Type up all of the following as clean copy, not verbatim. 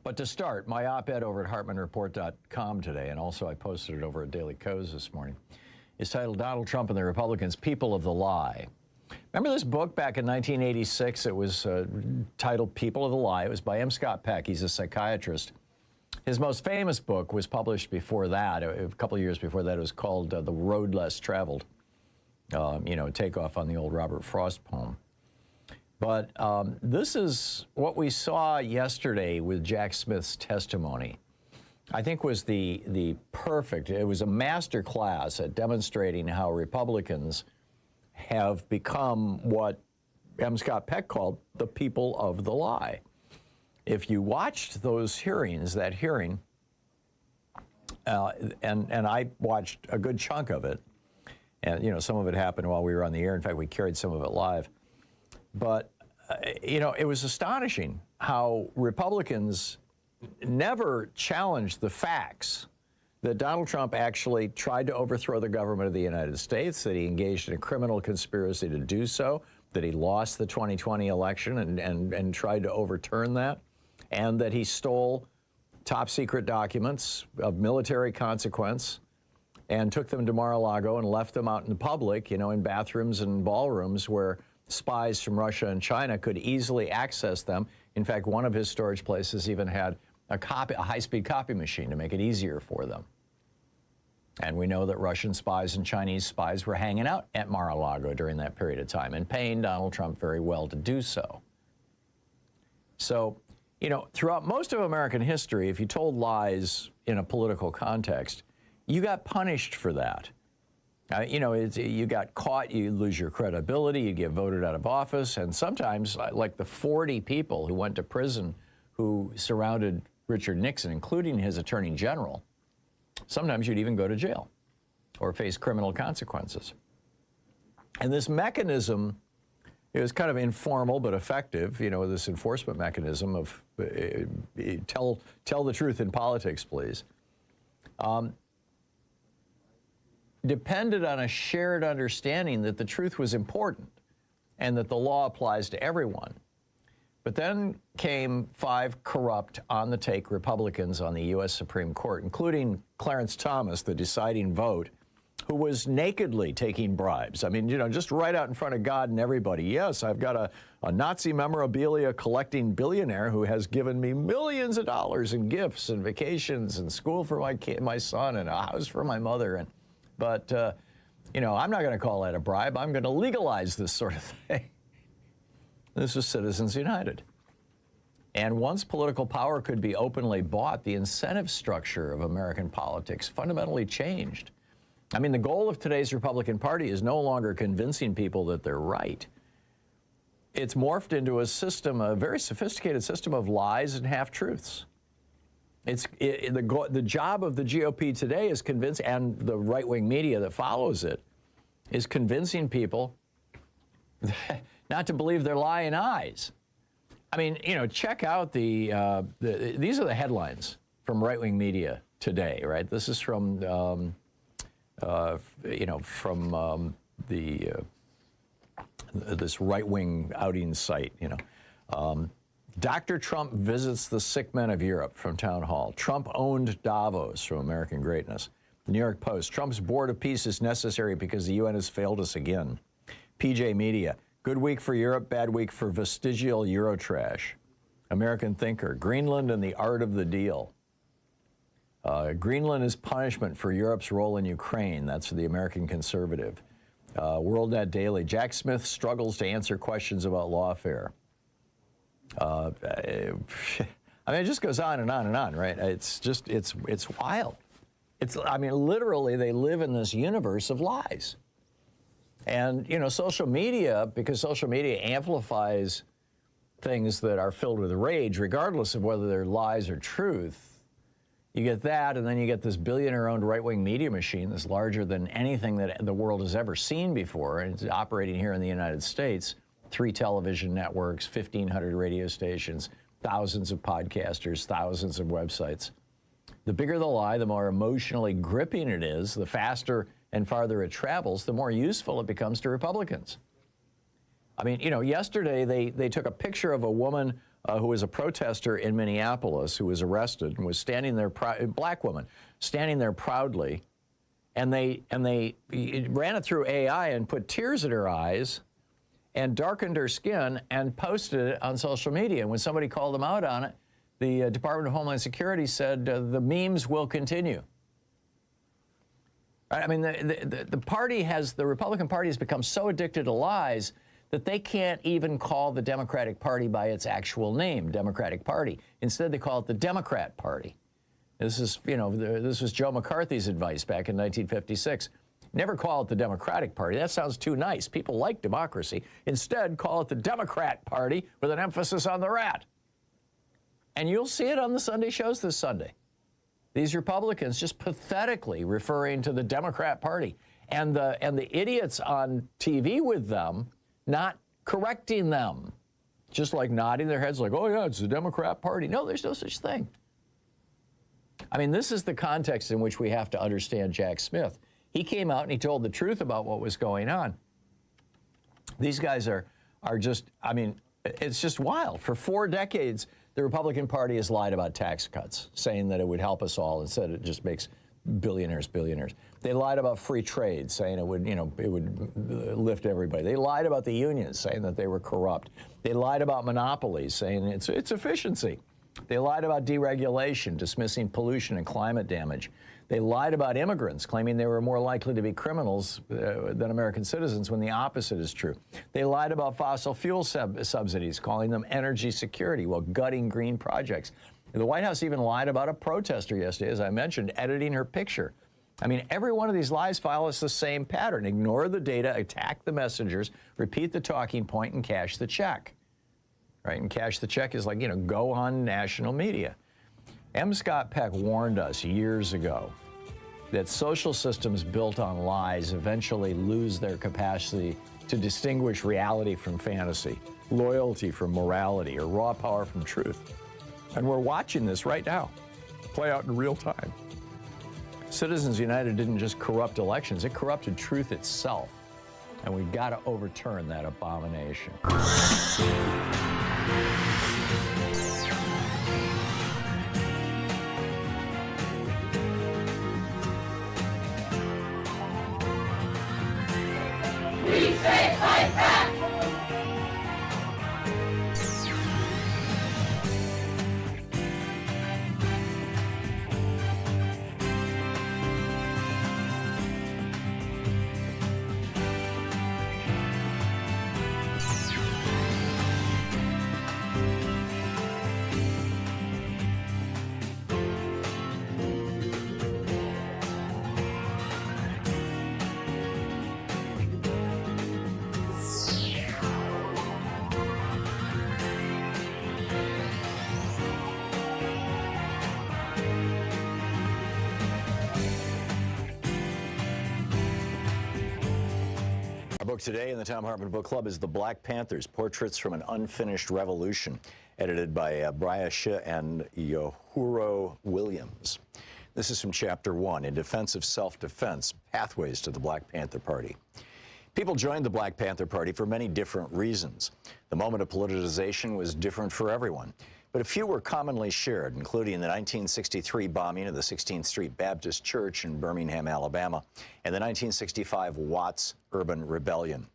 But to start, my op-ed over at HartmannReport.com today, and also I posted it over at Daily Kos this morning, is titled Donald Trump and the Republicans, People of the Lie. Remember this book back in 1986? It was titled People of the Lie. It was by M. Scott Peck. He's a psychiatrist. His most famous book was published before that, a couple of years before that. It was called The Road Less Traveled, takeoff on the old Robert Frost poem. But this is what we saw yesterday with Jack Smith's testimony. I think was the perfect, it was a master class at demonstrating how Republicans have become what M. Scott Peck called the people of the lie. If you watched those hearings, that hearing, and I watched a good chunk of it, and some of it happened while we were on the air. In fact, we carried some of it live. But, it was astonishing how Republicans never challenged the facts that Donald Trump actually tried to overthrow the government of the United States, that he engaged in a criminal conspiracy to do so, that he lost the 2020 election and tried to overturn that, and that he stole top secret documents of military consequence and took them to Mar-a-Lago and left them out in the public, in bathrooms and ballrooms where spies from Russia and China could easily access them. In fact, one of his storage places even had a high-speed copy machine to make it easier for them. And we know that Russian spies and Chinese spies were hanging out at Mar-a-Lago during that period of time and paying Donald Trump very well to do so. So, throughout most of American history, if you told lies in a political context, you got punished for that. You got caught, you lose your credibility, you get voted out of office, and sometimes, like the 40 people who went to prison who surrounded Richard Nixon, including his attorney general, sometimes you'd even go to jail or face criminal consequences. And this mechanism is kind of informal but effective, this enforcement mechanism of tell the truth in politics, please. Depended on a shared understanding that the truth was important and that the law applies to everyone. But then came 5 corrupt, on-the-take Republicans on the U.S. Supreme Court, including Clarence Thomas, the deciding vote, who was nakedly taking bribes. I mean, just right out in front of God and everybody. Yes, I've got a Nazi memorabilia collecting billionaire who has given me millions of dollars in gifts and vacations and school for my son and a house for my mother. But I'm not going to call that a bribe. I'm going to legalize this sort of thing. This was Citizens United. And once political power could be openly bought, the incentive structure of American politics fundamentally changed. I mean, the goal of today's Republican Party is no longer convincing people that they're right. It's morphed into a very sophisticated system of lies and half-truths. The job of the GOP today is and the right-wing media that follows it, is convincing people not to believe their lying eyes. I mean, check out these are the headlines from right-wing media today, right? This is from, this right-wing outing site, Dr. Trump visits the sick men of Europe from Town Hall. Trump owned Davos from American Greatness. The New York Post, Trump's Board of Peace is necessary because the UN has failed us again. PJ Media, good week for Europe, bad week for vestigial Eurotrash. American Thinker, Greenland and the Art of the Deal. Greenland is punishment for Europe's role in Ukraine. That's the American Conservative. WorldNet Daily, Jack Smith struggles to answer questions about lawfare. I mean, it just goes on and on and on, right? It's wild. Literally, they live in this universe of lies. And, social media, because social media amplifies things that are filled with rage, regardless of whether they're lies or truth, you get that, and then you get this billionaire-owned right-wing media machine that's larger than anything that the world has ever seen before, and it's operating here in the United States. 3 television networks, 1,500 radio stations, thousands of podcasters, thousands of websites. The bigger the lie, the more emotionally gripping it is, the faster and farther it travels, the more useful it becomes to Republicans. I mean, yesterday they took a picture of a woman who was a protester in Minneapolis who was arrested and was standing there, black woman, standing there proudly, and they ran it through AI and put tears in her eyes and darkened her skin and posted it on social media. And when somebody called them out on it, the Department of Homeland Security said the memes will continue. Right? I mean, the Republican Party has become so addicted to lies that they can't even call the Democratic Party by its actual name, Democratic Party. Instead, they call it the Democrat Party. This is, this was Joe McCarthy's advice back in 1956. Never call it the Democratic Party. That sounds too nice. People like democracy. Instead, call it the Democrat Party with an emphasis on the rat. And you'll see it on the Sunday shows this Sunday. These Republicans just pathetically referring to the Democrat Party. And the idiots on TV with them not correcting them, just like nodding their heads like, oh yeah, it's the Democrat Party. No, there's no such thing. I mean, this is the context in which we have to understand Jack Smith. He came out and he told the truth about what was going on. These guys are just, I mean, it's just wild. For 4 decades, the Republican Party has lied about tax cuts, saying that it would help us all. Instead, it just makes billionaires billionaires. They lied about free trade, saying it would, it would lift everybody. They lied about the unions, saying that they were corrupt. They lied about monopolies, saying it's efficiency. They lied about deregulation, dismissing pollution and climate damage. They lied about immigrants, claiming they were more likely to be criminals than American citizens, when the opposite is true. They lied about fossil fuel subsidies, calling them energy security, while gutting green projects. The White House even lied about a protester yesterday, as I mentioned, editing her picture. I mean, every one of these lies follows the same pattern. Ignore the data, attack the messengers, repeat the talking point, and cash the check. Right? And cash the check is like, go on national media. M. Scott Peck warned us years ago that social systems built on lies eventually lose their capacity to distinguish reality from fantasy, loyalty from morality, or raw power from truth. And we're watching this right now play out in real time. Citizens United didn't just corrupt elections, it corrupted truth itself. And we've got to overturn that abomination. We say fight back! Book today in the Thom Hartmann Book Club is The Black Panthers, Portraits from an Unfinished Revolution, edited by Brian Shih and Yohuro Williams. This is from Chapter 1, In Defense of Self-Defense, Pathways to the Black Panther Party. People joined the Black Panther Party for many different reasons. The moment of politicization was different for everyone, but a few were commonly shared, including the 1963 bombing of the 16th Street Baptist Church in Birmingham, Alabama, and the 1965 Watts Urban Rebellion.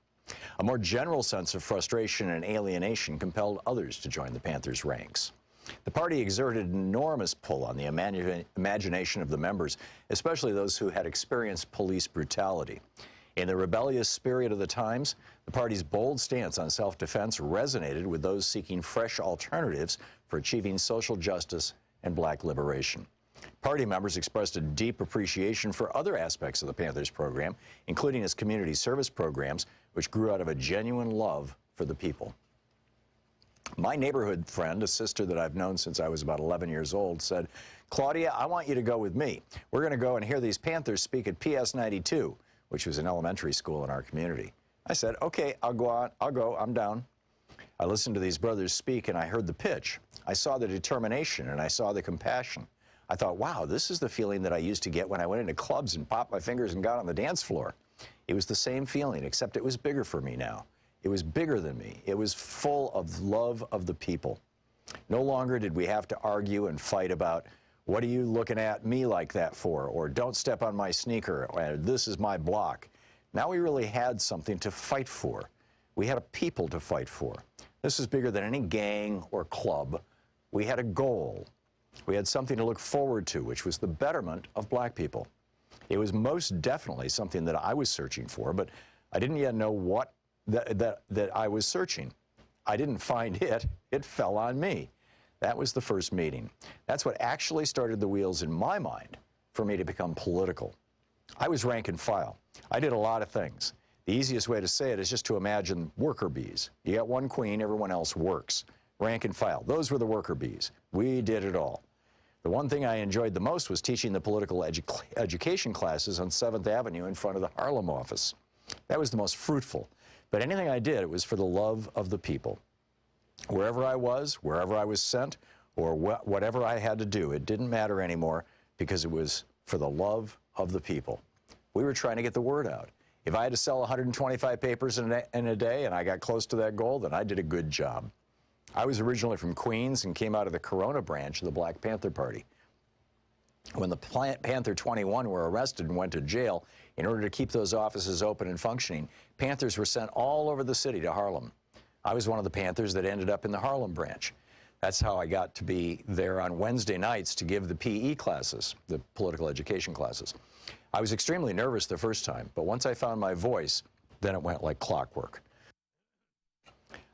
A more general sense of frustration and alienation compelled others to join the Panthers' ranks. The party exerted an enormous pull on the imagination of the members, especially those who had experienced police brutality. In the rebellious spirit of the times, the party's bold stance on self-defense resonated with those seeking fresh alternatives for achieving social justice and black liberation. Party members expressed a deep appreciation for other aspects of the Panthers program, including its community service programs, which grew out of a genuine love for the people. My neighborhood friend, a sister that I've known since I was about 11 years old, said, "Claudia, I want you to go with me. We're going to go and hear these Panthers speak at PS 92, which was an elementary school in our community." I said, "Okay, I'll go, I'm down." I listened to these brothers speak and I heard the pitch. I saw the determination and I saw the compassion. I thought, wow, this is the feeling that I used to get when I went into clubs and popped my fingers and got on the dance floor. It was the same feeling, except it was bigger for me now. It was bigger than me. It was full of love of the people. No longer did we have to argue and fight about, what are you looking at me like that for? Or don't step on my sneaker, or this is my block. Now we really had something to fight for. We had a people to fight for. This is bigger than any gang or club. We had a goal. We had something to look forward to, which was the betterment of black people. It was most definitely something that I was searching for, but I didn't yet know what that I was searching. I didn't find it. It fell on me. That was the first meeting. That's what actually started the wheels in my mind for me to become political. I was rank and file. I did a lot of things. The easiest way to say it is just to imagine worker bees. You got one queen, everyone else works. Rank and file. Those were the worker bees. We did it all. The one thing I enjoyed the most was teaching the political education classes on 7th Avenue in front of the Harlem office. That was the most fruitful. But anything I did, it was for the love of the people. Wherever I was sent, or whatever I had to do, it didn't matter anymore because it was for the love of the people. We were trying to get the word out. If I had to sell 125 papers in a day and I got close to that goal, then I did a good job. I was originally from Queens and came out of the Corona branch of the Black Panther Party. When the Panther 21 were arrested and went to jail, in order to keep those offices open and functioning, Panthers were sent all over the city to Harlem. I was one of the Panthers that ended up in the Harlem branch. That's how I got to be there on Wednesday nights to give the PE classes, the political education classes. I was extremely nervous the first time, but once I found my voice, then it went like clockwork.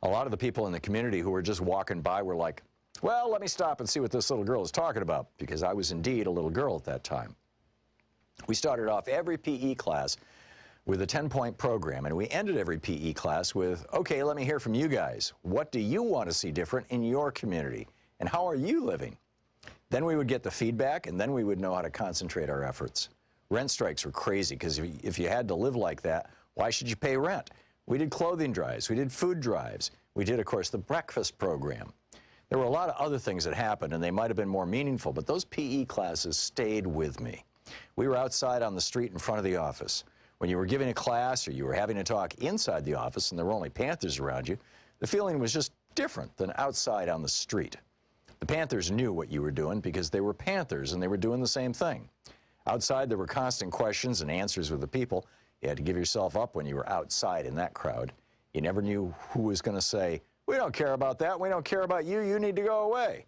A lot of the people in the community who were just walking by were like, well, let me stop and see what this little girl is talking about, because I was indeed a little girl at that time. We started off every PE class with a 10-point program, and we ended every PE class with, okay, let me hear from you guys. What do you want to see different in your community, and how are you living? Then we would get the feedback, and then we would know how to concentrate our efforts. Rent strikes were crazy, because if you had to live like that, why should you pay rent? We did clothing drives, we did food drives, we did, of course, the breakfast program. There were a lot of other things that happened, and they might have been more meaningful, but those PE classes stayed with me. We were outside on the street in front of the office. When you were giving a class or you were having a talk inside the office and there were only Panthers around you, the feeling was just different than outside on the street. The Panthers knew what you were doing because they were Panthers and they were doing the same thing. Outside, there were constant questions and answers with the people. You had to give yourself up when you were outside in that crowd. You never knew who was going to say, we don't care about that, we don't care about you, you need to go away.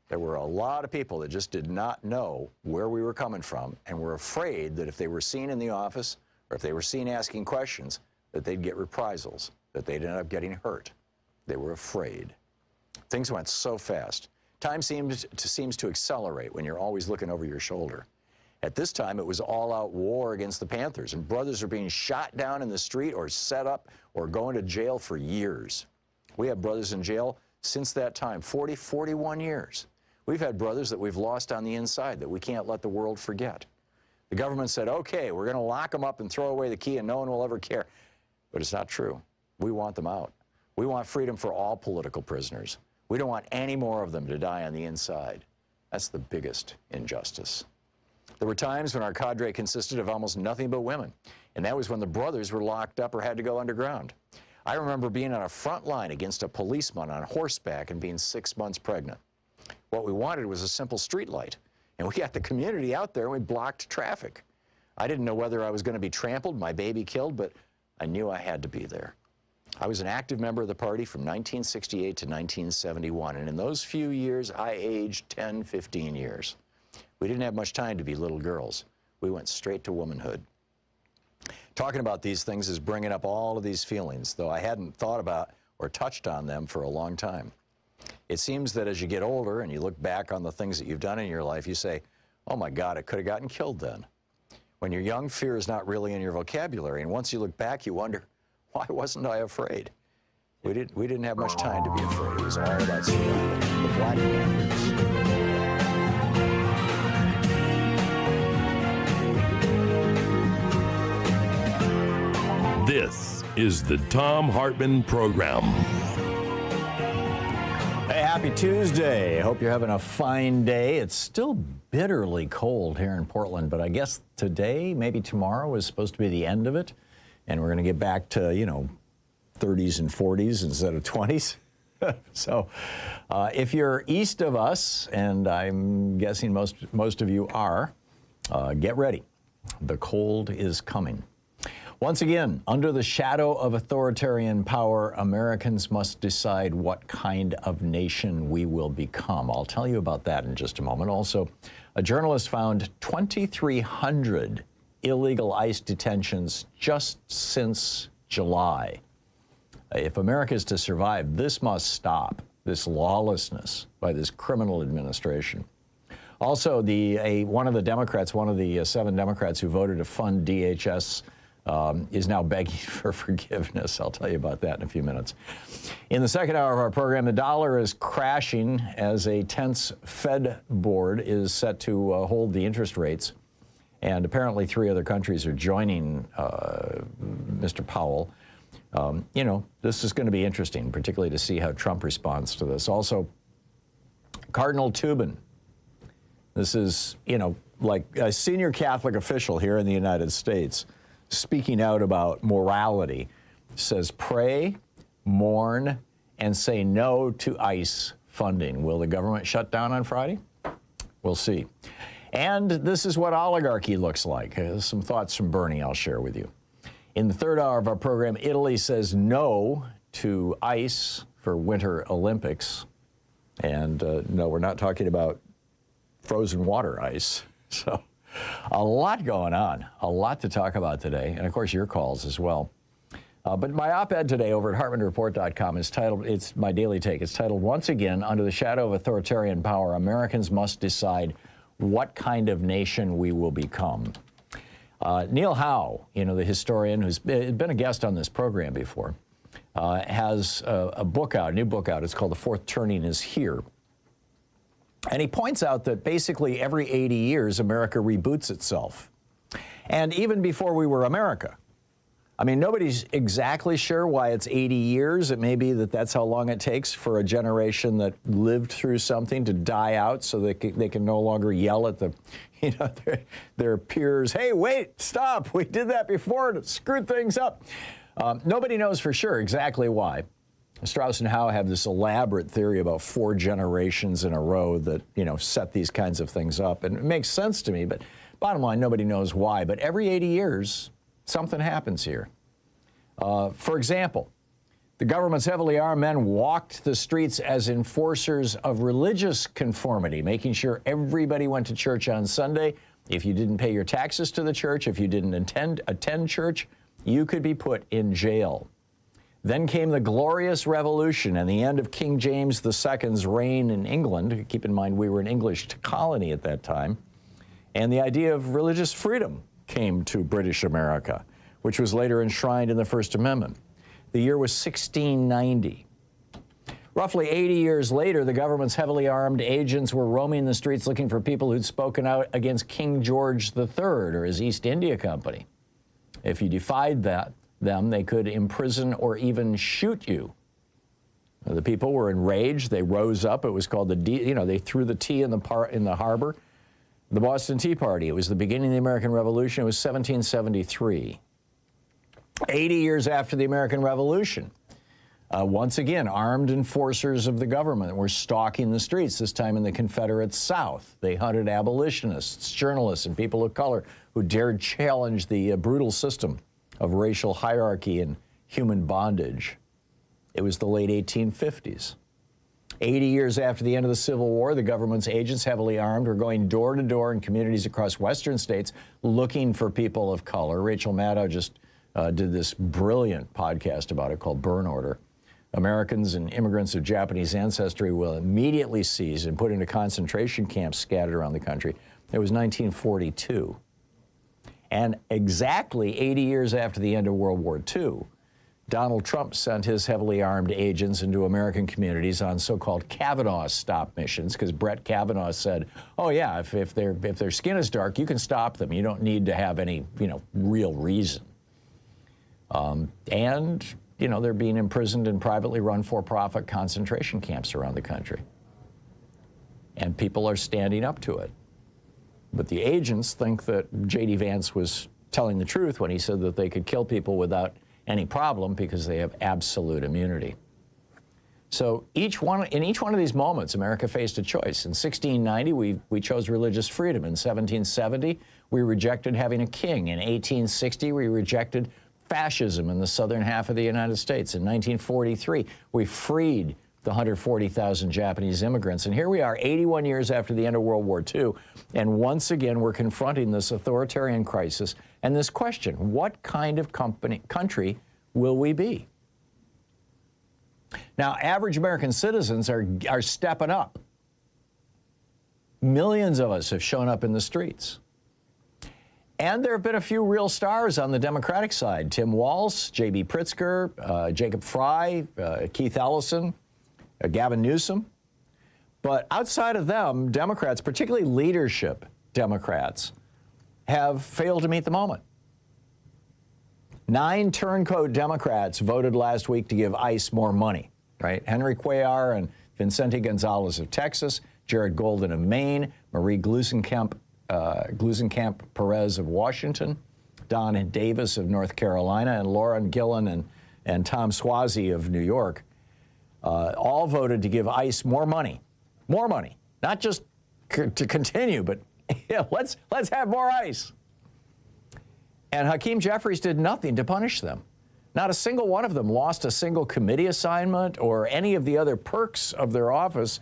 There were a lot of people that just did not know where we were coming from and were afraid that if they were seen in the office or if they were seen asking questions, that they'd get reprisals, that they'd end up getting hurt. They were afraid. Things went so fast. Time seems to accelerate when you're always looking over your shoulder. At this time, it was all-out war against the Panthers, and brothers are being shot down in the street or set up or going to jail for years. We have brothers in jail since that time, 40, 41 years. We've had brothers that we've lost on the inside that we can't let the world forget. The government said, okay, we're going to lock them up and throw away the key and no one will ever care. But it's not true. We want them out. We want freedom for all political prisoners. We don't want any more of them to die on the inside. That's the biggest injustice. There were times when our cadre consisted of almost nothing but women, and that was when the brothers were locked up or had to go underground. I remember being on a front line against a policeman on horseback and being 6 months pregnant. What we wanted was a simple street light, and we got the community out there and we blocked traffic. I didn't know whether I was going to be trampled, my baby killed, but I knew I had to be there. I was an active member of the party from 1968 to 1971, and in those few years, I aged 10, 15 years. We didn't have much time to be little girls. We went straight to womanhood. Talking about these things is bringing up all of these feelings, though I hadn't thought about or touched on them for a long time. It seems that as you get older and you look back on the things that you've done in your life, you say, oh my God, I could have gotten killed then. When you're young, fear is not really in your vocabulary, and once you look back, you wonder, why wasn't I afraid? We didn't have much time to be afraid. It was all about survival. The Black Panthers. This is the Thom Hartmann Program. Hey, happy Tuesday. I hope you're having a fine day. It's still bitterly cold here in Portland, but I guess today, maybe tomorrow, is supposed to be the end of it. And we're going to get back to, 30s and 40s instead of 20s. So if you're east of us, and I'm guessing most of you are, get ready. The cold is coming. Once again, under the shadow of authoritarian power, Americans must decide what kind of nation we will become. I'll tell you about that in just a moment. Also, a journalist found 2,300 illegal ICE detentions just since July. If America is to survive, this must stop, this lawlessness by this criminal administration. Also, one of the 7 Democrats who voted to fund DHS is now begging for forgiveness. I'll tell you about that in a few minutes. In the second hour of our program, the dollar is crashing as a tense Fed board is set to hold the interest rates. And apparently 3 other countries are joining Mr. Powell. This is going to be interesting, particularly to see how Trump responds to this. Also, Cardinal Tobin. This is, like a senior Catholic official here in the United States speaking out about morality, says pray, mourn, and say no to ICE funding. Will the government shut down on Friday? We'll see. And this is what oligarchy looks like. Some thoughts from Bernie I'll share with you. In the third hour of our program, Italy says no to ICE for Winter Olympics. And no, we're not talking about frozen water ice. So a lot going on, a lot to talk about today, and of course your calls as well. But my op-ed today over at HartmannReport.com is titled, it's my daily take, it's titled, Once Again, Under the Shadow of Authoritarian Power, Americans Must Decide What Kind of Nation We Will Become. Neil Howe, the historian who's been a guest on this program before, has a new book out. It's called The Fourth Turning Is Here. And he points out that basically every 80 years, America reboots itself. And even before we were America. I mean, nobody's exactly sure why it's 80 years. It may be that that's how long it takes for a generation that lived through something to die out so they can no longer yell at their peers, hey, wait, stop, we did that before to screw things up. Nobody knows for sure exactly why. Strauss and Howe have this elaborate theory about 4 generations in a row that, set these kinds of things up. And it makes sense to me, but bottom line, nobody knows why. But every 80 years, something happens here. For example, the government's heavily armed men walked the streets as enforcers of religious conformity, making sure everybody went to church on Sunday. If you didn't pay your taxes to the church, if you didn't attend church, you could be put in jail. Then came the Glorious Revolution and the end of King James II's reign in England. Keep in mind, we were an English colony at that time. And the idea of religious freedom came to British America, which was later enshrined in the First Amendment. The year was 1690. Roughly 80 years later, the government's heavily armed agents were roaming the streets looking for people who'd spoken out against King George III or his East India Company. If you defied them, they could imprison or even shoot you. The people were enraged. They rose up. It was called they threw the tea in the harbor. The Boston Tea Party. It was the beginning of the American Revolution. It was 1773. 80 years after the American Revolution, once again, armed enforcers of the government were stalking the streets, this time in the Confederate South. They hunted abolitionists, journalists, and people of color who dared challenge the brutal system of racial hierarchy and human bondage. It was the late 1850s. 80 years after the end of the Civil War, the government's agents, heavily armed, were going door to door in communities across western states looking for people of color. Rachel Maddow just did this brilliant podcast about it called Burn Order. Americans and immigrants of Japanese ancestry will immediately seized and put into concentration camps scattered around the country. It was 1942. And exactly 80 years after the end of World War II, Donald Trump sent his heavily armed agents into American communities on so-called Kavanaugh stop missions, because Brett Kavanaugh said, oh yeah, if their skin is dark, you can stop them. You don't need to have any, real reason. And they're being imprisoned in privately run for-profit concentration camps around the country. And people are standing up to it. But the agents think that J.D. Vance was telling the truth when he said that they could kill people without any problem because they have absolute immunity. So in each one of these moments, America faced a choice. In 1690, we chose religious freedom. In 1770, we rejected having a king. In 1860, we rejected fascism in the southern half of the United States. In 1943, we freed the 140,000 Japanese immigrants. And here we are 81 years after the end of World War II, and once again we're confronting this authoritarian crisis and this question: what kind of country will we be? Now, average American citizens are stepping up. Millions of us have shown up in the streets. And there have been a few real stars on the Democratic side: Tim Walz, J.B. Pritzker, Jacob Frey, Keith Ellison, Gavin Newsom. But outside of them, Democrats, particularly leadership Democrats, have failed to meet the moment. 9 turncoat Democrats voted last week to give ICE more money, right? Henry Cuellar and Vicente Gonzalez of Texas, Jared Golden of Maine, Marie Gluesenkamp Perez of Washington, Don Davis of North Carolina, and Lauren Gillen and Tom Suozzi of New York, all voted to give ICE more money, not just to continue, but yeah, let's have more ICE. And Hakeem Jeffries did nothing to punish them. Not a single one of them lost a single committee assignment or any of the other perks of their office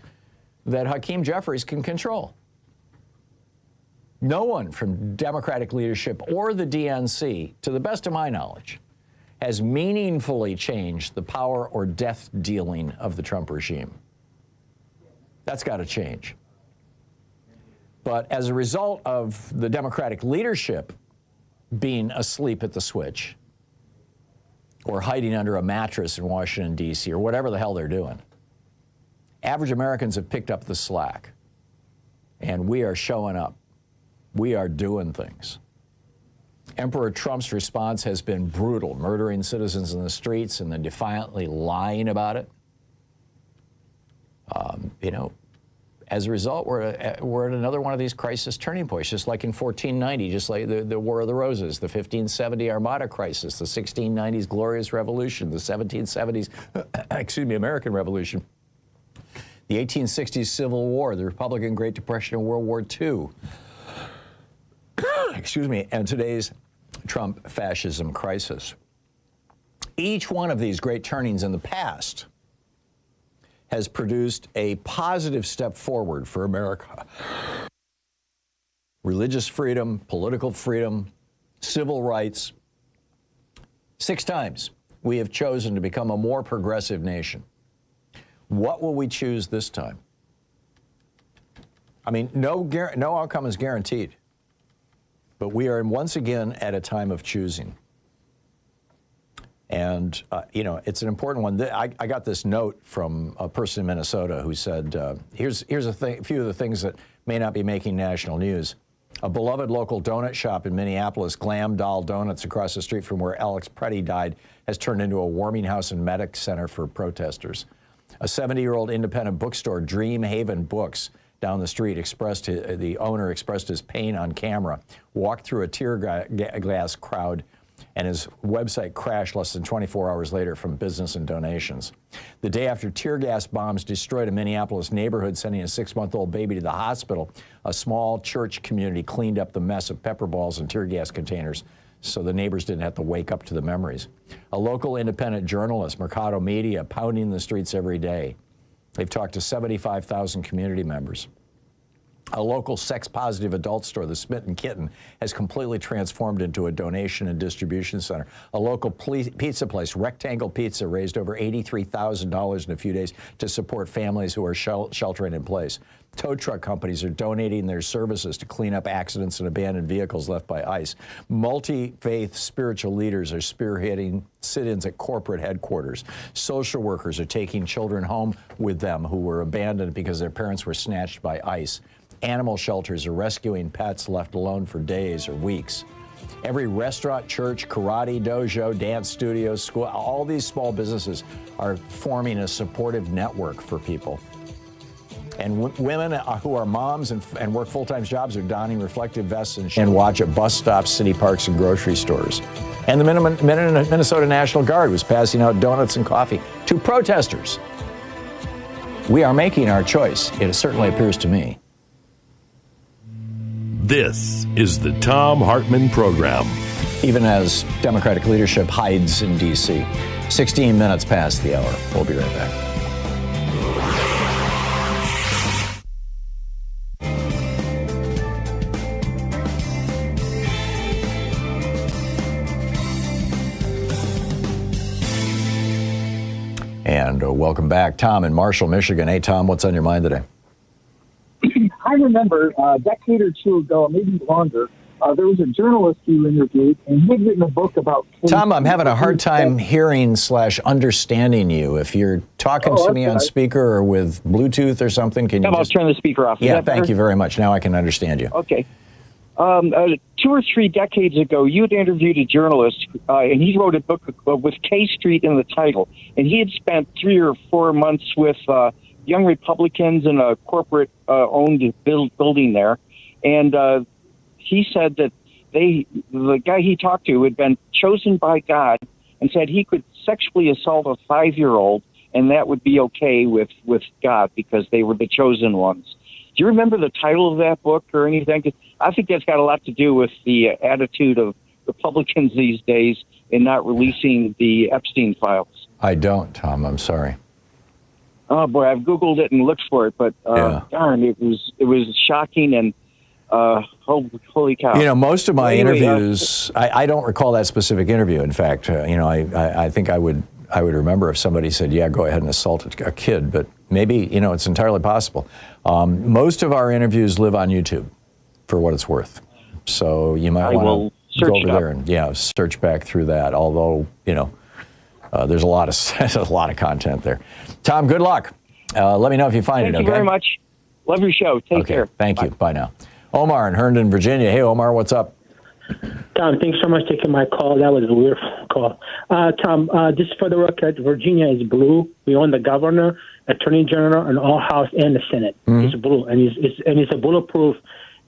that Hakeem Jeffries can control. No one from Democratic leadership or the DNC, to the best of my knowledge, has meaningfully changed the power or death dealing of the Trump regime. That's got to change. But as a result of the Democratic leadership being asleep at the switch or hiding under a mattress in Washington, D.C., or whatever the hell they're doing, average Americans have picked up the slack. And we are showing up. We are doing things. Emperor Trump's response has been brutal, murdering citizens in the streets and then defiantly lying about it. As a result, we're at another one of these crisis turning points, just like in 1490, just like the War of the Roses, the 1570 Armada crisis, the 1690s Glorious Revolution, the 1770s, American Revolution, the 1860s Civil War, the Republican Great Depression and World War II, and today's Trump fascism crisis. Each one of these great turnings in the past has produced a positive step forward for America. Religious freedom, political freedom, civil rights. 6 times we have chosen to become a more progressive nation. What will we choose this time? I mean, no outcome is guaranteed, but we are once again at a time of choosing. And, it's an important one. I got this note from a person in Minnesota who said, here's a few of the things that may not be making national news. A beloved local donut shop in Minneapolis, Glam Doll Donuts, across the street from where Alex Preddy died, has turned into a warming house and medic center for protesters. A 70-year-old independent bookstore, Dream Haven Books, down the street, the owner expressed his pain on camera, walked through a tear gas crowd, and his website crashed less than 24 hours later from business and donations. The day after tear gas bombs destroyed a Minneapolis neighborhood, sending a 6-month-old baby to the hospital, a small church community cleaned up the mess of pepper balls and tear gas containers so the neighbors didn't have to wake up to the memories. A local independent journalist, Mercado Media, pounding the streets every day. They've talked to 75,000 community members. A local sex-positive adult store, the Smitten Kitten, has completely transformed into a donation and distribution center. A local pizza place, Rectangle Pizza, raised over $83,000 in a few days to support families who are sheltering in place. Tow truck companies are donating their services to clean up accidents and abandoned vehicles left by ICE. Multi-faith spiritual leaders are spearheading sit-ins at corporate headquarters. Social workers are taking children home with them who were abandoned because their parents were snatched by ICE. Animal shelters are rescuing pets left alone for days or weeks. Every restaurant, church, karate dojo, dance studio, school, all these small businesses are forming a supportive network for people. And women who are moms and work full-time jobs are donning reflective vests and watch at bus stops, city parks, and grocery stores. And the Minnesota National Guard was passing out donuts and coffee to protesters we are making our choice. It certainly appears to me. This is the Thom Hartmann Program. Even as Democratic leadership hides in D.C. 16 minutes past the hour. We'll be right back. And welcome back. Tom in Marshall, Michigan. Hey, Tom, what's on your mind today? I remember a decade or two ago, maybe longer, there was a journalist you interviewed, and he had written a book about... Tom, I'm having a hard time hearing/understanding you. If you're talking to me on speaker or with Bluetooth or something, can you I'll turn the speaker off. Yeah, thank you very much. Now I can understand you. Okay. 2 or 3 decades ago, you had interviewed a journalist, and he wrote a book with K Street in the title. And he had spent 3 or 4 months with young Republicans in a corporate-owned building there. And he said that the guy he talked to had been chosen by God and said he could sexually assault a 5-year-old, and that would be okay with God because they were the chosen ones. Do you remember the title of that book or anything? I think that's got a lot to do with the attitude of Republicans these days in not releasing the Epstein files. I don't, Tom. I'm sorry. Oh boy, I've Googled it and looked for it, but darn, it was shocking and holy cow. You know, most of my interviews, I don't recall that specific interview. In fact, I think I would remember if somebody said, "Yeah, go ahead and assault a kid," but maybe it's entirely possible. Most of our interviews live on YouTube, for what it's worth. So you might want to go over there and search back through that. Although there's a lot of content there. Tom, good luck. Let me know if you find it. Thank you very much. Love your show. Take care. Thank you. Bye now. Omar in Herndon, Virginia. Hey, Omar, what's up? Tom, thanks so much for taking my call. That was a weird call. Tom, just for the record, Virginia is blue. We own the governor, attorney general, and all House and the Senate. It's blue, and it's a bulletproof.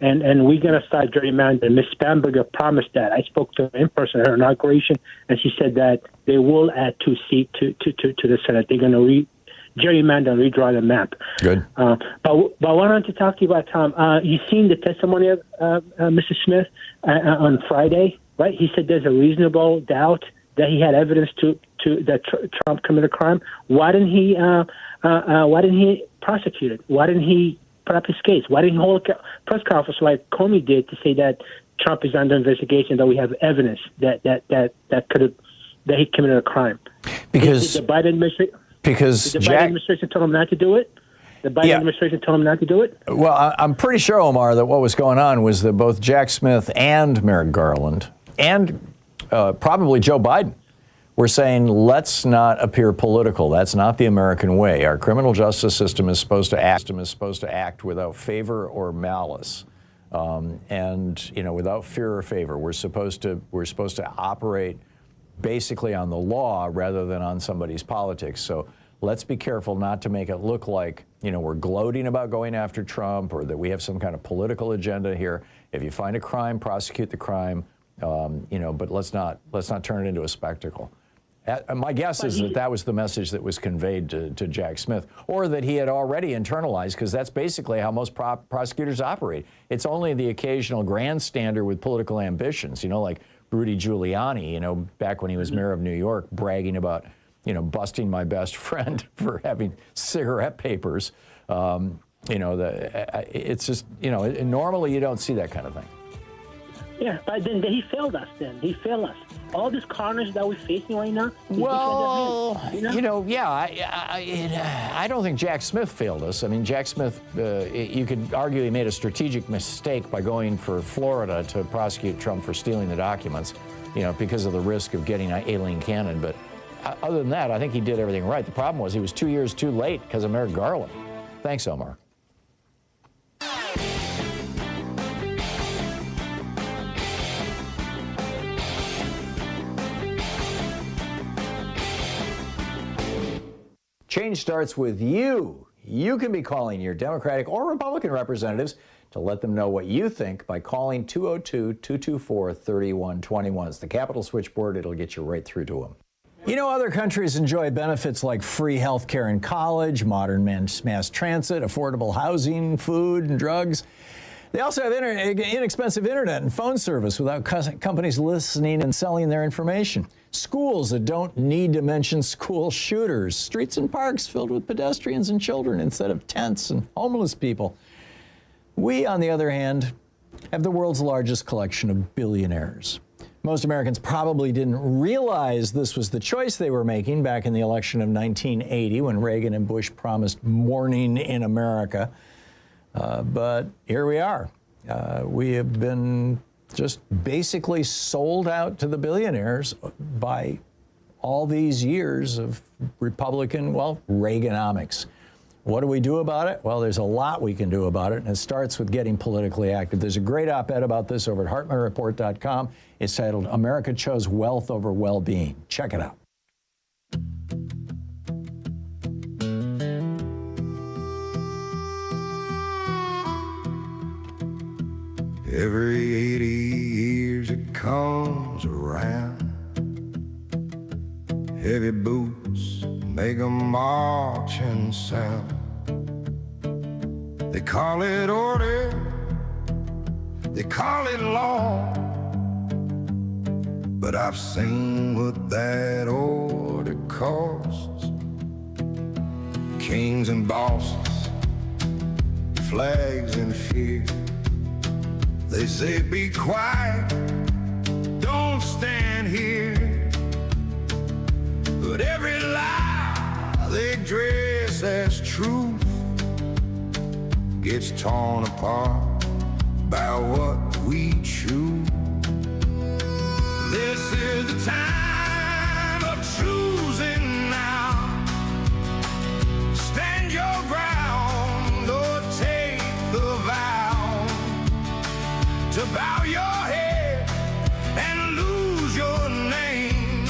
And we're going to start gerrymandering. Ms. Bamberger promised that. I spoke to her in person at her inauguration, and she said that they will add 2 seats to the Senate. They're going to gerrymander and redraw the map. Good. But I wanted to talk to you about, Tom. You seen the testimony of Mr. Smith on Friday, right? He said there's a reasonable doubt that he had evidence that Trump committed a crime. Why didn't he prosecute it? Why didn't he put up his case? Why didn't he hold a press conference like Comey did to say that Trump is under investigation, that we have evidence that he committed a crime? Because the Biden administration. Because the Biden administration told him not to do it? The Biden administration told him not to do it? Well, I'm pretty sure, Omar, that what was going on was that both Jack Smith and Merrick Garland and probably Joe Biden were saying, let's not appear political. That's not the American way. Our criminal justice system is supposed to act without favor or malice, and without fear or favor. We're supposed to operate basically on the law rather than on somebody's politics. So let's be careful not to make it look like, we're gloating about going after Trump or that we have some kind of political agenda here. If you find a crime, prosecute the crime, but let's not turn it into a spectacle. My guess is that was the message that was conveyed to Jack Smith, or that he had already internalized, because that's basically how most prosecutors operate. It's only the occasional grandstander with political ambitions, like Rudy Giuliani, back when he was mayor of New York, bragging about, busting my best friend for having cigarette papers. It's just, normally you don't see that kind of thing. Yeah, but then he failed us then. He failed us. All this carnage that we're facing right now. Well, I don't think Jack Smith failed us. I mean, Jack Smith, you could argue he made a strategic mistake by going for Florida to prosecute Trump for stealing the documents, because of the risk of getting Aileen Cannon. But other than that, I think he did everything right. The problem was he was 2 years too late because of Merrick Garland. Thanks, Omar. Change starts with you. You can be calling your Democratic or Republican representatives to let them know what you think by calling 202-224-3121. It's the Capitol switchboard. It'll get you right through to them. You know, other countries enjoy benefits like free health care in college, modern mass transit, affordable housing, food, and drugs. They also have inexpensive internet and phone service without companies listening and selling their information. Schools that don't need to mention school shooters. Streets and parks filled with pedestrians and children instead of tents and homeless people. We, on the other hand, have the world's largest collection of billionaires. Most Americans probably didn't realize this was the choice they were making back in the election of 1980 when Reagan and Bush promised morning in America. But here we are. We have been just basically sold out to the billionaires by all these years of Republican, well, Reaganomics. What do we do about it? Well, there's a lot we can do about it, and it starts with getting politically active. There's a great op-ed about this over at HartmannReport.com. It's titled, America Chose Wealth Over Well-Being. Check it out. Every 80 years it comes around. Heavy boots make a marching sound. They call it order, they call it law, but I've seen what that order costs. Kings and bosses, flags and fear. They say be quiet, don't stand here. But every lie they dress as truth gets torn apart by what we choose. This is the time of choosing now. Stand your ground or take the vow to bow your head and lose your name,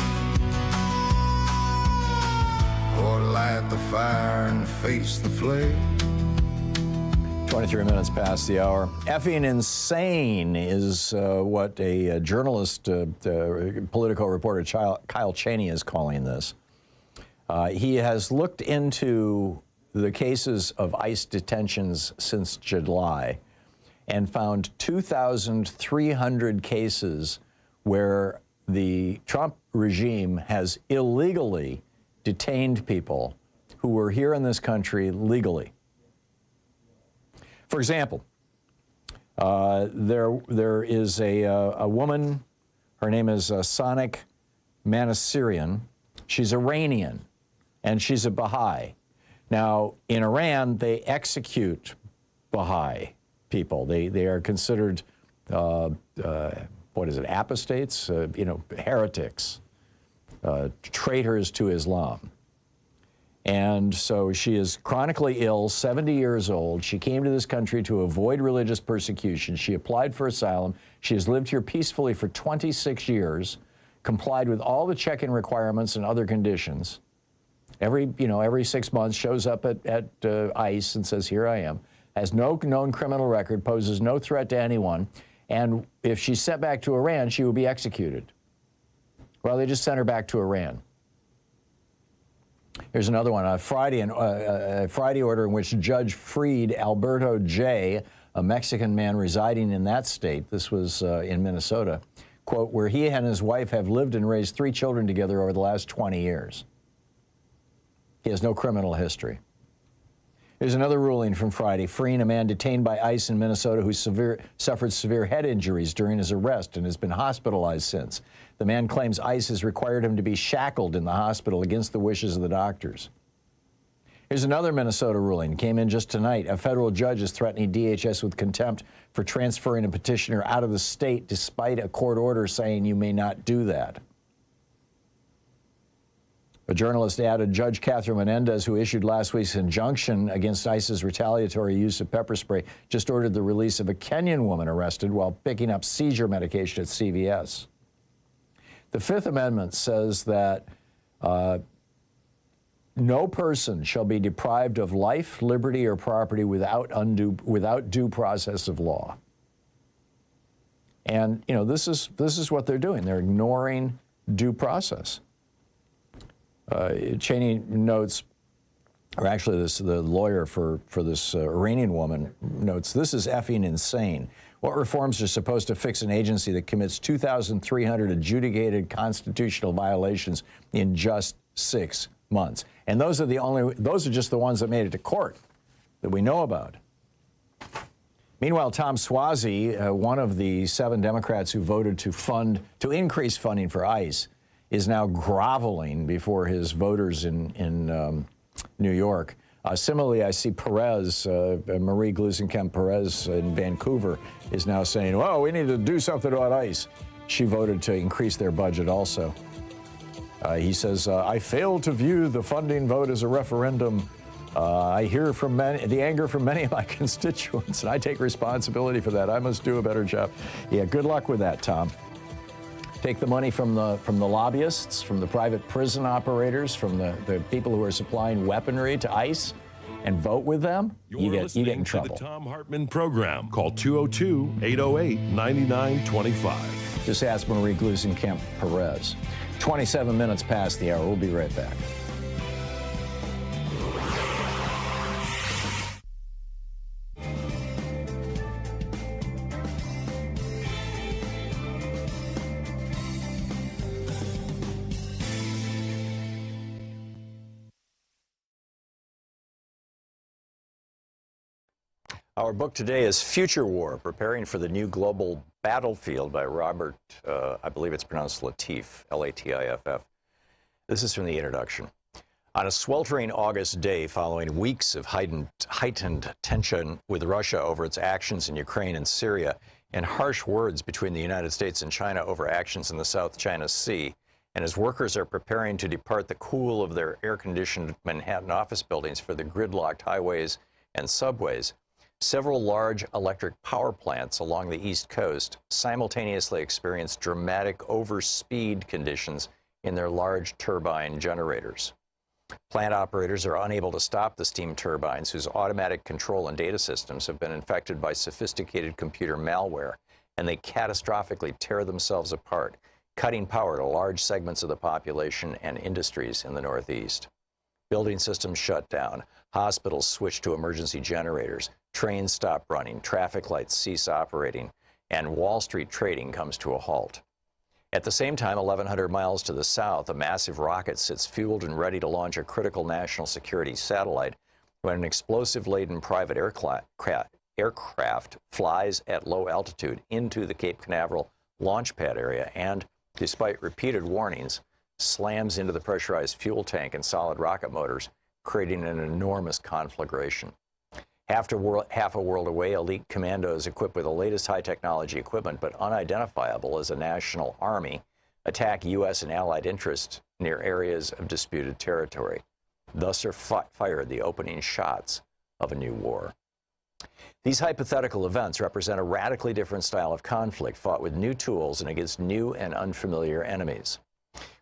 or light the fire and face the flame. 23 minutes past the hour. Effing insane is what a journalist, political reporter Kyle Cheney is calling this. He has looked into the cases of ICE detentions since July and found 2,300 cases where the Trump regime has illegally detained people who were here in this country legally. For example, there is a woman, her name is Sonic Manasirian. She's Iranian, and she's a Baha'i. Now, in Iran, they execute Baha'i people. They are considered, apostates, heretics, traitors to Islam. And so she is chronically ill, 70 years old. She came to this country to avoid religious persecution. She applied for asylum. She has lived here peacefully for 26 years, complied with all the check-in requirements and other conditions. Every 6 months shows up at ICE and says, here I am. Has no known criminal record, poses no threat to anyone. And if she's sent back to Iran, she will be executed. Well, they just sent her back to Iran. Here's another one. A Friday order in which Judge freed Alberto J., a Mexican man residing in that state. This was in Minnesota. Quote, where he and his wife have lived and raised 3 children together over the last 20 years. He has no criminal history. Here's another ruling from Friday, freeing a man detained by ICE in Minnesota who suffered severe head injuries during his arrest and has been hospitalized since. The man claims ICE has required him to be shackled in the hospital against the wishes of the doctors. Here's another Minnesota ruling, came in just tonight. A federal judge is threatening DHS with contempt for transferring a petitioner out of the state despite a court order saying you may not do that. A journalist added, Judge Catherine Menendez, who issued last week's injunction against ICE's retaliatory use of pepper spray, just ordered the release of a Kenyan woman arrested while picking up seizure medication at CVS. The Fifth Amendment says that no person shall be deprived of life, liberty, or property without due process of law. And this is what they're doing. They're ignoring due process. Cheney notes, or actually the lawyer for this Iranian woman notes, this is effing insane. What reforms are supposed to fix an agency that commits 2,300 adjudicated constitutional violations in just 6 months? And those are just the ones that made it to court that we know about. Meanwhile, Tom Suozzi, one of the 7 Democrats who voted to increase funding for ICE, is now groveling before his voters in New York. Similarly, I see Perez, Marie Gluesenkamp Perez in Vancouver, is now saying, well, we need to do something about ICE. She voted to increase their budget also. He says, I fail to view the funding vote as a referendum. I hear from the anger from many of my constituents, and I take responsibility for that. I must do a better job. Yeah, good luck with that, Tom. Take the money from the lobbyists, from the private prison operators, from the people who are supplying weaponry to ICE, and vote with them. You get in trouble. To the Thom Hartmann program. Call 202-808-9925. Just ask Marie Gluesenkamp Perez. 27 minutes past the hour. We'll be right back. Our book today is Future War, Preparing for the New Global Battlefield by Robert, I believe it's pronounced Latif, L-A-T-I-F-F. This is from the introduction. On a sweltering August day following weeks of heightened tension with Russia over its actions in Ukraine and Syria, and harsh words between the United States and China over actions in the South China Sea, and as workers are preparing to depart the cool of their air-conditioned Manhattan office buildings for the gridlocked highways and subways, several large electric power plants along the East Coast simultaneously experience dramatic overspeed conditions in their large turbine generators. Plant operators are unable to stop the steam turbines, whose automatic control and data systems have been infected by sophisticated computer malware, and they catastrophically tear themselves apart, cutting power to large segments of the population and industries in the Northeast. Building systems shut down, hospitals switch to emergency generators, trains stop running, traffic lights cease operating, and Wall Street trading comes to a halt. At the same time, 1,100 miles to the south, a massive rocket sits fueled and ready to launch a critical national security satellite when an explosive-laden private aircraft flies at low altitude into the Cape Canaveral launch pad area and, despite repeated warnings, slams into the pressurized fuel tank and solid rocket motors, creating an enormous conflagration. Half a world away, elite commandos equipped with the latest high-technology equipment but unidentifiable as a national army attack U.S. and allied interests near areas of disputed territory. Thus are fired the opening shots of a new war. These hypothetical events represent a radically different style of conflict fought with new tools and against new and unfamiliar enemies.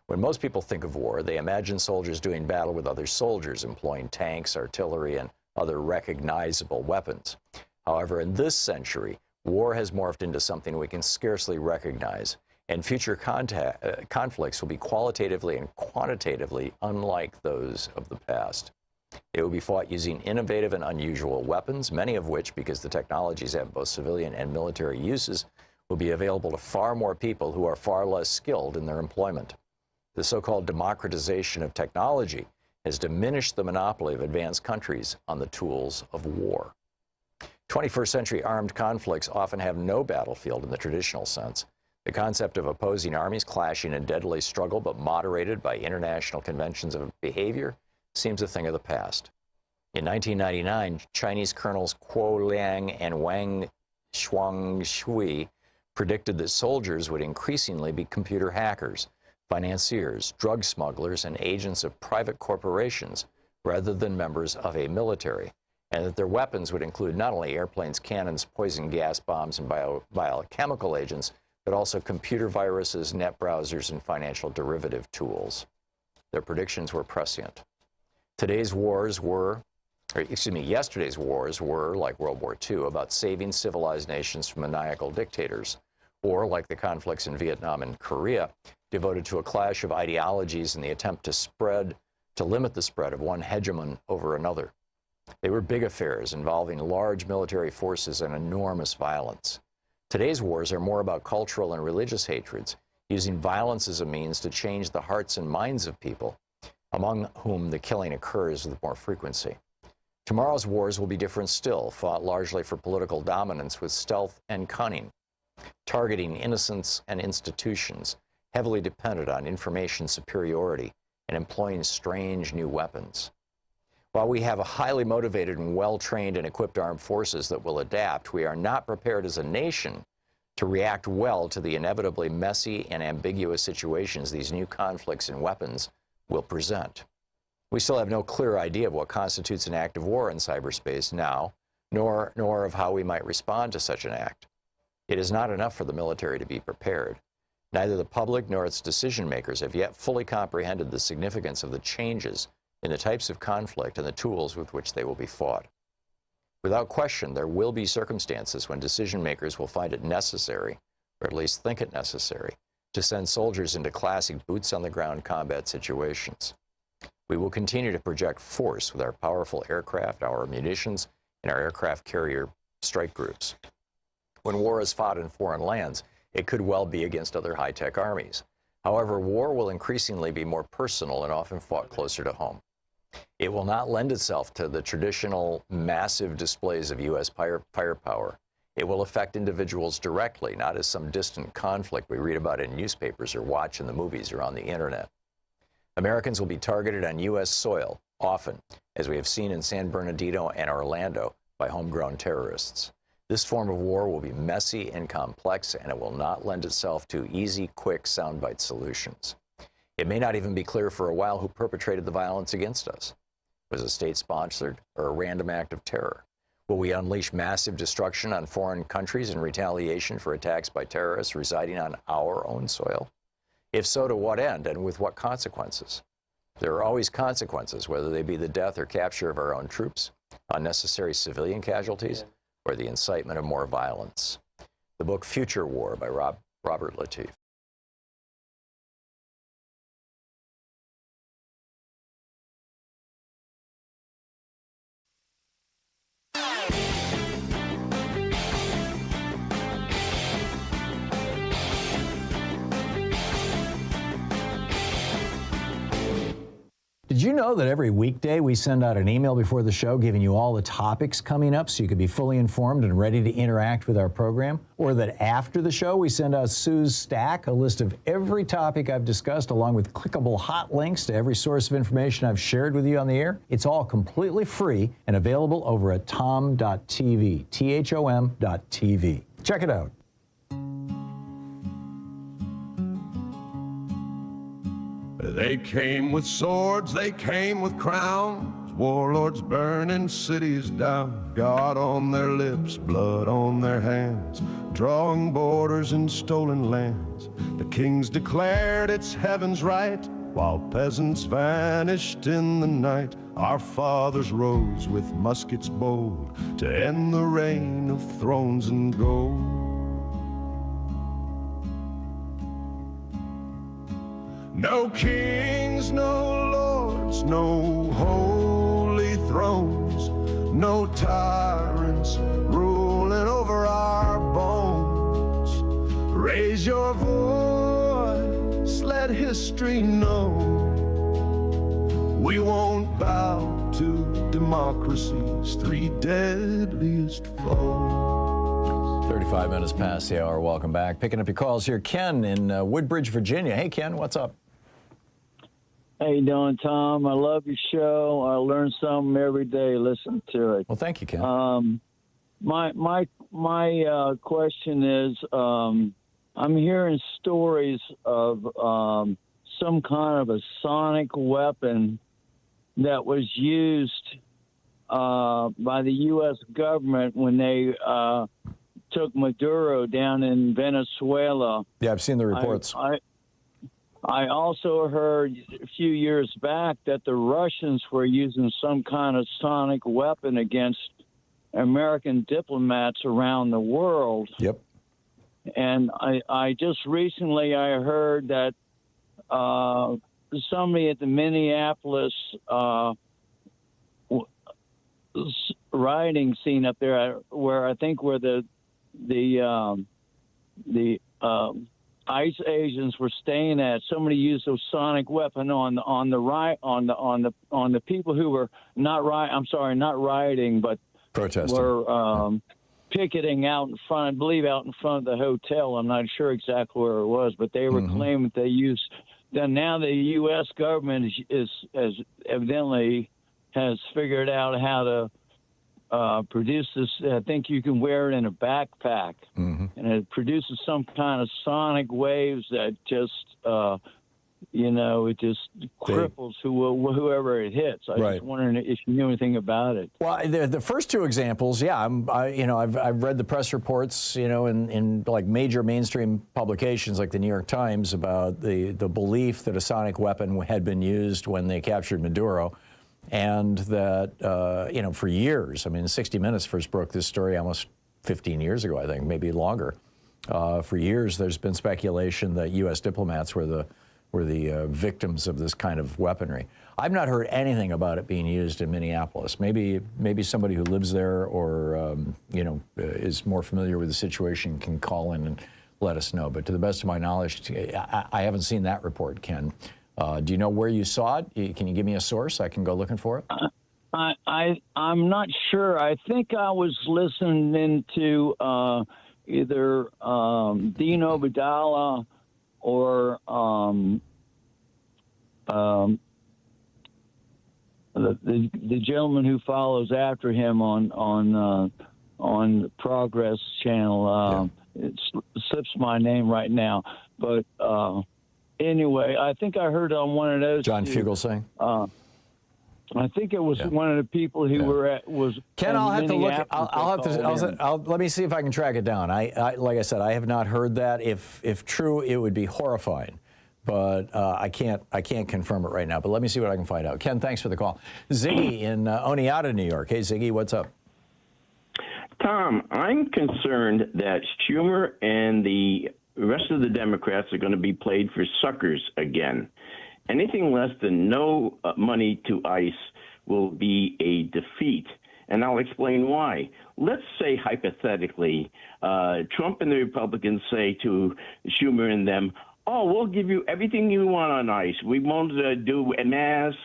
When most people think of war, they imagine soldiers doing battle with other soldiers, employing tanks, artillery, and other recognizable weapons. However, in this century, war has morphed into something we can scarcely recognize, and future conflicts will be qualitatively and quantitatively unlike those of the past. It will be fought using innovative and unusual weapons, many of which, because the technologies have both civilian and military uses, will be available to far more people who are far less skilled in their employment. The so-called democratization of technology has diminished the monopoly of advanced countries on the tools of war. 21st century armed conflicts often have no battlefield in the traditional sense. The concept of opposing armies clashing in deadly struggle but moderated by international conventions of behavior seems a thing of the past. In 1999, Chinese colonels Kuo Liang and Wang Shuangshui predicted that soldiers would increasingly be computer hackers, financiers, drug smugglers, and agents of private corporations rather than members of a military, and that their weapons would include not only airplanes, cannons, poison gas bombs, and biochemical agents, but also computer viruses, net browsers, and financial derivative tools. Their predictions were prescient. Yesterday's wars were, like World War II, about saving civilized nations from maniacal dictators. or like the conflicts in Vietnam and Korea, devoted to a clash of ideologies in the attempt to limit the spread of one hegemon over another. They were big affairs involving large military forces and enormous violence. Today's wars are more about cultural and religious hatreds, using violence as a means to change the hearts and minds of people, among whom the killing occurs with more frequency. Tomorrow's wars will be different still, fought largely for political dominance with stealth and cunning, targeting innocents and institutions, heavily dependent on information superiority, and employing strange new weapons. While we have a highly motivated and well-trained and equipped armed forces that will adapt, we are not prepared as a nation to react well to the inevitably messy and ambiguous situations these new conflicts and weapons will present. We still have no clear idea of what constitutes an act of war in cyberspace now, nor of how we might respond to such an act. It is not enough for the military to be prepared. Neither the public nor its decision makers have yet fully comprehended the significance of the changes in the types of conflict and the tools with which they will be fought. Without question, there will be circumstances when decision makers will find it necessary, or at least think it necessary, to send soldiers into classic boots-on-the-ground combat situations. We will continue to project force with our powerful aircraft, our munitions, and our aircraft carrier strike groups. When war is fought in foreign lands, it could well be against other high-tech armies. However, war will increasingly be more personal and often fought closer to home. It will not lend itself to the traditional massive displays of U.S. firepower. It will affect individuals directly, not as some distant conflict we read about in newspapers or watch in the movies or on the internet. Americans will be targeted on U.S. soil, often, as we have seen in San Bernardino and Orlando, by homegrown terrorists. This form of war will be messy and complex, and it will not lend itself to easy, quick, soundbite solutions. It may not even be clear for a while who perpetrated the violence against us. Was it state-sponsored or a random act of terror? Will we unleash massive destruction on foreign countries in retaliation for attacks by terrorists residing on our own soil? If so, to what end and with what consequences? There are always consequences, whether they be the death or capture of our own troops, unnecessary civilian casualties, or the incitement of more violence. The book Future War by Robert Latif. Did you know that every weekday we send out an email before the show giving you all the topics coming up so you can be fully informed and ready to interact with our program? Or that after the show we send out Sue's Stack, a list of every topic I've discussed along with clickable hot links to every source of information I've shared with you on the air? It's all completely free and available over at thom.tv, THOM.tv. Check it out. They came with swords, they came with crowns, warlords burning cities down, God on their lips, blood on their hands, drawing borders and stolen lands. The kings declared it's heaven's right, while peasants vanished in the night. Our fathers rose with muskets bold to end the reign of thrones and gold. No kings, no lords, no holy thrones, no tyrants ruling over our bones. Raise your voice, let history know we won't bow to democracy's three deadliest foes. 35 minutes past the hour. Welcome back. Picking up your calls here. Ken in Woodbridge, Virginia. Hey, Ken, what's up? How you doing, Tom? I love your show. I learn something every day. Listen to it. Well, thank you, Ken. My question is, I'm hearing stories of some kind of a sonic weapon that was used by the U.S. government when they took Maduro down in Venezuela. Yeah, I've seen the reports. I also heard a few years back that the Russians were using some kind of sonic weapon against American diplomats around the world. Yep. And I just recently I heard that somebody at the Minneapolis rioting scene up there, where I think where the ICE agents were staying at, somebody used a sonic weapon on the people who were not rioting, but protesting. Were picketing out in front, I believe, out in front of the hotel. I'm not sure exactly where it was, but they were claiming they used. Then now the U.S. government is evidently has figured out how to produce this. I think you can wear it in a backpack, and it produces some kind of sonic waves that just, it just cripples whoever it hits. I was just wondering if you knew anything about it. Well, the first two examples, I've read the press reports, in like major mainstream publications like the New York Times about the belief that a sonic weapon had been used when they captured Maduro. And that, for years, 60 Minutes first broke this story almost 15 years ago, I think, maybe longer. For years, there's been speculation that U.S. diplomats were the victims of this kind of weaponry. I've not heard anything about it being used in Minneapolis. Maybe somebody who lives there or, is more familiar with the situation can call in and let us know. But to the best of my knowledge, I haven't seen that report, Ken. Do you know where you saw it? Can you give me a source? I can go looking for it. I'm not sure. I think I was listening to either Dean Obadala or the gentleman who follows after him on Progress Channel. It slips my name right now, but. Anyway, I think I heard on one of those. John Fugelsang? I think it was one of the people who was. Ken, I'll have to look. Let me see if I can track it down. I like I said, I have not heard that. If true, it would be horrifying, but I can't confirm it right now. But let me see what I can find out. Ken, thanks for the call. Ziggy in Oneonta, New York. Hey, Ziggy, what's up? Tom, I'm concerned that Schumer and the rest of the Democrats are going to be played for suckers again. Anything less than no money to ICE will be a defeat, and I'll explain why. Let's say, hypothetically, Trump and the Republicans say to Schumer and them, oh, we'll give you everything you want on ICE. We won't do masks.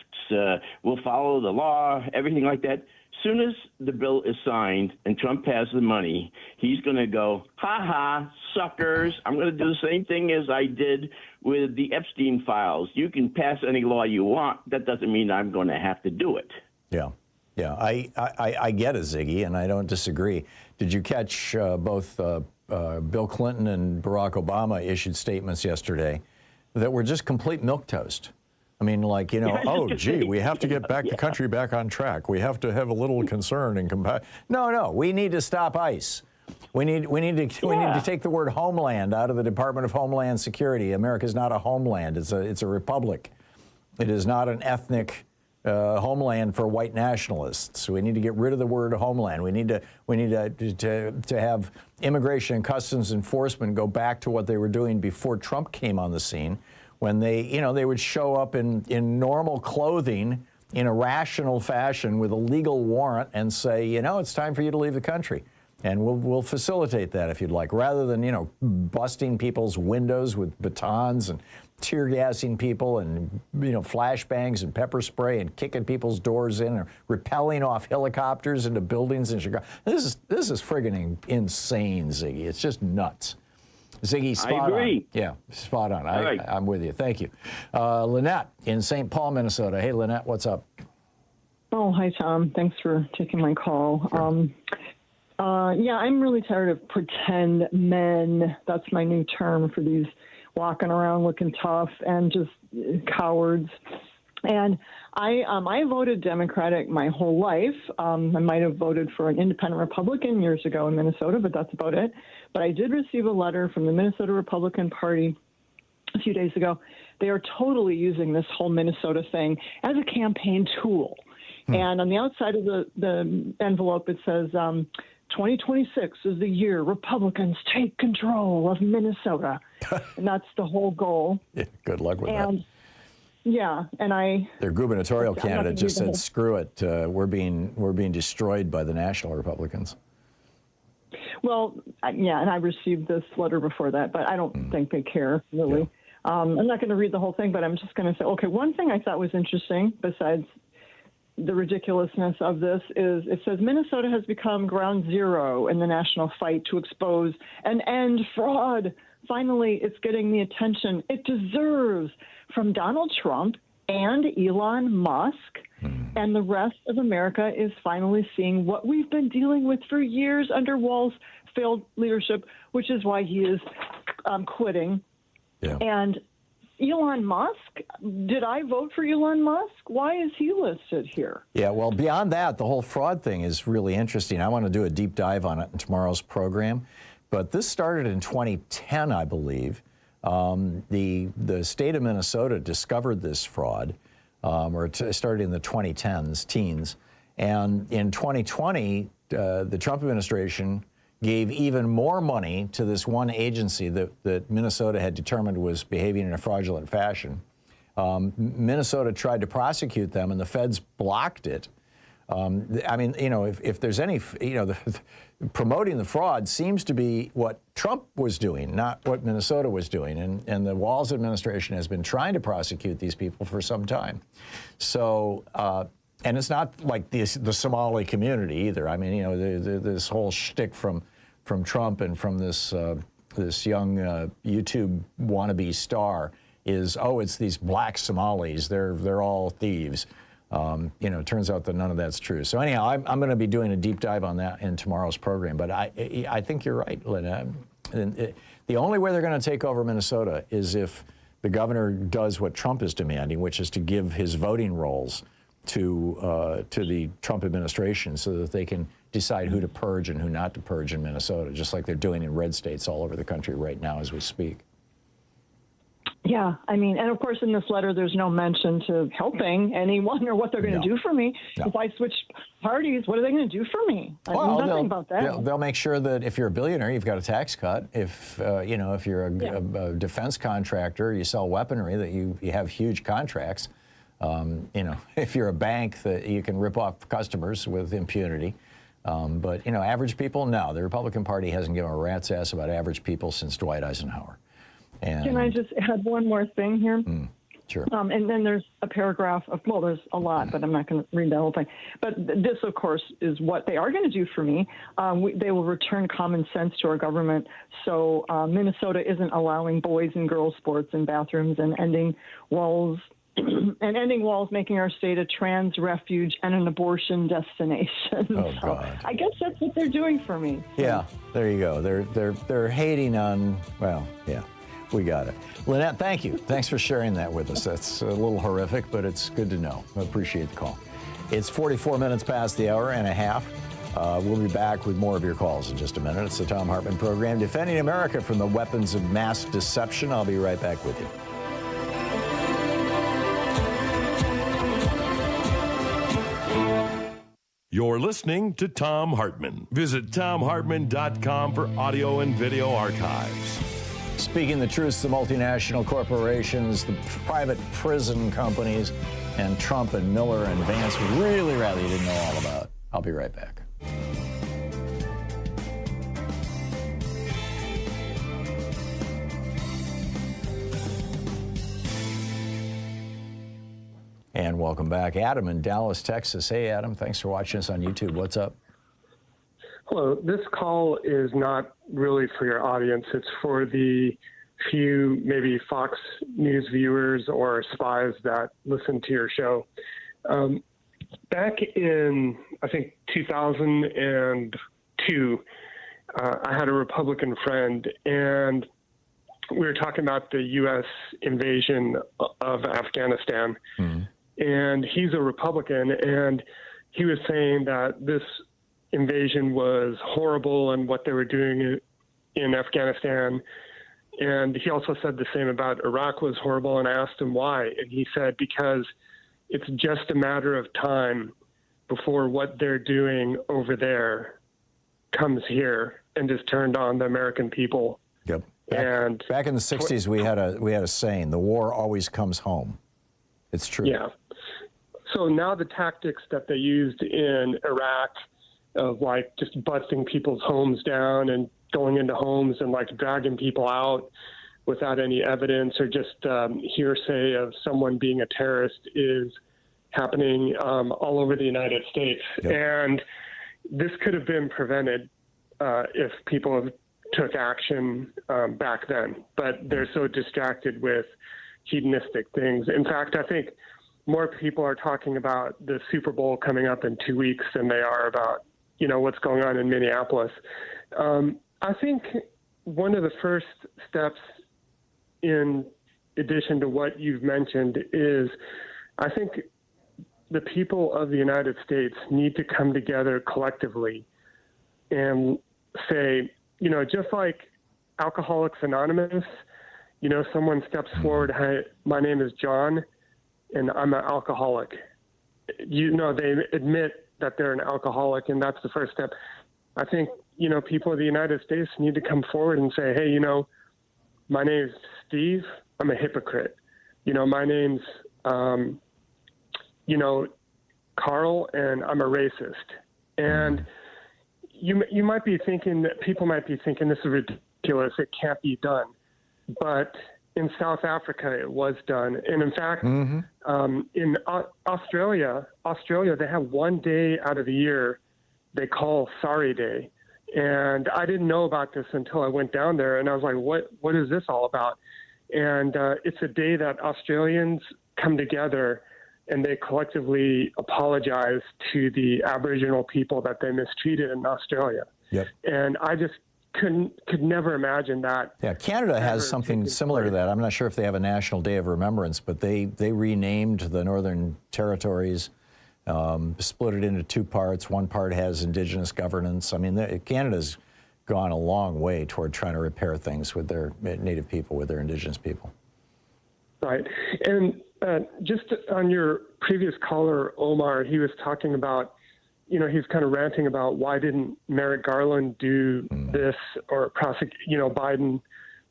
We'll follow the law, everything like that. Soon as the bill is signed and Trump has the money, he's going to go, ha, suckers. I'm going to do the same thing as I did with the Epstein files. You can pass any law you want. That doesn't mean I'm going to have to do it. Yeah. I get it, Ziggy, and I don't disagree. Did you catch both Bill Clinton and Barack Obama issued statements yesterday that were just complete milquetoast? Oh, gee, we have to get the country back on track. We have to have a little concern and compassion. No, we need to stop ICE. We need to take the word homeland out of the Department of Homeland Security. America is not a homeland. It's a republic. It is not an ethnic homeland for white nationalists. We need to get rid of the word homeland. We need to have Immigration and Customs Enforcement go back to what they were doing before Trump came on the scene, when they would show up in normal clothing in a rational fashion with a legal warrant and say, it's time for you to leave the country. And we'll facilitate that if you'd like, rather than, busting people's windows with batons and tear gassing people and, flashbangs and pepper spray and kicking people's doors in or rappelling off helicopters into buildings in Chicago. This is friggin' insane, Ziggy. It's just nuts. Ziggy, spot on. I agree. Yeah, spot on. Right. I'm with you. Thank you. Lynette in St. Paul, Minnesota. Hey, Lynette, what's up? Oh, hi, Tom. Thanks for taking my call. Sure. I'm really tired of pretend men. That's my new term for these walking around looking tough and just cowards. And I voted Democratic my whole life. I might have voted for an independent Republican years ago in Minnesota, but that's about it. But I did receive a letter from the Minnesota Republican Party a few days ago. They are totally using this whole Minnesota thing as a campaign tool. And on the outside of the envelope, it says, 2026 is the year Republicans take control of Minnesota. And that's the whole goal. Yeah, good luck with that. Yeah, and their gubernatorial candidate just said, "Screw it, we're being destroyed by the national Republicans." Well, yeah, and I received this letter before that, but I don't think they care really. Yeah. I'm not going to read the whole thing, but I'm just going to say, okay, one thing I thought was interesting besides the ridiculousness of this is it says Minnesota has become ground zero in the national fight to expose and end fraud. Finally, it's getting the attention it deserves from Donald Trump and Elon Musk. And the rest of America is finally seeing what we've been dealing with for years under Walz's failed leadership, which is why he is quitting. Yeah. And Elon Musk, did I vote for Elon Musk? Why is he listed here? Yeah, well, beyond that, the whole fraud thing is really interesting. I want to do a deep dive on it in tomorrow's program. But this started in 2010, I believe. The state of Minnesota discovered this fraud, started in the 2010s, teens. And in 2020, the Trump administration gave even more money to this one agency that Minnesota had determined was behaving in a fraudulent fashion. Minnesota tried to prosecute them, and the feds blocked it. I mean, you know, if there's any, you know, promoting the fraud seems to be what Trump was doing, not what Minnesota was doing. And the Walz administration has been trying to prosecute these people for some time. So, and it's not like the Somali community either. I mean, you know, this whole shtick from Trump and from this young YouTube wannabe star is, oh, it's these black Somalis. They're all thieves. You know, it turns out that none of that's true. So anyhow, I'm going to be doing a deep dive on that in tomorrow's program. But I think you're right, Lynette. The only way they're going to take over Minnesota is if the governor does what Trump is demanding, which is to give his voting rolls to the Trump administration so that they can decide who to purge and who not to purge in Minnesota, just like they're doing in red states all over the country right now as we speak. Yeah, I mean, and of course in this letter there's no mention to helping anyone or what they're going to do for me. No. If I switch parties, what are they going to do for me? Well, nothing about that. They'll make sure that if you're a billionaire, you've got a tax cut. If you know, if you're a defense contractor, you sell weaponry, that you have huge contracts. You know, if you're a bank, that you can rip off customers with impunity. But you know, average people, no. The Republican Party hasn't given a rat's ass about average people since Dwight Eisenhower. And can I just add one more thing here? Sure. And then there's a paragraph of, well, there's a lot, but I'm not going to read the whole thing. But this, of course, is what they are going to do for me. They will return common sense to our government. So Minnesota isn't allowing boys and girls sports in bathrooms and ending walls, making our state a trans refuge and an abortion destination. Oh, so God. I guess that's what they're doing for me. Yeah, there you go. They're hating on, well, yeah. We got it. Lynette, thank you. Thanks for sharing that with us. That's a little horrific, but it's good to know. I appreciate the call. It's 44 minutes past the hour and a half. We'll be back with more of your calls in just a minute. It's the Thom Hartmann program, defending America from the weapons of mass deception. I'll be right back with you. You're listening to Thom Hartmann. Visit thomhartmann.com for audio and video archives. Speaking the truth, the multinational corporations, the private prison companies, and Trump and Miller and Vance would really rather you didn't know all about. I'll be right back. And welcome back. Adam in Dallas, Texas. Hey, Adam, thanks for watching us on YouTube. What's up? Hello. This call is not really for your audience. It's for the few maybe Fox News viewers or spies that listen to your show. Back in, I think, 2002, I had a Republican friend, and we were talking about the U.S. invasion of Afghanistan. And he's a Republican, and he was saying that this invasion was horrible and what they were doing in Afghanistan. And he also said the same about Iraq was horrible, and I asked him why. And he said, because it's just a matter of time before what they're doing over there comes here and just turned on the American people. Yep. And back in the 60s, we had a saying: the war always comes home. It's true. Yeah. So now the tactics that they used in Iraq of like just busting people's homes down and going into homes and like dragging people out without any evidence or just hearsay of someone being a terrorist is happening all over the United States. Yep. And this could have been prevented if people took action back then. But they're so distracted with hedonistic things. In fact, I think more people are talking about the Super Bowl coming up in 2 weeks than they are about, what's going on in Minneapolis. I think one of the first steps, in addition to what you've mentioned, is I think the people of the United States need to come together collectively and say, just like Alcoholics Anonymous, someone steps forward, "Hey, my name is John, and I'm an alcoholic." They admit that they're an alcoholic, and that's the first step. I think, people of the United States need to come forward and say, "Hey, my name's Steve. I'm a hypocrite. My name's, Carl, and I'm a racist." And you might be thinking that people might be thinking this is ridiculous. It can't be done. But in South Africa, it was done. And in fact, in Australia, they have one day out of the year they call Sorry Day. And I didn't know about this until I went down there, and I was like, what is this all about? And it's a day that Australians come together and they collectively apologize to the Aboriginal people that they mistreated in Australia. Yep. And I just could never imagine that. Yeah, Canada has something similar to that. I'm not sure if they have a National Day of Remembrance, but they renamed the Northern Territories, split it into two parts. One part has Indigenous governance. I mean, Canada's gone a long way toward trying to repair things with their Native people, with their Indigenous people. Right. And just on your previous caller, Omar, he was talking about, he's kind of ranting about why didn't Merrick Garland do this or Biden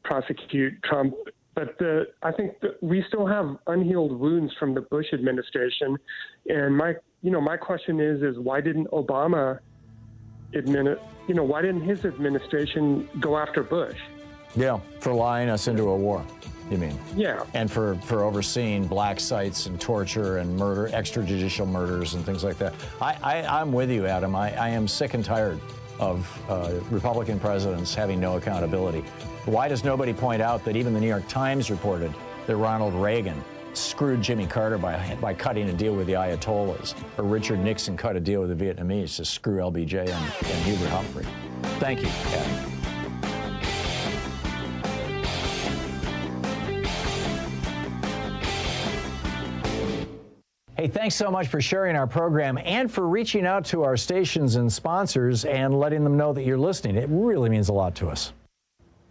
prosecute Trump. But I think that we still have unhealed wounds from the Bush administration. And my question is why didn't Obama why didn't his administration go after Bush? Yeah, for lying us into a war, you mean? Yeah. And for overseeing black sites and torture and murder, extrajudicial murders and things like that. I'm with you, Adam. I am sick and tired of Republican presidents having no accountability. Why does nobody point out that even the New York Times reported that Ronald Reagan screwed Jimmy Carter by cutting a deal with the Ayatollahs, or Richard Nixon cut a deal with the Vietnamese to screw LBJ and Hubert Humphrey? Thank you, Adam. Hey, thanks so much for sharing our program and for reaching out to our stations and sponsors and letting them know that you're listening. It really means a lot to us.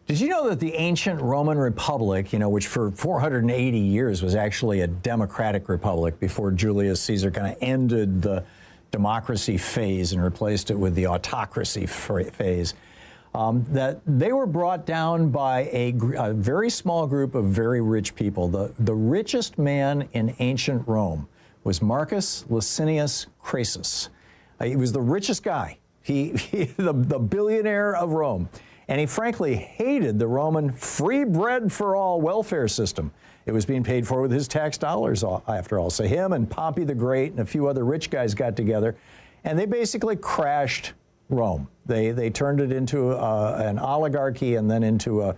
Did you know that the ancient Roman Republic, which for 480 years was actually a democratic republic before Julius Caesar kind of ended the democracy phase and replaced it with the autocracy phase, that they were brought down by a very small group of very rich people. The richest man in ancient Rome was Marcus Licinius Crassus. He was the richest guy, the billionaire of Rome. And he frankly hated the Roman free bread for all welfare system. It was being paid for with his tax dollars, after all. So him and Pompey the Great and a few other rich guys got together, and they basically crashed Rome. They turned it into an oligarchy and then into a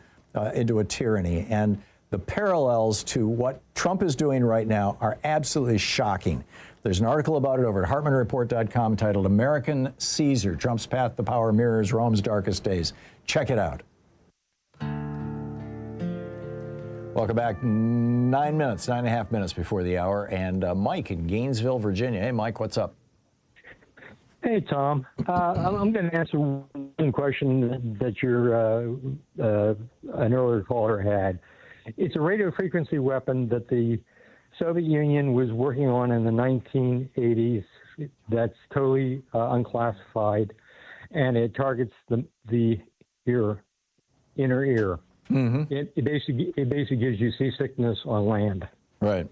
tyranny. And the parallels to what Trump is doing right now are absolutely shocking. There's an article about it over at HartmannReport.com titled "American Caesar, Trump's Path to Power Mirrors Rome's Darkest Days." Check it out. Welcome back. 9.5 minutes before the hour. And Mike in Gainesville, Virginia. Hey, Mike, what's up? Hey, Tom. I'm going to answer one question that an earlier caller had. It's a radio frequency weapon that the Soviet Union was working on in the 1980s. That's totally unclassified. and it targets the ear, inner ear. Mm-hmm. It basically gives you seasickness on land. Right.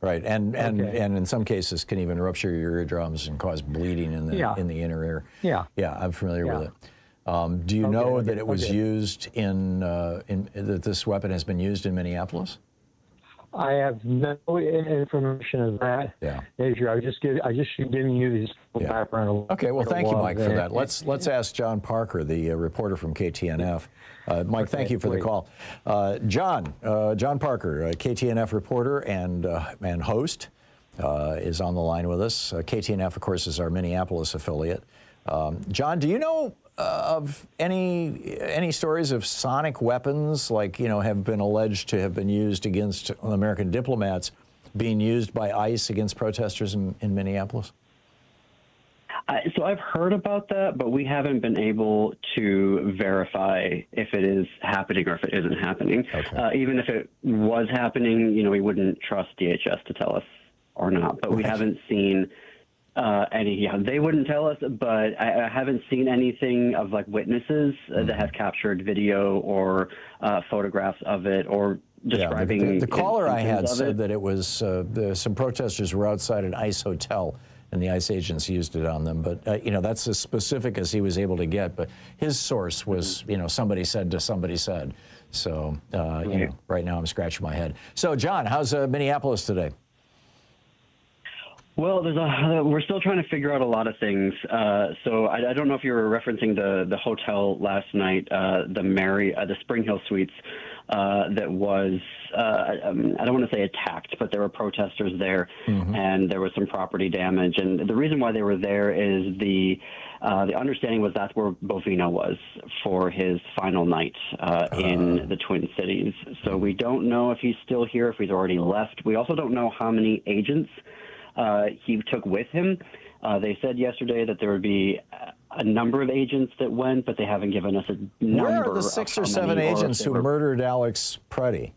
Right, and in some cases can even rupture your eardrums and cause bleeding in the inner ear. Yeah. Yeah, I'm familiar with it. Do you know that it was used that this weapon has been used in Minneapolis? I have no information of that. Yeah. I just giving you this background. Okay. Well, thank you, Mike, for that. Let's ask John Parker, the reporter from KTNF. Mike, thank you for the call. John Parker, KTNF reporter and host, is on the line with us. KTNF, of course, is our Minneapolis affiliate. John, do you know of any stories of sonic weapons, like, have been alleged to have been used against American diplomats, being used by ICE against protesters in Minneapolis? So I've heard about that, but we haven't been able to verify if it is happening or if it isn't happening. Okay. Even if it was happening, we wouldn't trust DHS to tell us or not. But we haven't seen any. They wouldn't tell us, but I haven't seen anything of witnesses that have captured video or photographs of it or describing. The caller I had said that it was some protesters were outside an ICE hotel, and the ICE agents used it on them. But, that's as specific as he was able to get. But his source was, somebody said to somebody said. So, right now I'm scratching my head. So, John, how's Minneapolis today? Well, we're still trying to figure out a lot of things. So I don't know if you were referencing the hotel last night, the Spring Hill Suites, that was, I don't want to say attacked, but there were protesters there, and there was some property damage. And the reason why they were there is the understanding was that's where Bovino was for his final night in the Twin Cities. So we don't know if he's still here, if he's already left. We also don't know how many agents he took with him. They said yesterday that there would be a number of agents that went, but they haven't given us a number. Where are the 6 or 7 agents who murdered Alex Preddy?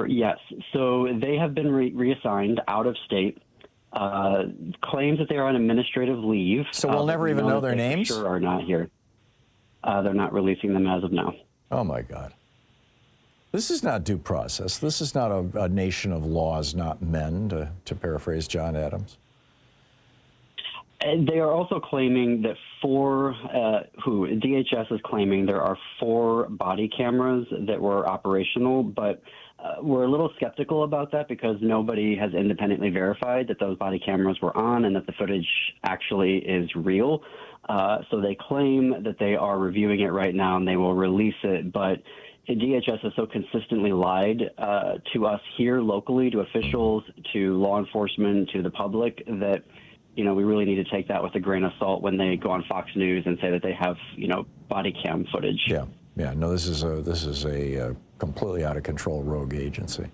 Yes. So they have been reassigned out of state. Claims that they are on administrative leave. So we'll never even know their names? Sure are not here. They're not releasing them as of now. Oh, my God. This is not due process. This is not a nation of laws, not men, to paraphrase John Adams. And they are also claiming that DHS is claiming there are 4 body cameras that were operational, but we're a little skeptical about that because nobody has independently verified that those body cameras were on and that the footage actually is real. So they claim that they are reviewing it right now and they will release it, but DHS has so consistently lied to us here locally, to officials, to law enforcement, to the public, that we really need to take that with a grain of salt when they go on Fox News and say that they have body cam footage. Yeah. No, this is a completely out of control rogue agency.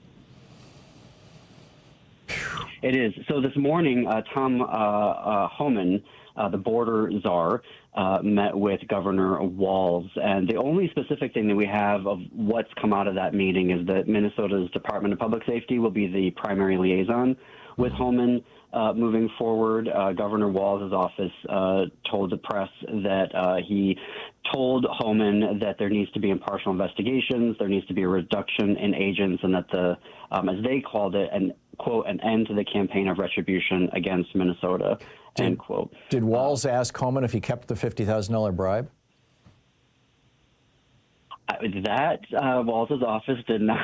It is. So this morning, Thom Hartmann, the border czar, met with Governor Walz. And the only specific thing that we have of what's come out of that meeting is that Minnesota's Department of Public Safety will be the primary liaison with Hartmann moving forward. Governor Walz's office told the press that he told Hartmann that there needs to be impartial investigations, there needs to be a reduction in agents, and that as they called it, an end to the campaign of retribution against Minnesota, end quote. Did Walz ask Hartmann if he kept the $50,000 bribe? That Walz's office did not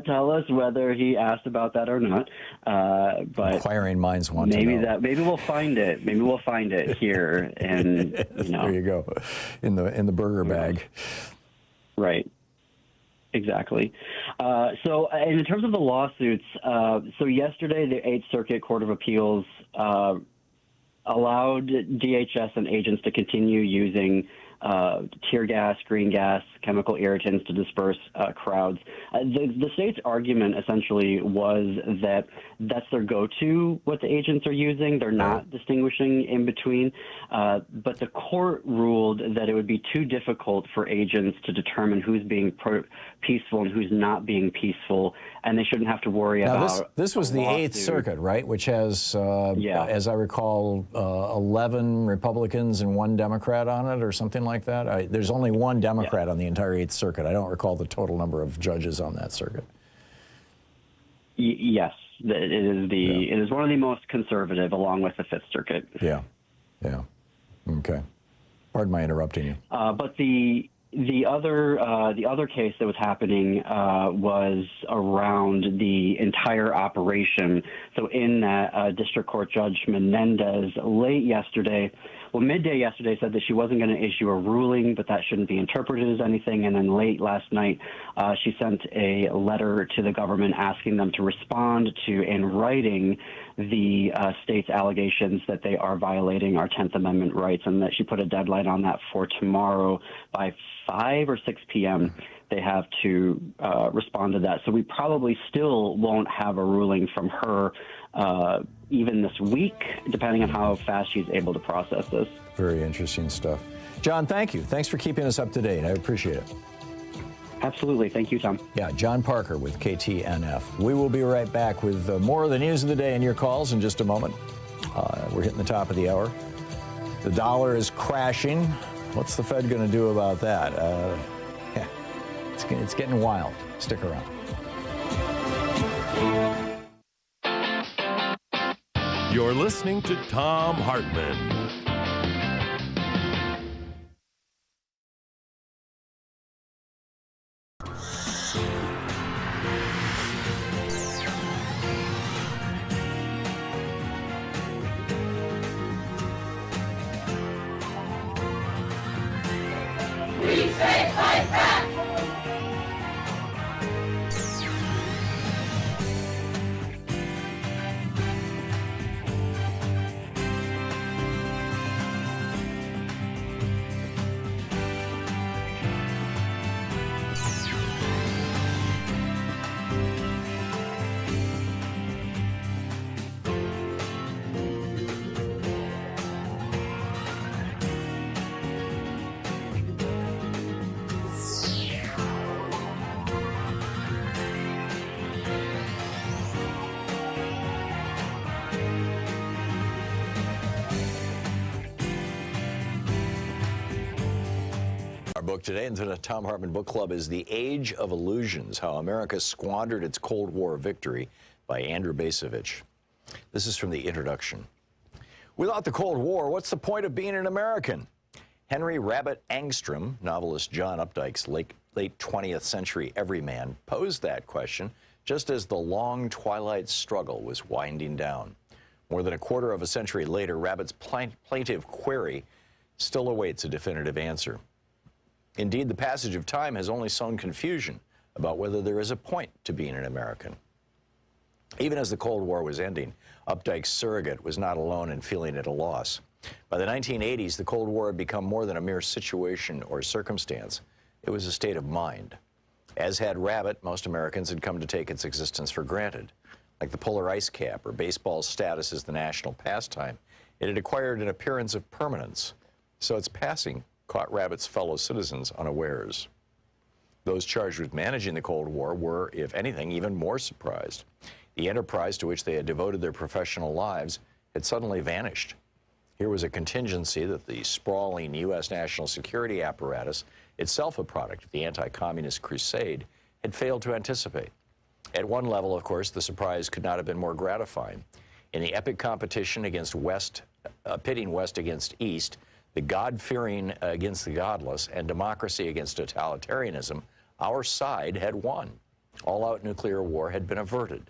tell us whether he asked about that or not. But inquiring minds want to know. Maybe we'll find it. Maybe we'll find it here, and there you go, in the burger bag. Right. Exactly. So in terms of the lawsuits, so yesterday the 8th Circuit Court of Appeals allowed DHS and agents to continue using tear gas, green gas, chemical irritants to disperse crowds. The state's argument essentially was that that's their go-to, what the agents are using. They're not distinguishing in between. But the court ruled that it would be too difficult for agents to determine who's being peaceful and who's not being peaceful, and they shouldn't have to worry about. This was the Eighth Circuit, right? Which has, as I recall, 11 Republicans and 1 Democrat on it, or something like that. There's only 1 Democrat on the entire Eighth Circuit. I don't recall the total number of judges on that circuit. Yes, it is it is one of the most conservative, along with the Fifth Circuit. Yeah. Okay. Pardon my interrupting you. But the other case that was happening was around the entire operation. So in that, District Court Judge Menendez midday yesterday said that she wasn't going to issue a ruling, but that shouldn't be interpreted as anything. And then late last night, she sent a letter to the government asking them to respond to, in writing, the state's allegations that they are violating our 10th Amendment rights, and that she put a deadline on that for tomorrow by 5 or 6 p.m. They have to respond to that. So we probably still won't have a ruling from her even this week, depending on how fast she's able to process this. Very interesting stuff. John, thank you. Thanks for keeping us up to date. I appreciate it. Absolutely. Thank you, Tom. Yeah, John Parker with KTNF. We will be right back with more of the news of the day and your calls in just a moment. We're hitting the top of the hour. The dollar is crashing. What's the Fed going to do about that? It's getting wild. Stick around. You're listening to Thom Hartmann. We say fight back! Our book today in the Thom Hartmann Book Club is The Age of Illusions, How America Squandered Its Cold War Victory by Andrew Bacevich. This is from the introduction. Without the Cold War, what's the point of being an American? Henry Rabbit Angstrom, novelist John Updike's late 20th century everyman, posed that question just as the long twilight struggle was winding down. More than a quarter of a century later, Rabbit's plaintive query still awaits a definitive answer. Indeed, the passage of time has only sown confusion about whether there is a point to being an American. Even as the Cold War was ending, Updike's surrogate was not alone in feeling at a loss. By the 1980s, the Cold War had become more than a mere situation or circumstance. It was a state of mind. As had Rabbit, most Americans had come to take its existence for granted. Like the polar ice cap or baseball's status as the national pastime, it had acquired an appearance of permanence, so its passing caught Rabbit's fellow citizens unawares. Those charged with managing the Cold War were, if anything, even more surprised. The enterprise to which they had devoted their professional lives had suddenly vanished. Here was a contingency that the sprawling U.S. national security apparatus, itself a product of the anti-communist crusade, had failed to anticipate. At one level, of course, the surprise could not have been more gratifying. In the epic competition against pitting West against East, the God-fearing against the godless, and democracy against totalitarianism, our side had won. All-out nuclear war had been averted.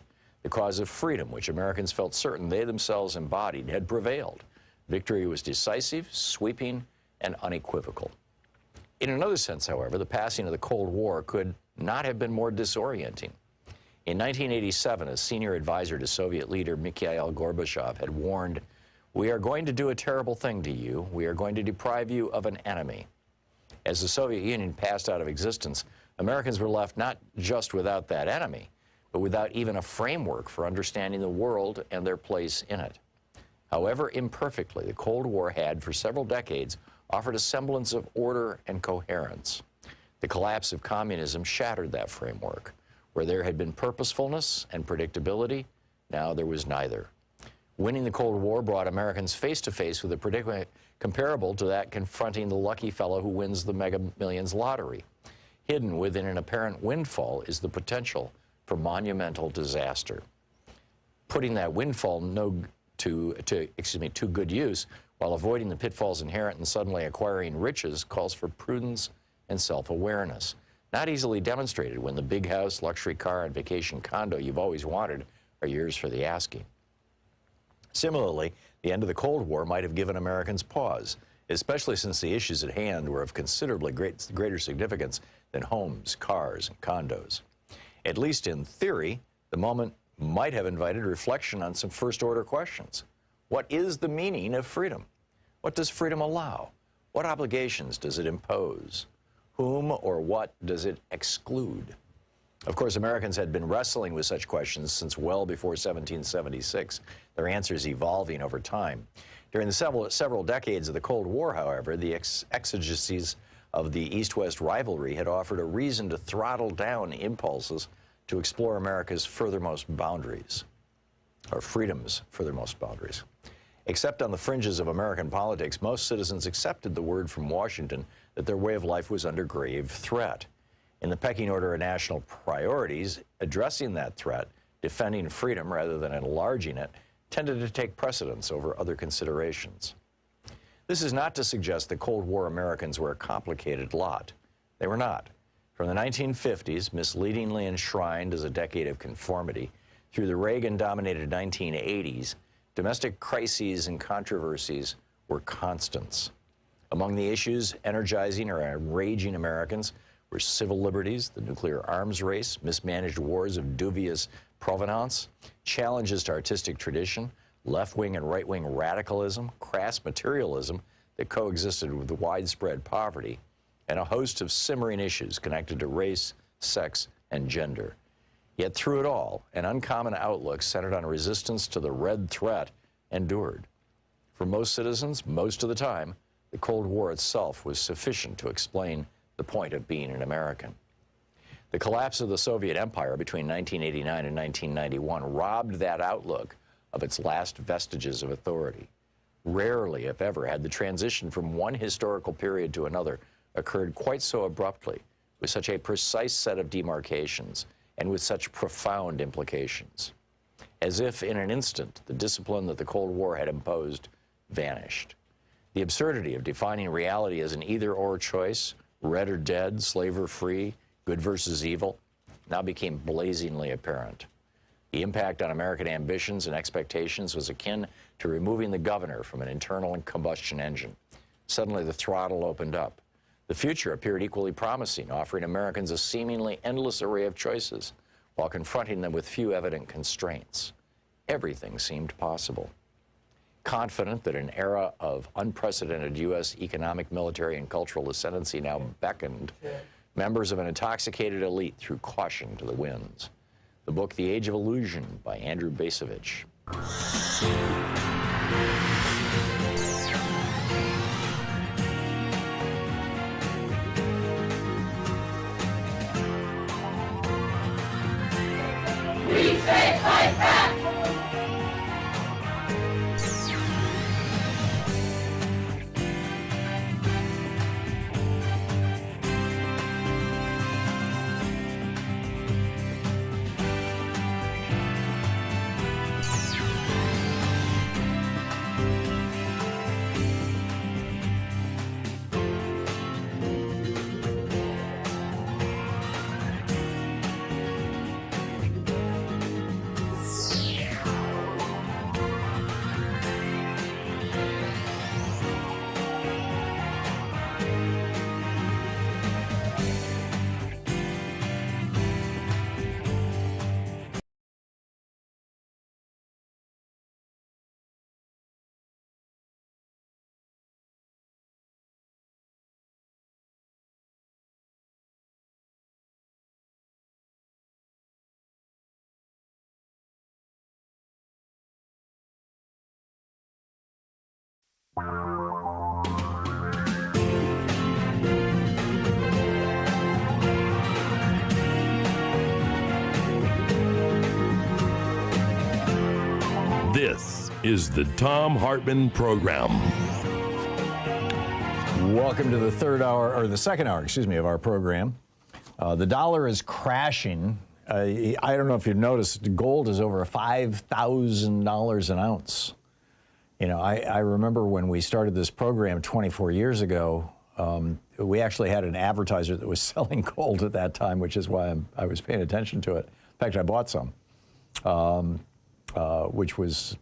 The cause of freedom, which Americans felt certain they themselves embodied, had prevailed. Victory was decisive, sweeping, and unequivocal. In another sense, however, the passing of the Cold War could not have been more disorienting. In 1987, a senior advisor to Soviet leader Mikhail Gorbachev had warned, "We are going to do a terrible thing to you. We are going to deprive you of an enemy." As the Soviet Union passed out of existence, Americans were left not just without that enemy, but without even a framework for understanding the world and their place in it. However imperfectly, the Cold War had, for several decades, offered a semblance of order and coherence. The collapse of communism shattered that framework. Where there had been purposefulness and predictability, now there was neither. Winning the Cold War brought Americans face to face with a predicament comparable to that confronting the lucky fellow who wins the Mega Millions lottery. Hidden within an apparent windfall is the potential for monumental disaster. Putting that windfall to good use while avoiding the pitfalls inherent in suddenly acquiring riches calls for prudence and self-awareness. Not easily demonstrated when the big house, luxury car, and vacation condo you've always wanted are yours for the asking. Similarly, the end of the Cold War might have given Americans pause, especially since the issues at hand were of considerably greater significance than homes, cars, and condos. At least in theory, the moment might have invited reflection on some first-order questions. What is the meaning of freedom? What does freedom allow? What obligations does it impose? Whom or what does it exclude? Of course, Americans had been wrestling with such questions since well before 1776, their answers evolving over time. During the several decades of the Cold War, however, the exigencies of the East-West rivalry had offered a reason to throttle down impulses to explore America's furthermost boundaries, or freedom's furthermost boundaries. Except on the fringes of American politics, most citizens accepted the word from Washington that their way of life was under grave threat. In the pecking order of national priorities, addressing that threat, defending freedom rather than enlarging it, tended to take precedence over other considerations. This is not to suggest that Cold War Americans were a complicated lot. They were not. From the 1950s, misleadingly enshrined as a decade of conformity, through the Reagan-dominated 1980s, domestic crises and controversies were constants. Among the issues energizing or enraging Americans were civil liberties, the nuclear arms race, mismanaged wars of dubious provenance, challenges to artistic tradition, left-wing and right-wing radicalism, crass materialism that coexisted with widespread poverty, and a host of simmering issues connected to race, sex, and gender. Yet through it all, an uncommon outlook centered on resistance to the red threat endured. For most citizens, most of the time, the Cold War itself was sufficient to explain the point of being an American. The collapse of the Soviet Empire between 1989 and 1991 robbed that outlook of its last vestiges of authority. Rarely, if ever, had the transition from one historical period to another occurred quite so abruptly, with such a precise set of demarcations, and with such profound implications. As if in an instant, the discipline that the Cold War had imposed vanished. The absurdity of defining reality as an either-or choice, red or dead, slave or free, good versus evil, now became blazingly apparent. The impact on American ambitions and expectations was akin to removing the governor from an internal combustion engine. Suddenly the throttle opened up. The future appeared equally promising, offering Americans a seemingly endless array of choices, while confronting them with few evident constraints. Everything seemed possible. Confident that an era of unprecedented U.S. economic, military, and cultural ascendancy now beckoned, members of an intoxicated elite threw caution to the winds. The book The Age of Illusion by Andrew Bacevich. We say fight back! This is the Thom Hartmann Program. Welcome to the second hour, of our program. The dollar is crashing. I don't know if you've noticed, gold is over $5,000 an ounce. You know, I remember when we started this program 24 years ago, we actually had an advertiser that was selling gold at that time, which is why I was paying attention to it. In fact, I bought some, which was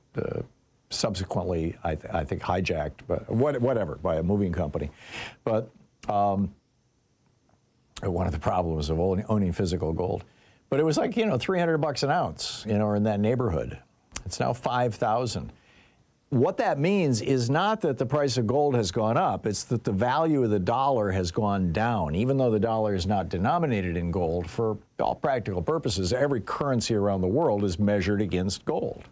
subsequently, I think, hijacked, but whatever, by a moving company. But one of the problems of owning physical gold. But it was like, $300 an ounce, or in that neighborhood. It's now 5,000. What that means is not that the price of gold has gone up, it's that the value of the dollar has gone down. Even though the dollar is not denominated in gold, for all practical purposes, every currency around the world is measured against gold.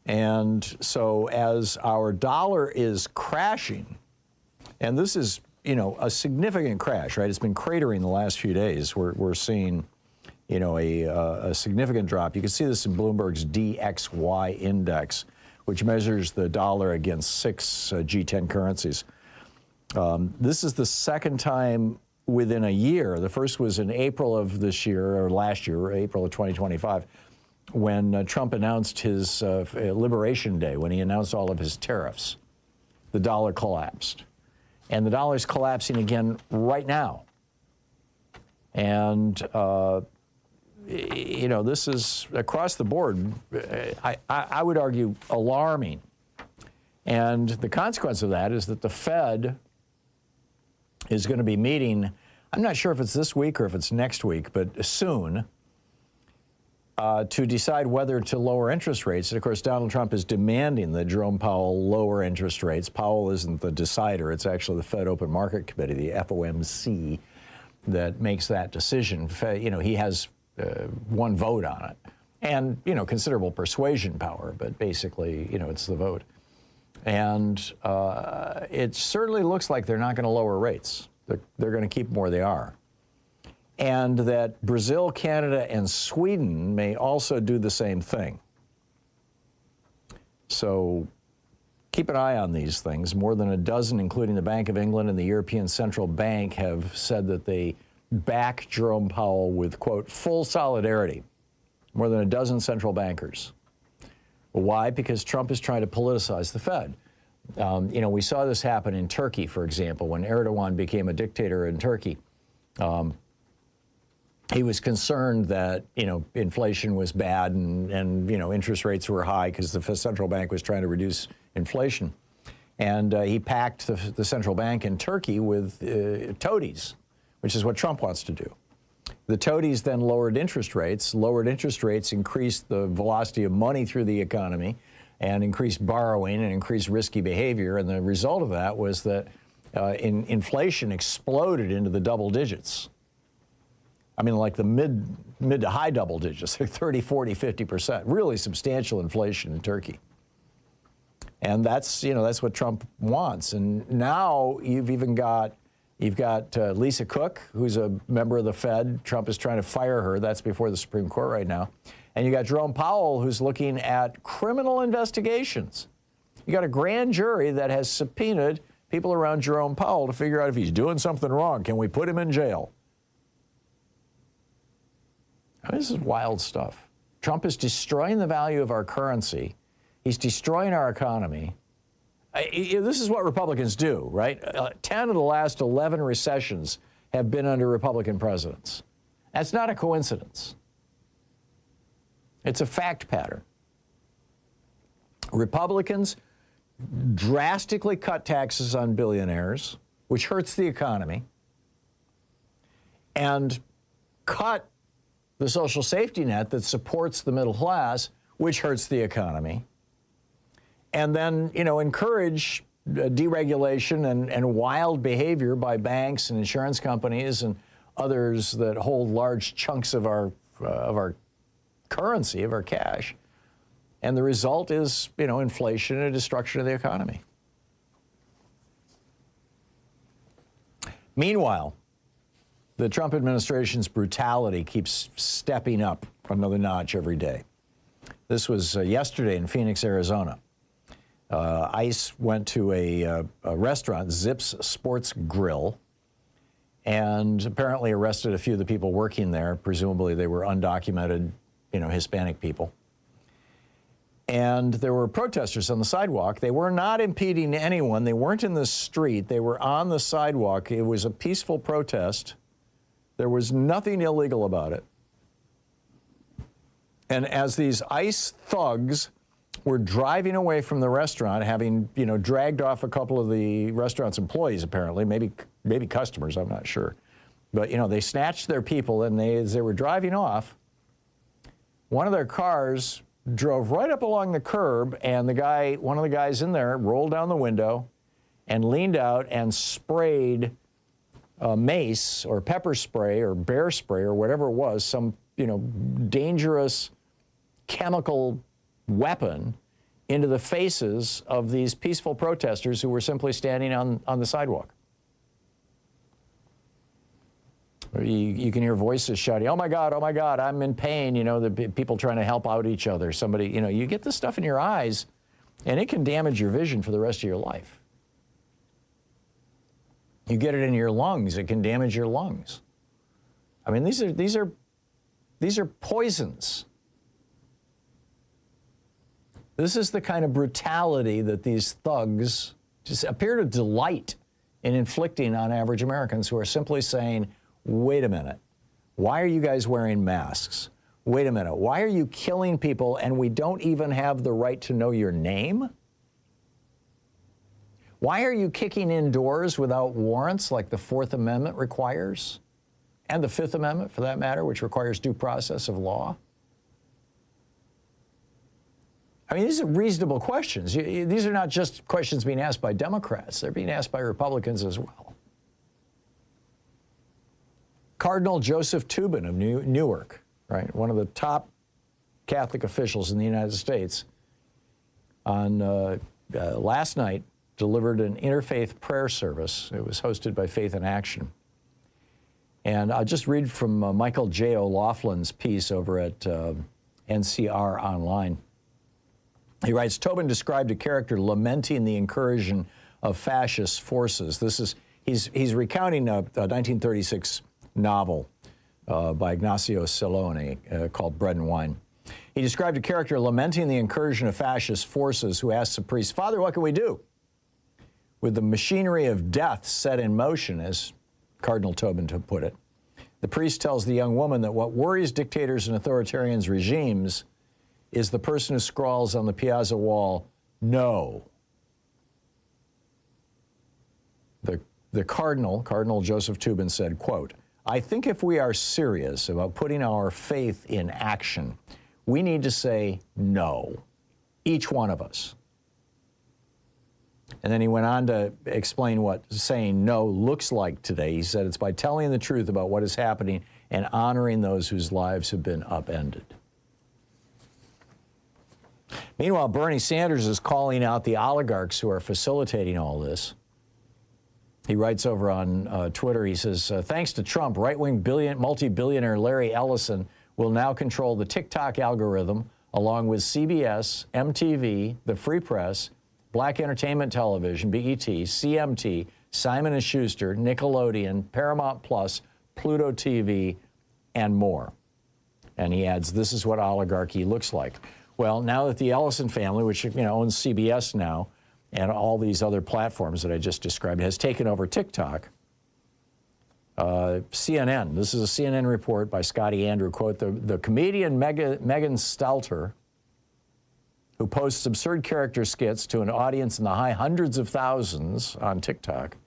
And so as our dollar is crashing, and this is, a significant crash, right? It's been cratering the last few days. We're seeing, a significant drop. You can see this in Bloomberg's DXY index, which measures the dollar against 6 G10 currencies. This is the second time within a year. The first was in April of this year, or last year, April of 2025, when Trump announced his Liberation Day, when he announced all of his tariffs. The dollar collapsed. And the dollar is collapsing again right now. And, this is across the board, I would argue, alarming. And the consequence of that is that the Fed is going to be meeting, I'm not sure if it's this week or if it's next week, but soon, to decide whether to lower interest rates. And of course, Donald Trump is demanding that Jerome Powell lower interest rates. Powell isn't the decider. It's actually the Fed Open Market Committee, the FOMC, that makes that decision. He has one vote on it and, considerable persuasion power, but basically, it's the vote. And it certainly looks like they're not going to lower rates. They're going to keep them where they are. And that Brazil, Canada, and Sweden may also do the same thing. So keep an eye on these things. More than a dozen, including the Bank of England and the European Central Bank, have said that they back Jerome Powell with, quote, full solidarity. More than a dozen central bankers. Why? Because Trump is trying to politicize the Fed. We saw this happen in Turkey, for example, when Erdogan became a dictator in Turkey. He was concerned that, inflation was bad and interest rates were high because the central bank was trying to reduce inflation. And he packed the central bank in Turkey with toadies, which is what Trump wants to do. The toadies then lowered interest rates. Lowered interest rates increased the velocity of money through the economy and increased borrowing and increased risky behavior. And the result of that was that inflation exploded into the double digits. I mean, like the mid to high double digits, like 30, 40, 50%, really substantial inflation in Turkey. And that's what Trump wants. And now you've got Lisa Cook, who's a member of the Fed. Trump is trying to fire her. That's before the Supreme Court right now. And you got Jerome Powell, who's looking at criminal investigations. You got a grand jury that has subpoenaed people around Jerome Powell to figure out if he's doing something wrong. Can we put him in jail? This is wild stuff. Trump is destroying the value of our currency. He's destroying our economy. This is what Republicans do, right? 10 of the last 11 recessions have been under Republican presidents. That's not a coincidence. It's a fact pattern. Republicans drastically cut taxes on billionaires, which hurts the economy, and cut the social safety net that supports the middle class, which hurts the economy, and then, encourage deregulation and wild behavior by banks and insurance companies and others that hold large chunks of our currency, of our cash. And the result is, inflation and destruction of the economy. Meanwhile, the Trump administration's brutality keeps stepping up another notch every day. This was yesterday in Phoenix, Arizona. ICE went to a restaurant, Zips Sports Grill, and apparently arrested a few of the people working there. Presumably they were undocumented, Hispanic people. And there were protesters on the sidewalk. They were not impeding anyone. They weren't in the street. They were on the sidewalk. It was a peaceful protest. There was nothing illegal about it. And as these ICE thugs were driving away from the restaurant, having, dragged off a couple of the restaurant's employees, apparently, maybe customers, I'm not sure. But, they snatched their people, and as they were driving off, one of their cars drove right up along the curb, and one of the guys in there rolled down the window and leaned out and sprayed mace or pepper spray or bear spray or whatever it was, some, dangerous chemical weapon into the faces of these peaceful protesters who were simply standing on the sidewalk. You can hear voices shouting, oh my God, I'm in pain, the people trying to help out each other. Somebody, you get this stuff in your eyes, and it can damage your vision for the rest of your life. You get it in your lungs, it can damage your lungs. I mean, these are poisons. This is the kind of brutality that these thugs just appear to delight in inflicting on average Americans who are simply saying, wait a minute, why are you guys wearing masks? Wait a minute, why are you killing people and we don't even have the right to know your name? Why are you kicking in doors without warrants like the Fourth Amendment requires? And the Fifth Amendment, for that matter, which requires due process of law? I mean, these are reasonable questions. These are not just questions being asked by Democrats. They're being asked by Republicans as well. Cardinal Joseph Tobin of Newark, right, one of the top Catholic officials in the United States, on last night delivered an interfaith prayer service. It was hosted by Faith in Action. And I'll just read from Michael J. O'Loughlin's piece over at NCR Online. He writes, Tobin described a character lamenting the incursion of fascist forces. He's recounting a 1936 novel by Ignacio Silone called Bread and Wine. He described a character lamenting the incursion of fascist forces who asked the priest, Father, what can we do? With the machinery of death set in motion, as Cardinal Tobin put it, the priest tells the young woman that what worries dictators and authoritarian regimes is the person who scrawls on the piazza wall, no. The Cardinal Joseph Tobin said, quote, I think if we are serious about putting our faith in action, we need to say no, each one of us. And then he went on to explain what saying no looks like today. He said it's by telling the truth about what is happening and honoring those whose lives have been upended. Meanwhile, Bernie Sanders is calling out the oligarchs who are facilitating all this. He writes over on Twitter, he says, thanks to Trump, right-wing multi-billionaire Larry Ellison will now control the TikTok algorithm along with CBS, MTV, the Free Press, Black Entertainment Television, BET, CMT, Simon & Schuster, Nickelodeon, Paramount Plus, Pluto TV, and more. And he adds, this is what oligarchy looks like. Well, now that the Ellison family, which owns CBS now, and all these other platforms that I just described, has taken over TikTok, CNN, this is a CNN report by Scotty Andrew, quote, the comedian Megan Stelter, who posts absurd character skits to an audience in the high hundreds of thousands on TikTok,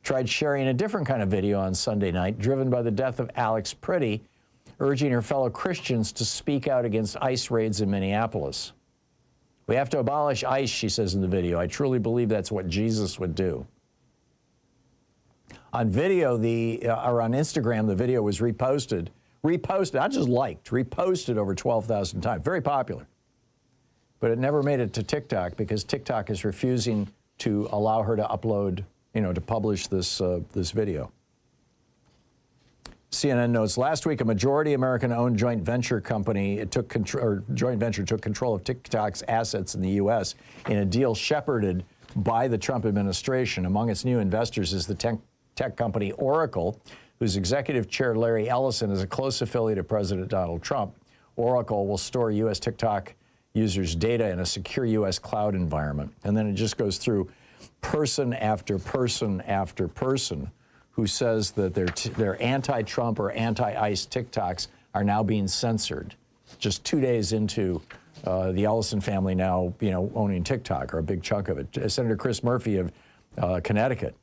tried sharing a different kind of video on Sunday night, driven by the death of Alex Priddy, urging her fellow Christians to speak out against ICE raids in Minneapolis. We have to abolish ICE, she says in the video. I truly believe that's what Jesus would do. On video, or on Instagram, the video was reposted, not just liked, reposted over 12,000 times. Very popular. But it never made it to TikTok because TikTok is refusing to allow her to upload, to publish this video. CNN notes, last week, a majority American-owned joint venture company took control of TikTok's assets in the U.S. in a deal shepherded by the Trump administration. Among its new investors is the tech company Oracle, whose executive chair, Larry Ellison, is a close affiliate of President Donald Trump. Oracle will store U.S. TikTok users' data in a secure U.S. cloud environment. And then it just goes through person after person after person who says that their anti-Trump or anti-ICE TikToks are now being censored. Just 2 days into the Ellison family now, owning TikTok, or a big chunk of it. Senator Chris Murphy of Connecticut,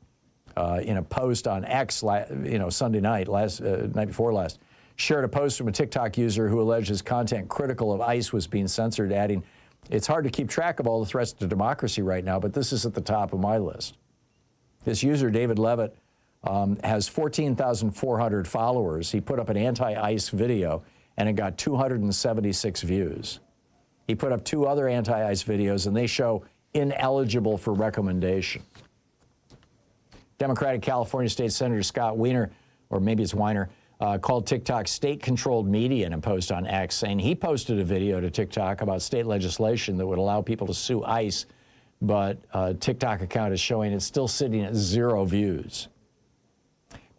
in a post on X, Sunday night, night before last, shared a post from a TikTok user who alleges content critical of ICE was being censored, adding, "It's hard to keep track of all the threats to democracy right now, but this is at the top of my list." This user, David Levitt, has 14,400 followers. He put up an anti-ICE video, and it got 276 views. He put up 2 other anti-ICE videos, and they show ineligible for recommendation. Democratic California State Senator Scott Weiner, or maybe it's Weiner, called TikTok state-controlled media in a post on X, saying he posted a video to TikTok about state legislation that would allow people to sue ICE, but TikTok account is showing it's still sitting at 0 views.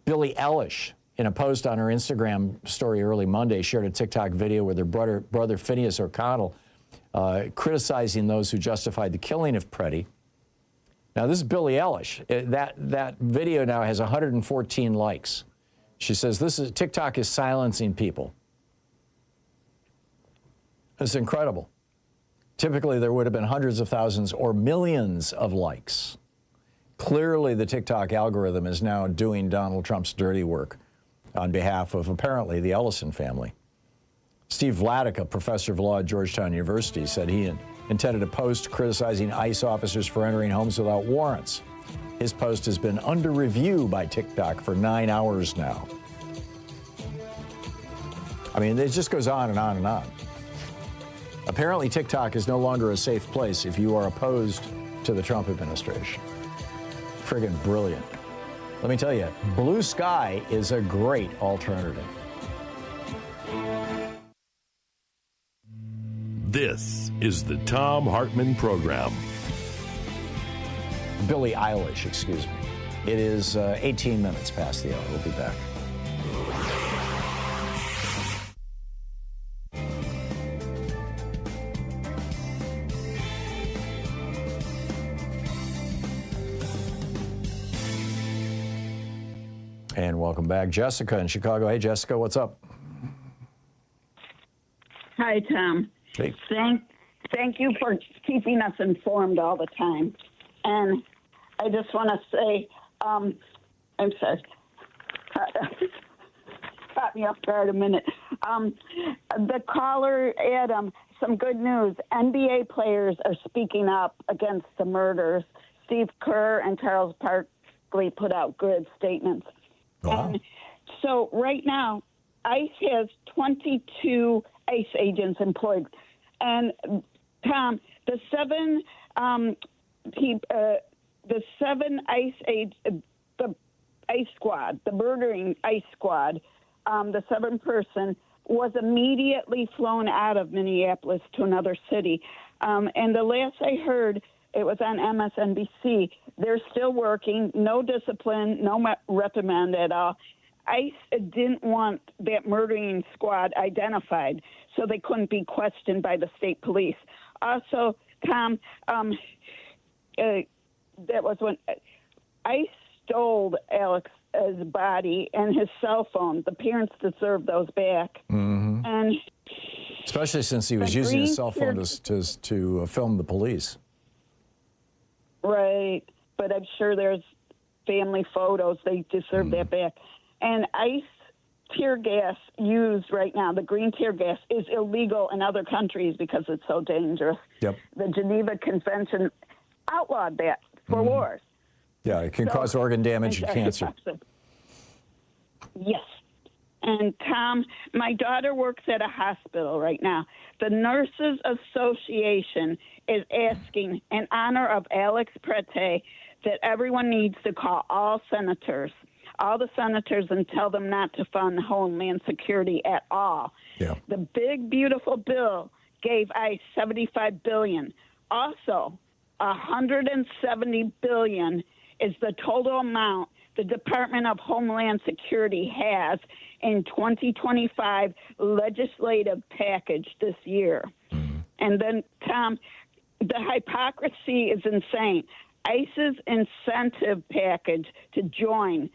Billie Eilish, in a post on her Instagram story early Monday, shared a TikTok video with her brother Phineas O'Connell criticizing those who justified the killing of Preddy. Now, this is Billie Eilish. That video now has 114 likes. She says, TikTok is silencing people. It's incredible. Typically, there would have been hundreds of thousands or millions of likes. Clearly, the TikTok algorithm is now doing Donald Trump's dirty work on behalf of, apparently, the Ellison family. Steve Vladeck, a professor of law at Georgetown University, said he intended a post criticizing ICE officers for entering homes without warrants. His post has been under review by TikTok for 9 hours now. I mean, it just goes on and on and on. Apparently, TikTok is no longer a safe place if you are opposed to the Trump administration. Friggin' brilliant. Let me tell you, Blue Sky is a great alternative. This is the Thom Hartmann Program. Billie Eilish, excuse me. It is 18 minutes past the hour. We'll be back. And welcome back, Jessica in Chicago. Hey, Jessica, what's up? Hi, Tom. Hey. Thank you for keeping us informed all the time. And I just want to say, I'm sorry, caught me off guard a minute. The caller, Adam, some good news. NBA players are speaking up against the murders. Steve Kerr and Charles Barkley put out good statements. Wow. And so right now, ICE has 22 ICE agents employed. And Tom, the seven the ICE squad, the murdering ICE squad, the 7-person was immediately flown out of Minneapolis to another city. And the last I heard, it was on MSNBC. They're still working, no discipline, no reprimand at all. ICE didn't want that murdering squad identified, so they couldn't be questioned by the state police. Also, Tom, that was when ICE stole Alex's body and his cell phone. The parents deserve those back. Mm-hmm. And especially since he was using his cell phone to film the police. Right, but I'm sure there's family photos. They deserve that back. And ICE tear gas used right now, the green tear gas, is illegal in other countries because it's so dangerous. Yep. The Geneva Convention outlawed that for wars. Yeah, it can cause organ damage and cancer. Yes. And Tom, my daughter works at a hospital right now. The Nurses Association is asking, in honor of Alex Prete, that everyone needs to call all senators, all the senators and tell them not to fund Homeland Security at all. Yeah. The big, beautiful bill gave ICE $75 billion. Also, $170 billion is the total amount the Department of Homeland Security has in 2025 legislative package this year. And then, Tom, the hypocrisy is insane. ICE's incentive package to join,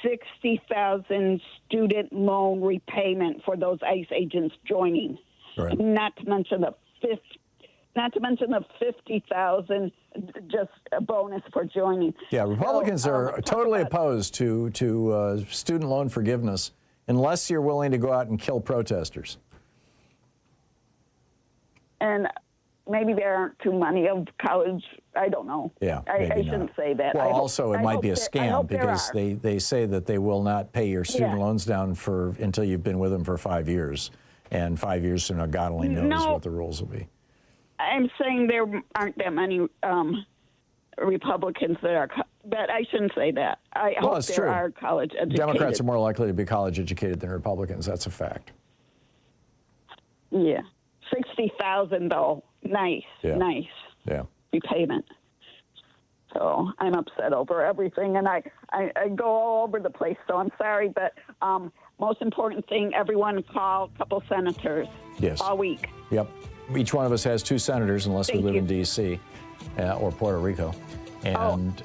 $60,000 student loan repayment for those ICE agents joining. Right. Not to mention the $50,000 just a bonus for joining. Yeah, Republicans are totally opposed to student loan forgiveness unless you're willing to go out and kill protesters. And maybe there aren't too many of college. I don't know. Yeah, I shouldn't say that. Well, I also hope, it might be a scam because they they say that they will not pay your student Yeah. loans down until you've been with them for 5 years, and 5 years from now, God only knows what the rules will be. I'm saying there aren't that many Republicans that are, but I shouldn't say that. I Well, hope it's there true. are college educated. Democrats are more likely to be college educated than Republicans. That's a fact. Yeah, 60,000 though. Nice, Yeah. nice Yeah. repayment. So I'm upset over everything, and I go all over the place. So I'm sorry, but most important thing, everyone call a couple senators. Yes. All week. Yep. Each one of us has 2 senators, unless we Thank live you. in D.C. Or Puerto Rico, and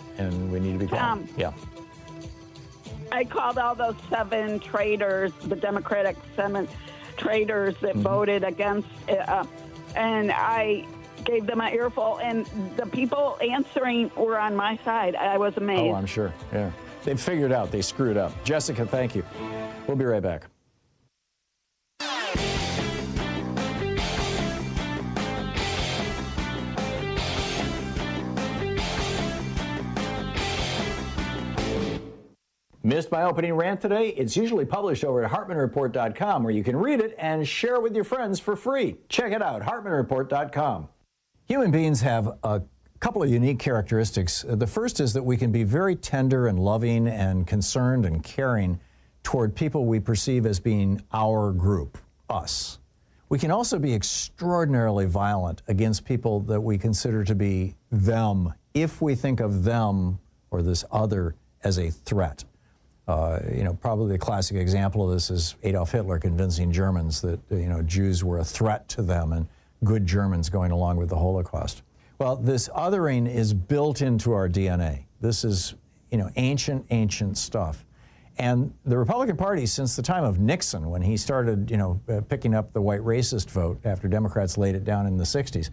we need to be calm. Yeah. I called all those 7 traitors, the Democratic 7 traitors that voted against it, and I gave them an earful, and the people answering were on my side. I was amazed. Oh, I'm sure. Yeah. They figured out. They screwed up. Jessica, thank you. We'll be right back. Missed my opening rant today? It's usually published over at HartmannReport.com, where you can read it and share it with your friends for free. Check it out, HartmannReport.com. Human beings have a couple of unique characteristics. The first is that we can be very tender and loving and concerned and caring toward people we perceive as being our group, us. We can also be extraordinarily violent against people that we consider to be them, if we think of them or this other as a threat. Probably the classic example of this is Adolf Hitler convincing Germans that, Jews were a threat to them and good Germans going along with the Holocaust. Well, this othering is built into our DNA. This is, ancient stuff. And the Republican Party, since the time of Nixon, when he started, picking up the white racist vote after Democrats laid it down in the 60s,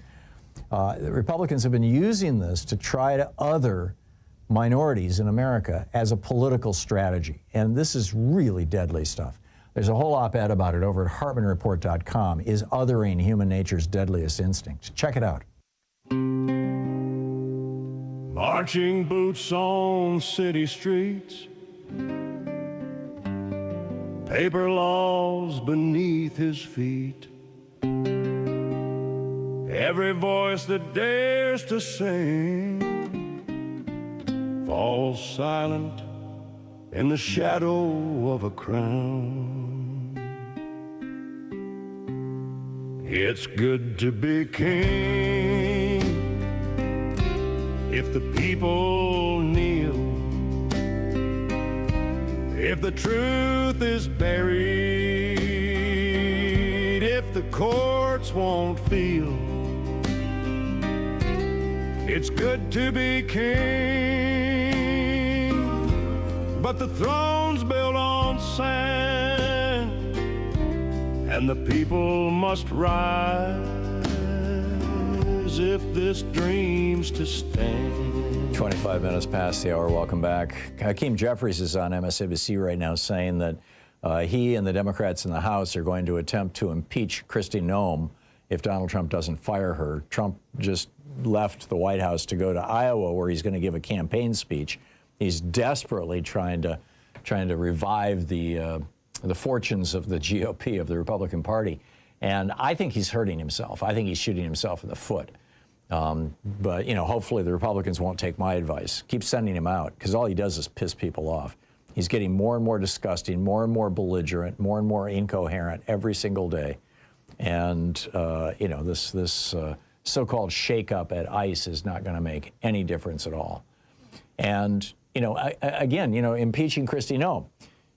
the Republicans have been using this to try to other minorities in America as a political strategy. And this is really deadly stuff. There's a whole op-ed about it over at HartmannReport.com. Is othering human nature's deadliest instinct? Check it out. Marching boots on city streets, paper laws beneath his feet. Every voice that dares to sing falls silent in the shadow of a crown. It's good to be king if the people kneel, if the truth is buried, if the courts won't feel. It's good to be king, but the throne's built on sand, and the people must rise if this dream's to stand. 25 minutes past the hour. Welcome back. Hakeem Jeffries is on MSNBC right now saying that he and the Democrats in the House are going to attempt to impeach Kristi Noem if Donald Trump doesn't fire her. Trump just left the White House to go to Iowa, where he's going to give a campaign speech. He's desperately trying to revive the fortunes of the GOP, of the Republican Party. And I think he's hurting himself. I think he's shooting himself in the foot. But hopefully the Republicans won't take my advice. Keep sending him out, because all he does is piss people off. He's getting more and more disgusting, more and more belligerent, more and more incoherent every single day. And, you know, this so-called shakeup at ICE is not going to make any difference at all. And, you know, again, you know, impeaching Kristi Noem.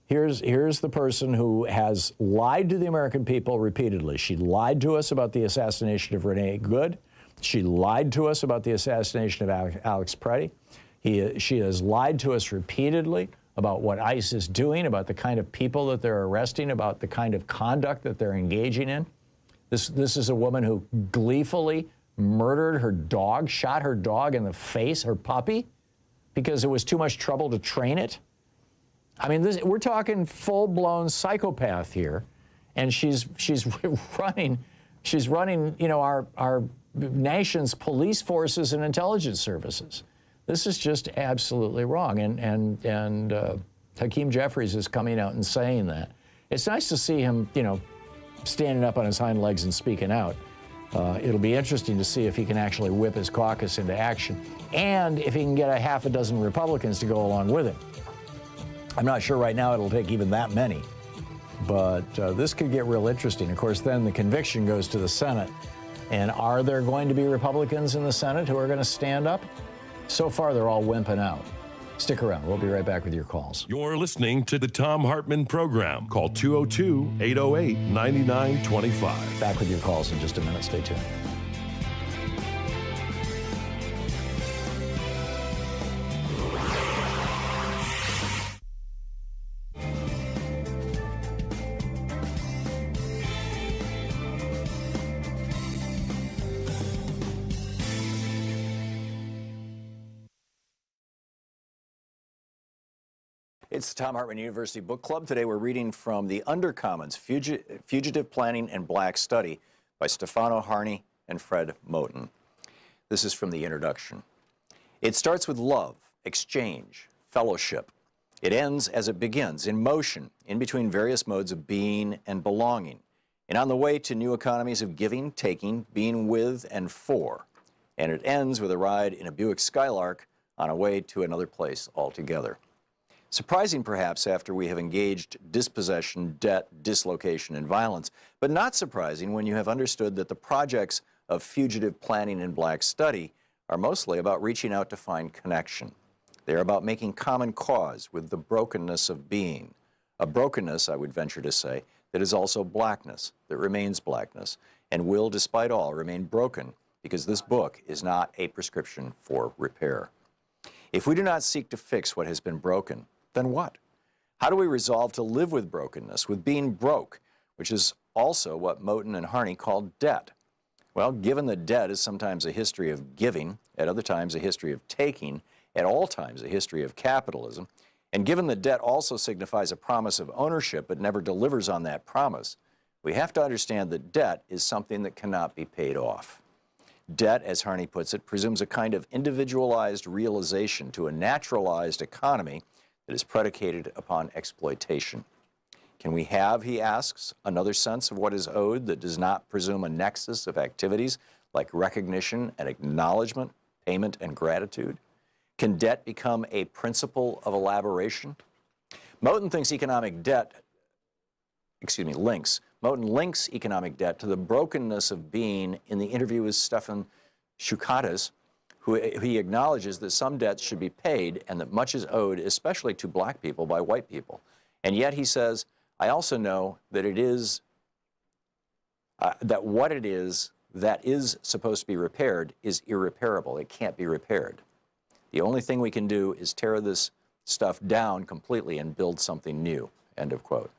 Here's the person who has lied to the American people repeatedly. She lied to us about the assassination of Renee Good. She lied to us about the assassination of Alex Preddy. She has lied to us repeatedly about what ICE is doing, about the kind of people that they're arresting, about the kind of conduct that they're engaging in. This is a woman who gleefully murdered her dog, shot her dog in the face, her puppy, because it was too much trouble to train it. I mean, we're talking full-blown psychopath here, and she's running, you know, our nation's police forces and intelligence services. This is just absolutely wrong, and Hakeem Jeffries is coming out and saying that. It's nice to see him, you know, standing up on his hind legs and speaking out. It'll be interesting to see if he can actually whip his caucus into action, and if he can get a half a dozen Republicans to go along with him. I'm not sure right now it'll take even that many, but this could get real interesting. Of course, then the conviction goes to the Senate. And are there going to be Republicans in the Senate who are going to stand up? So far, they're all wimping out. Stick around. We'll be right back with your calls. You're listening to the Thom Hartmann Program. Call 202-808-9925. Back with your calls in just a minute. Stay tuned. It's the Thom Hartmann University Book Club. Today we're reading from The Undercommons, Fugitive Planning and Black Study by Stefano Harney and Fred Moten. This is from the introduction. It starts with love, exchange, fellowship. It ends as it begins, in motion, in between various modes of being and belonging, and on the way to new economies of giving, taking, being with and for. And it ends with a ride in a Buick Skylark on a way to another place altogether. Surprising, perhaps, after we have engaged dispossession, debt, dislocation, and violence, but not surprising when you have understood that the projects of fugitive planning and black study are mostly about reaching out to find connection. They are about making common cause with the brokenness of being, a brokenness, I would venture to say, that is also blackness, that remains blackness, and will, despite all, remain broken, because this book is not a prescription for repair. If we do not seek to fix what has been broken, then what? How do we resolve to live with brokenness, with being broke, which is also what Moten and Harney called debt? Well, given that debt is sometimes a history of giving, at other times a history of taking, at all times a history of capitalism, and given that debt also signifies a promise of ownership but never delivers on that promise, we have to understand that debt is something that cannot be paid off. Debt, as Harney puts it, presumes a kind of individualized realization to a naturalized economy that is predicated upon exploitation. Can we have, he asks, another sense of what is owed that does not presume a nexus of activities like recognition and acknowledgement, payment and gratitude? Can debt become a principle of elaboration? Moten thinks Moten links economic debt to the brokenness of being in the interview with Stefan Shukatis, who he acknowledges that some debts should be paid and that much is owed, especially to black people, by white people. And yet he says, I also know that it is, that what it is that is supposed to be repaired is irreparable. It can't be repaired. The only thing we can do is tear this stuff down completely and build something new, end of quote.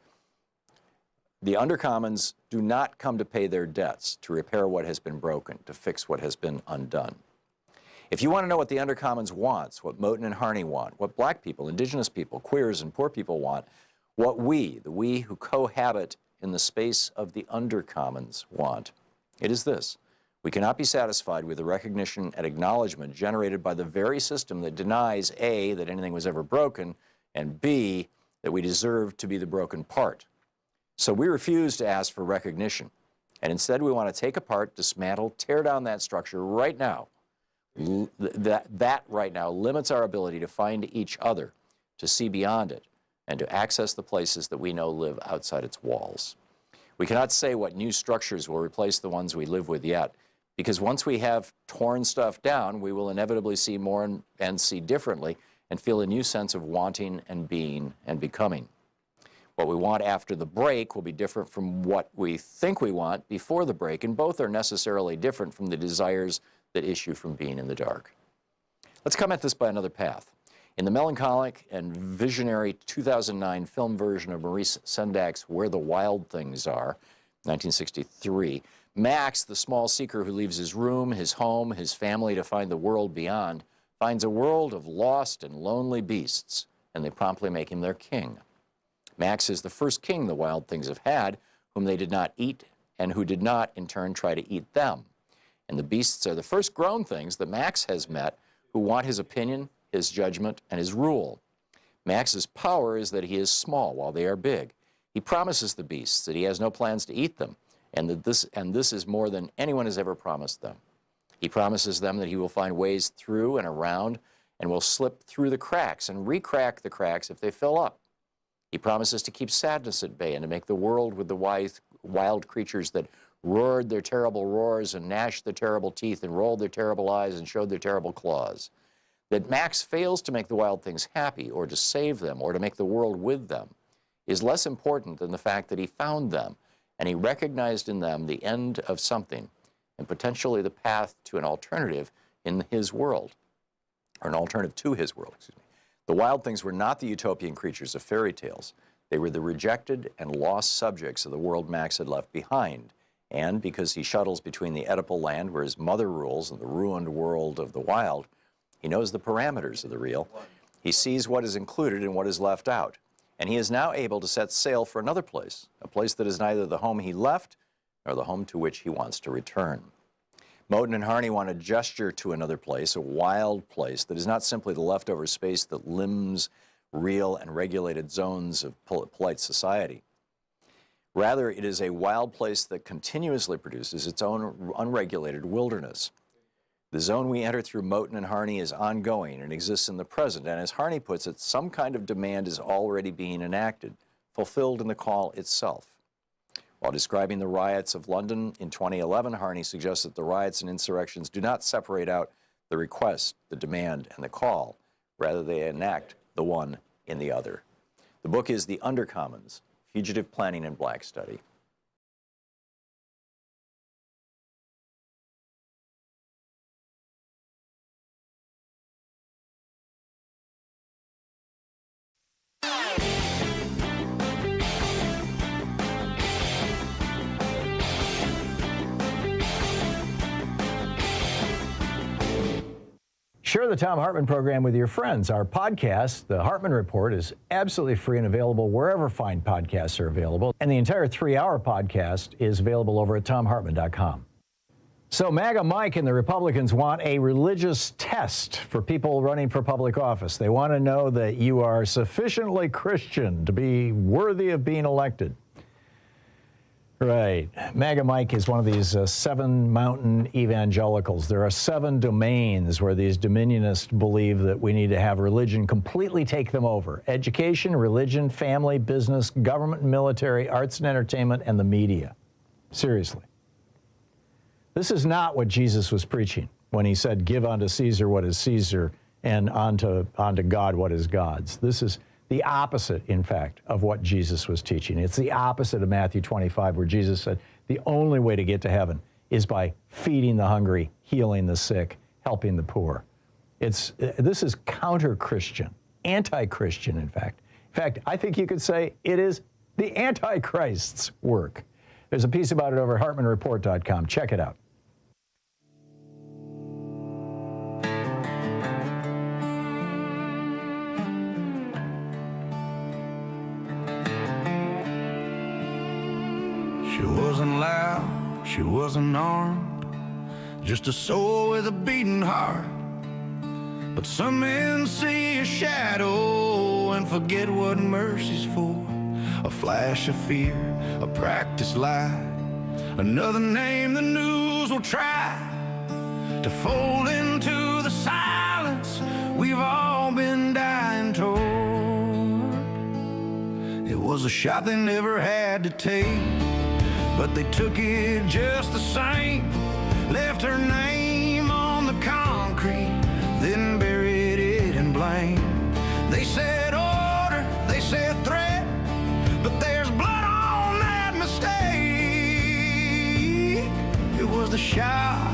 The Undercommons do not come to pay their debts, to repair what has been broken, to fix what has been undone. If you want to know what the Undercommons wants, what Moten and Harney want, what black people, indigenous people, queers, and poor people want, what we, the we who cohabit in the space of the Undercommons want, it is this. We cannot be satisfied with the recognition and acknowledgement generated by the very system that denies A, that anything was ever broken, and B, that we deserve to be the broken part. So we refuse to ask for recognition, and instead we want to take apart, dismantle, tear down that structure right now. That right now limits our ability to find each other, to see beyond it, and to access the places that we know live outside its walls. We cannot say what new structures will replace the ones we live with yet, because once we have torn stuff down, we will inevitably see more and see differently and feel a new sense of wanting and being and becoming. What we want after the break will be different from what we think we want before the break, and both are necessarily different from the desires that issue from being in the dark. Let's come at this by another path. In the melancholic and visionary 2009 film version of Maurice Sendak's Where the Wild Things Are, 1963, Max, the small seeker who leaves his room, his home, his family to find the world beyond, finds a world of lost and lonely beasts, and they promptly make him their king. Max is the first king the wild things have had, whom they did not eat, and who did not, in turn, try to eat them. And the beasts are the first grown things that Max has met, who want his opinion, his judgment, and his rule. Max's power is that he is small while they are big. He promises the beasts that he has no plans to eat them, and that this is more than anyone has ever promised them. He promises them that he will find ways through and around and will slip through the cracks and re-crack the cracks if they fill up. He promises to keep sadness at bay and to make the world with the wild creatures that roared their terrible roars and gnashed their terrible teeth and rolled their terrible eyes and showed their terrible claws. That Max fails to make the wild things happy or to save them or to make the world with them is less important than the fact that he found them and he recognized in them the end of something and potentially the path to an alternative in his world, or an alternative to his world, excuse me. The wild things were not the utopian creatures of fairy tales. They were the rejected and lost subjects of the world Max had left behind. And because he shuttles between the Oedipal land where his mother rules and the ruined world of the wild, he knows the parameters of the real. He sees what is included and what is left out. And he is now able to set sail for another place, a place that is neither the home he left nor the home to which he wants to return. Moten and Harney want to gesture to another place, a wild place that is not simply the leftover space that limbs real and regulated zones of polite society. Rather, it is a wild place that continuously produces its own unregulated wilderness. The zone we enter through Moten and Harney is ongoing and exists in the present, and as Harney puts it, some kind of demand is already being enacted, fulfilled in the call itself. While describing the riots of London in 2011, Harney suggests that the riots and insurrections do not separate out the request, the demand, and the call. Rather, they enact the one in the other. The book is The Undercommons, Fugitive Planning and Black Study. Share the Thom Hartmann program with your friends. Our podcast, The Hartmann Report, is absolutely free and available wherever fine podcasts are available. And the entire 3-hour podcast is available over at thomhartmann.com. So MAGA Mike and the Republicans want a religious test for people running for public office. They want to know that you are sufficiently Christian to be worthy of being elected. Right. MAGA Mike is one of these 7 mountain evangelicals. There are 7 domains where these dominionists believe that we need to have religion completely take them over. Education, religion, family, business, government, military, arts and entertainment, and the media. Seriously. This is not what Jesus was preaching when he said, give unto Caesar what is Caesar and unto God what is God's. This is the opposite, in fact, of what Jesus was teaching. It's the opposite of Matthew 25, where Jesus said the only way to get to heaven is by feeding the hungry, healing the sick, helping the poor. This is counter-Christian, anti-Christian, in fact. In fact, I think you could say it is the Antichrist's work. There's a piece about it over at HartmannReport.com. Check it out. She wasn't loud, she wasn't armed, just a soul with a beating heart. But some men see a shadow and forget what mercy's for. A flash of fear, a practiced lie, another name the news will try to fold into the silence we've all been dying toward. was a shot they never had to take, but they took it just the same. Left her name on the concrete, then buried it in blame. They said order, they said threat, but there's blood on that mistake. It was the shot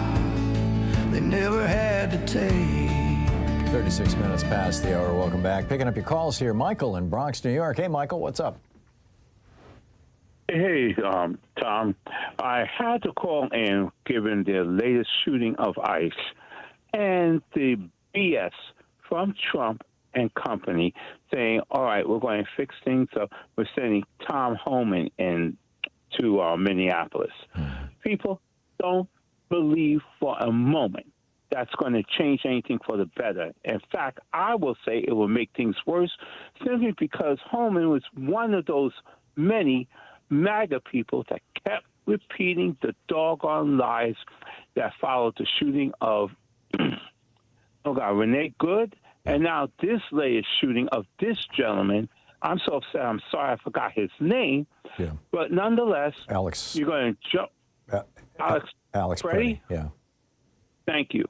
they never had to take. 36 minutes past the hour. Welcome back. Picking up your calls here. Michael in Bronx, New York. Hey, Michael, what's up? Hey, Tom. I had to call in given the latest shooting of ICE and the BS from Trump and company saying, all right, we're going to fix things up. We're sending Thom Hartmann in to Minneapolis. People don't believe for a moment that's going to change anything for the better. In fact, I will say it will make things worse simply because Hartmann was one of those many MAGA people that kept repeating the doggone lies that followed the shooting of Renee Good, and now this latest shooting of this gentleman. I'm so upset. I'm sorry I forgot his name. Yeah. But nonetheless, you're going to jump. Alex Preddy? Yeah. Thank you.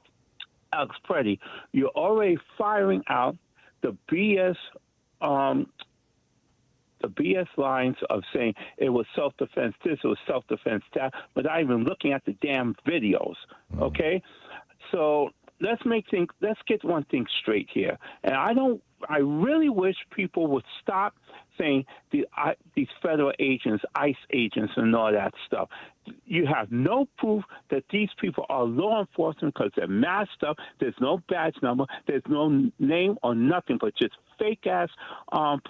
Alex Preddy, you're already firing out the BS lines of saying it was self-defense this, it was self-defense that, without even looking at the damn videos, okay? So let's get one thing straight here. And I really wish people would stop saying these federal agents, ICE agents, and all that stuff. You have no proof that these people are law enforcement because they're masked up. There's no badge number. There's no name or nothing but just fake-ass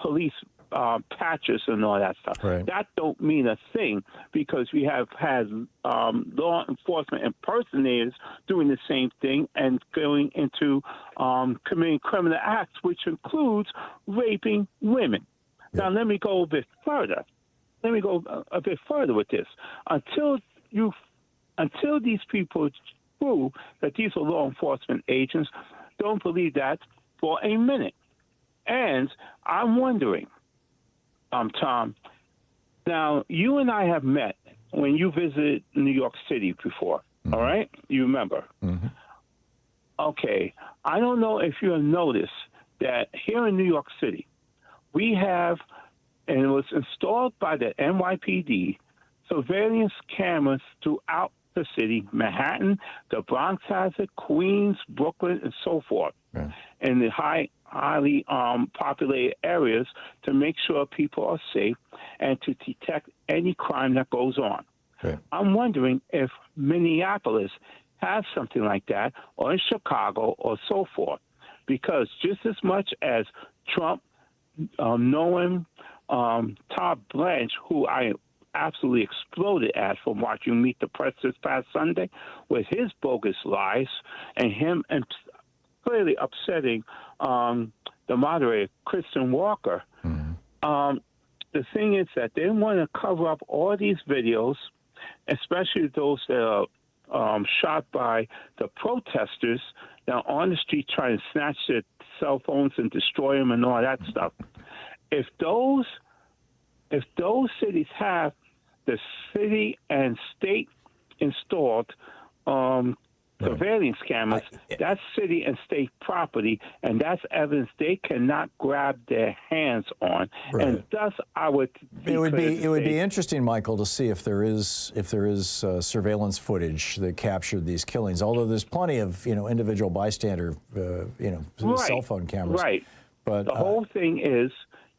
police patches and all that stuff. Right. That don't mean a thing because we have had law enforcement impersonators doing the same thing and going into committing criminal acts, which includes raping women. Yeah. Now, let me go a bit further. With this. Until these people prove that these are law enforcement agents, don't believe that for a minute. And I'm wondering, Tom, now you and I have met when you visited New York City before, all right? You remember? Mm-hmm. Okay. I don't know if you have noticed that here in New York City, we have, and it was installed by the NYPD, surveillance cameras throughout the city, Manhattan, the Bronx has it, Queens, Brooklyn, and so forth, in the highly populated areas to make sure people are safe and to detect any crime that goes on. Okay. I'm wondering if Minneapolis has something like that, or in Chicago, or so forth, because just as much as Trump knowing Todd Blanche, who I absolutely exploded at from watching Meet the Press this past Sunday with his bogus lies and him and clearly upsetting the moderator, Kristen Walker. Mm-hmm. The thing is that they want to cover up all these videos, especially those that are shot by the protesters that are on the street trying to snatch their cell phones and destroy them and all that stuff. If those cities have the city and state installed surveillance cameras, that's city and state property, and that's evidence they cannot grab their hands on. Right. And thus, I would. It would be interesting, Michael, to see if there is surveillance footage that captured these killings. Although there's plenty of individual bystander cell phone cameras. Right. But the whole thing is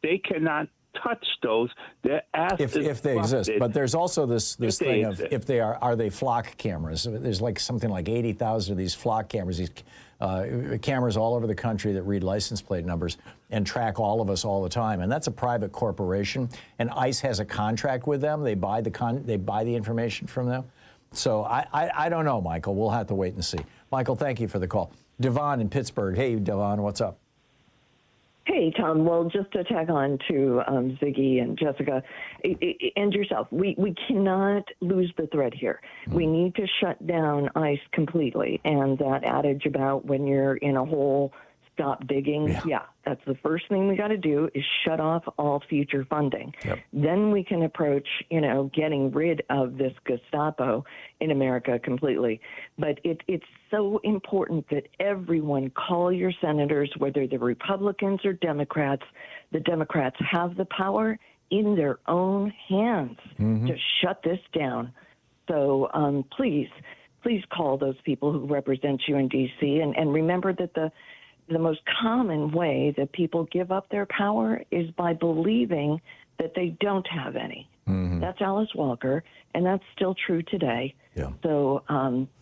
they cannot touch those. They're asked if they exist. But there's also this thing of if they are they flock cameras. There's like something like 80,000 of these flock cameras, these cameras all over the country that read license plate numbers and track all of us all the time. And that's a private corporation, and ICE has a contract with them. They buy the information from them. So I don't know, Michael. We'll have to wait and see. Michael, thank you for the call. Devon in Pittsburgh. Hey, Devon, what's up? Hey, Tom. Well, just to tag on to Ziggy and Jessica and yourself, we cannot lose the thread here. We need to shut down ICE completely. And that adage about when you're in a hole, stop digging. Yeah, that's the first thing we got to do is shut off all future funding. Then we can approach, getting rid of this Gestapo in America completely. But it's so important that everyone call your senators, whether they're Republicans or Democrats. The Democrats have the power in their own hands to shut this down. So please call those people who represent you in D.C. and remember that the most common way that people give up their power is by believing that they don't have any. That's Alice Walker, and that's still true today. So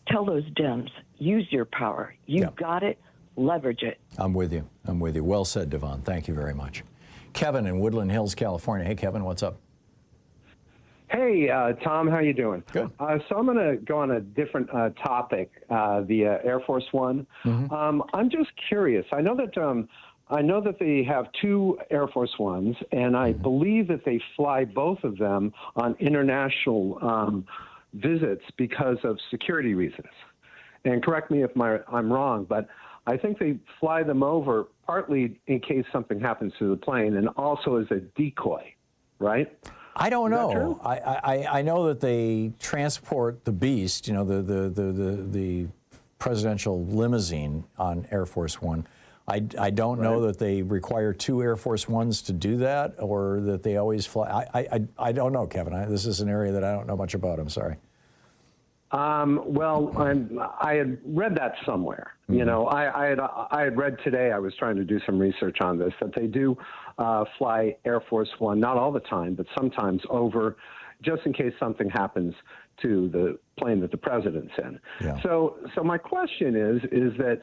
tell those Dems, use your power. You've got it. Leverage it. I'm with you. Well said, Devon. Thank you very much. Kevin in Woodland Hills, California. Hey, Kevin, what's up? Hey, Tom, how you doing? Good. So I'm going to go on a different topic, the Air Force One. I'm just curious. I know that they have 2 Air Force Ones, and I believe that they fly both of them on international visits because of security reasons. And correct me if I'm wrong, but I think they fly them over partly in case something happens to the plane, and also as a decoy, right? I don't know. I know that they transport the Beast, the presidential limousine on Air Force One. I don't know that they require 2 Air Force Ones to do that, or that they always fly. I don't know, Kevin. This is an area that I don't know much about. I'm sorry. Well, I had read that somewhere. I had read today, I was trying to do some research on this, that they do fly Air Force One, not all the time, but sometimes over, just in case something happens to the plane that the president's in. So my question is that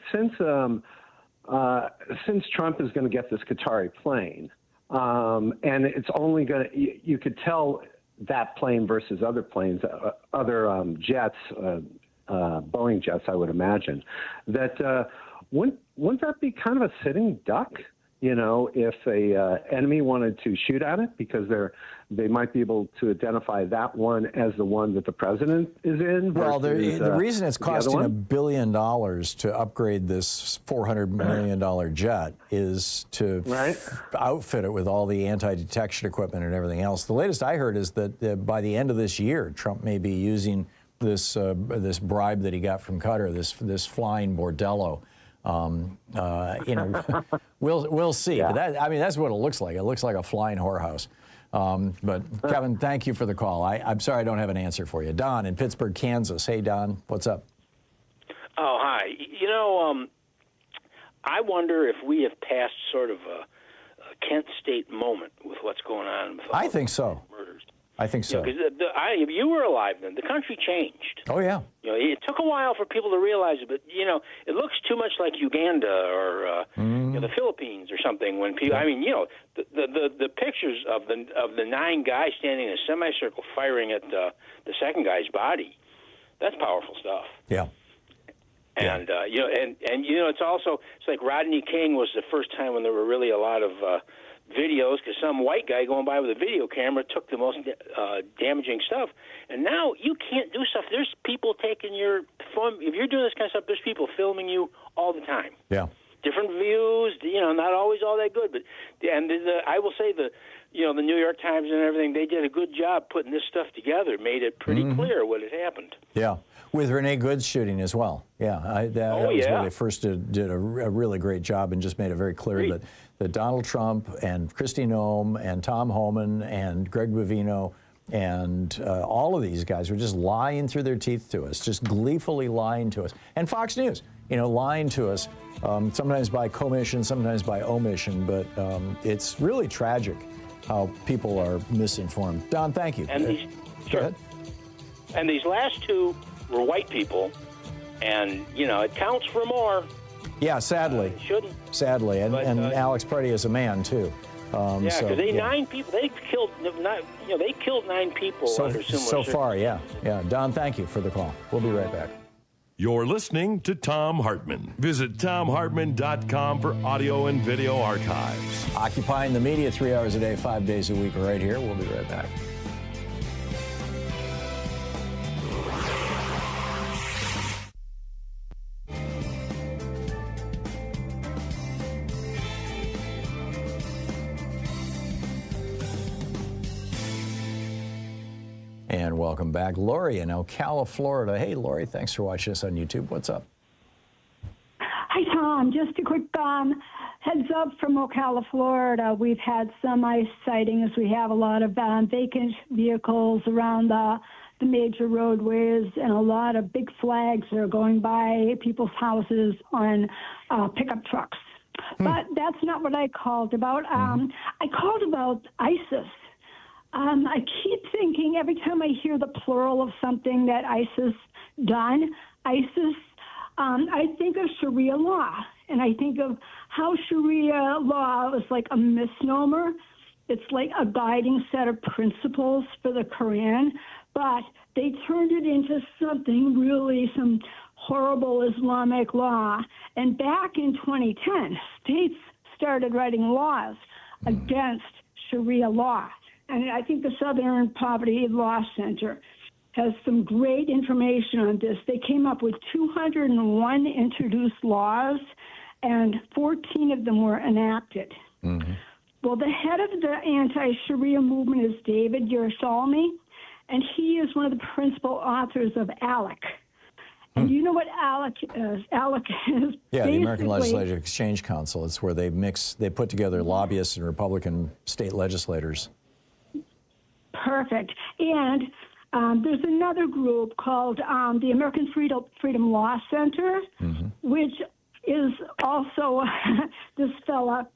since Trump is going to get this Qatari plane, and it's only going to, you could tell that plane versus other planes, other jets, Boeing jets, I would imagine, that wouldn't that be kind of a sitting duck? If a enemy wanted to shoot at it, because they might be able to identify that one as the one that the president is in. Well, versus, the reason it's costing $1 billion to upgrade this $400 million jet is to outfit it with all the anti-detection equipment and everything else. The latest I heard is that by the end of this year, Trump may be using this bribe that he got from Qatar, this flying bordello. We'll see. But that's what it looks like. It looks like a flying whorehouse. But Kevin, thank you for the call. I'm sorry I don't have an answer for you. Don in Pittsburgh, Kansas. Hey, Don, what's up? Oh, hi. I wonder if we have passed sort of a Kent State moment with what's going on. With I think so. Murders. I think so. Because if you were alive then, the country changed. Oh, yeah. It took a while for people to realize it, but, it looks too much like Uganda or the Philippines or something when people, the pictures of the 9 guys standing in a semicircle firing at the second guy's body, that's powerful stuff. Yeah. And, it's like Rodney King was the first time when there were really a lot of videos, because some white guy going by with a video camera took the most damaging stuff. And now you can't do stuff. There's people taking your phone. If you're doing this kind of stuff, there's people filming you all the time. Yeah. Different views, not always all that good. But I will say the New York Times and everything, they did a good job putting this stuff together, made it pretty clear what had happened. Yeah. With Renee Good's shooting as well. Yeah. That was where they first did a really great job and just made it very clear that Donald Trump and Kristi Noem and Thom Hartmann and Greg Bovino and all of these guys were just lying through their teeth to us, just gleefully lying to us. And Fox News, lying to us, sometimes by commission, sometimes by omission, but it's really tragic how people are misinformed. Don, thank you. And Go ahead. And these last 2 were white people, and, it counts for more. Yeah, sadly. It shouldn't. Sadly, and Alex Preddy is a man, too. Because 9 people, they killed 9 people under similar far, yeah. Don, thank you for the call. We'll be right back. You're listening to Thom Hartmann. Visit ThomHartmann.com for audio and video archives. Occupying the media 3 hours a day, 5 days a week, right here. We'll be right back. And welcome back, Lori in Ocala, Florida. Hey, Lori, thanks for watching us on YouTube. What's up? Hi, Tom. Just a quick heads up from Ocala, Florida. We've had some ICE sightings. We have a lot of vacant vehicles around the major roadways, and a lot of big flags are going by people's houses on pickup trucks. But that's not what I called about. I called about ISIS. I keep thinking every time I hear the plural of something that ISIS done, I think of Sharia law, and I think of how Sharia law is like a misnomer. It's like a guiding set of principles for the Quran, but they turned it into something really, some horrible Islamic law. And back in 2010, states started writing laws against Sharia law. And I think the Southern Poverty Law Center has some great information on this. They came up with 201 introduced laws, and 14 of them were enacted. Well, the head of the anti-Sharia movement is David Yerushalmi, and he is one of the principal authors of ALEC. And you know what ALEC is? ALEC is the American Legislative Exchange Council. It's where they put together lobbyists and Republican state legislators. Perfect. And there's another group called the American Freedom Law Center, which is also this fellow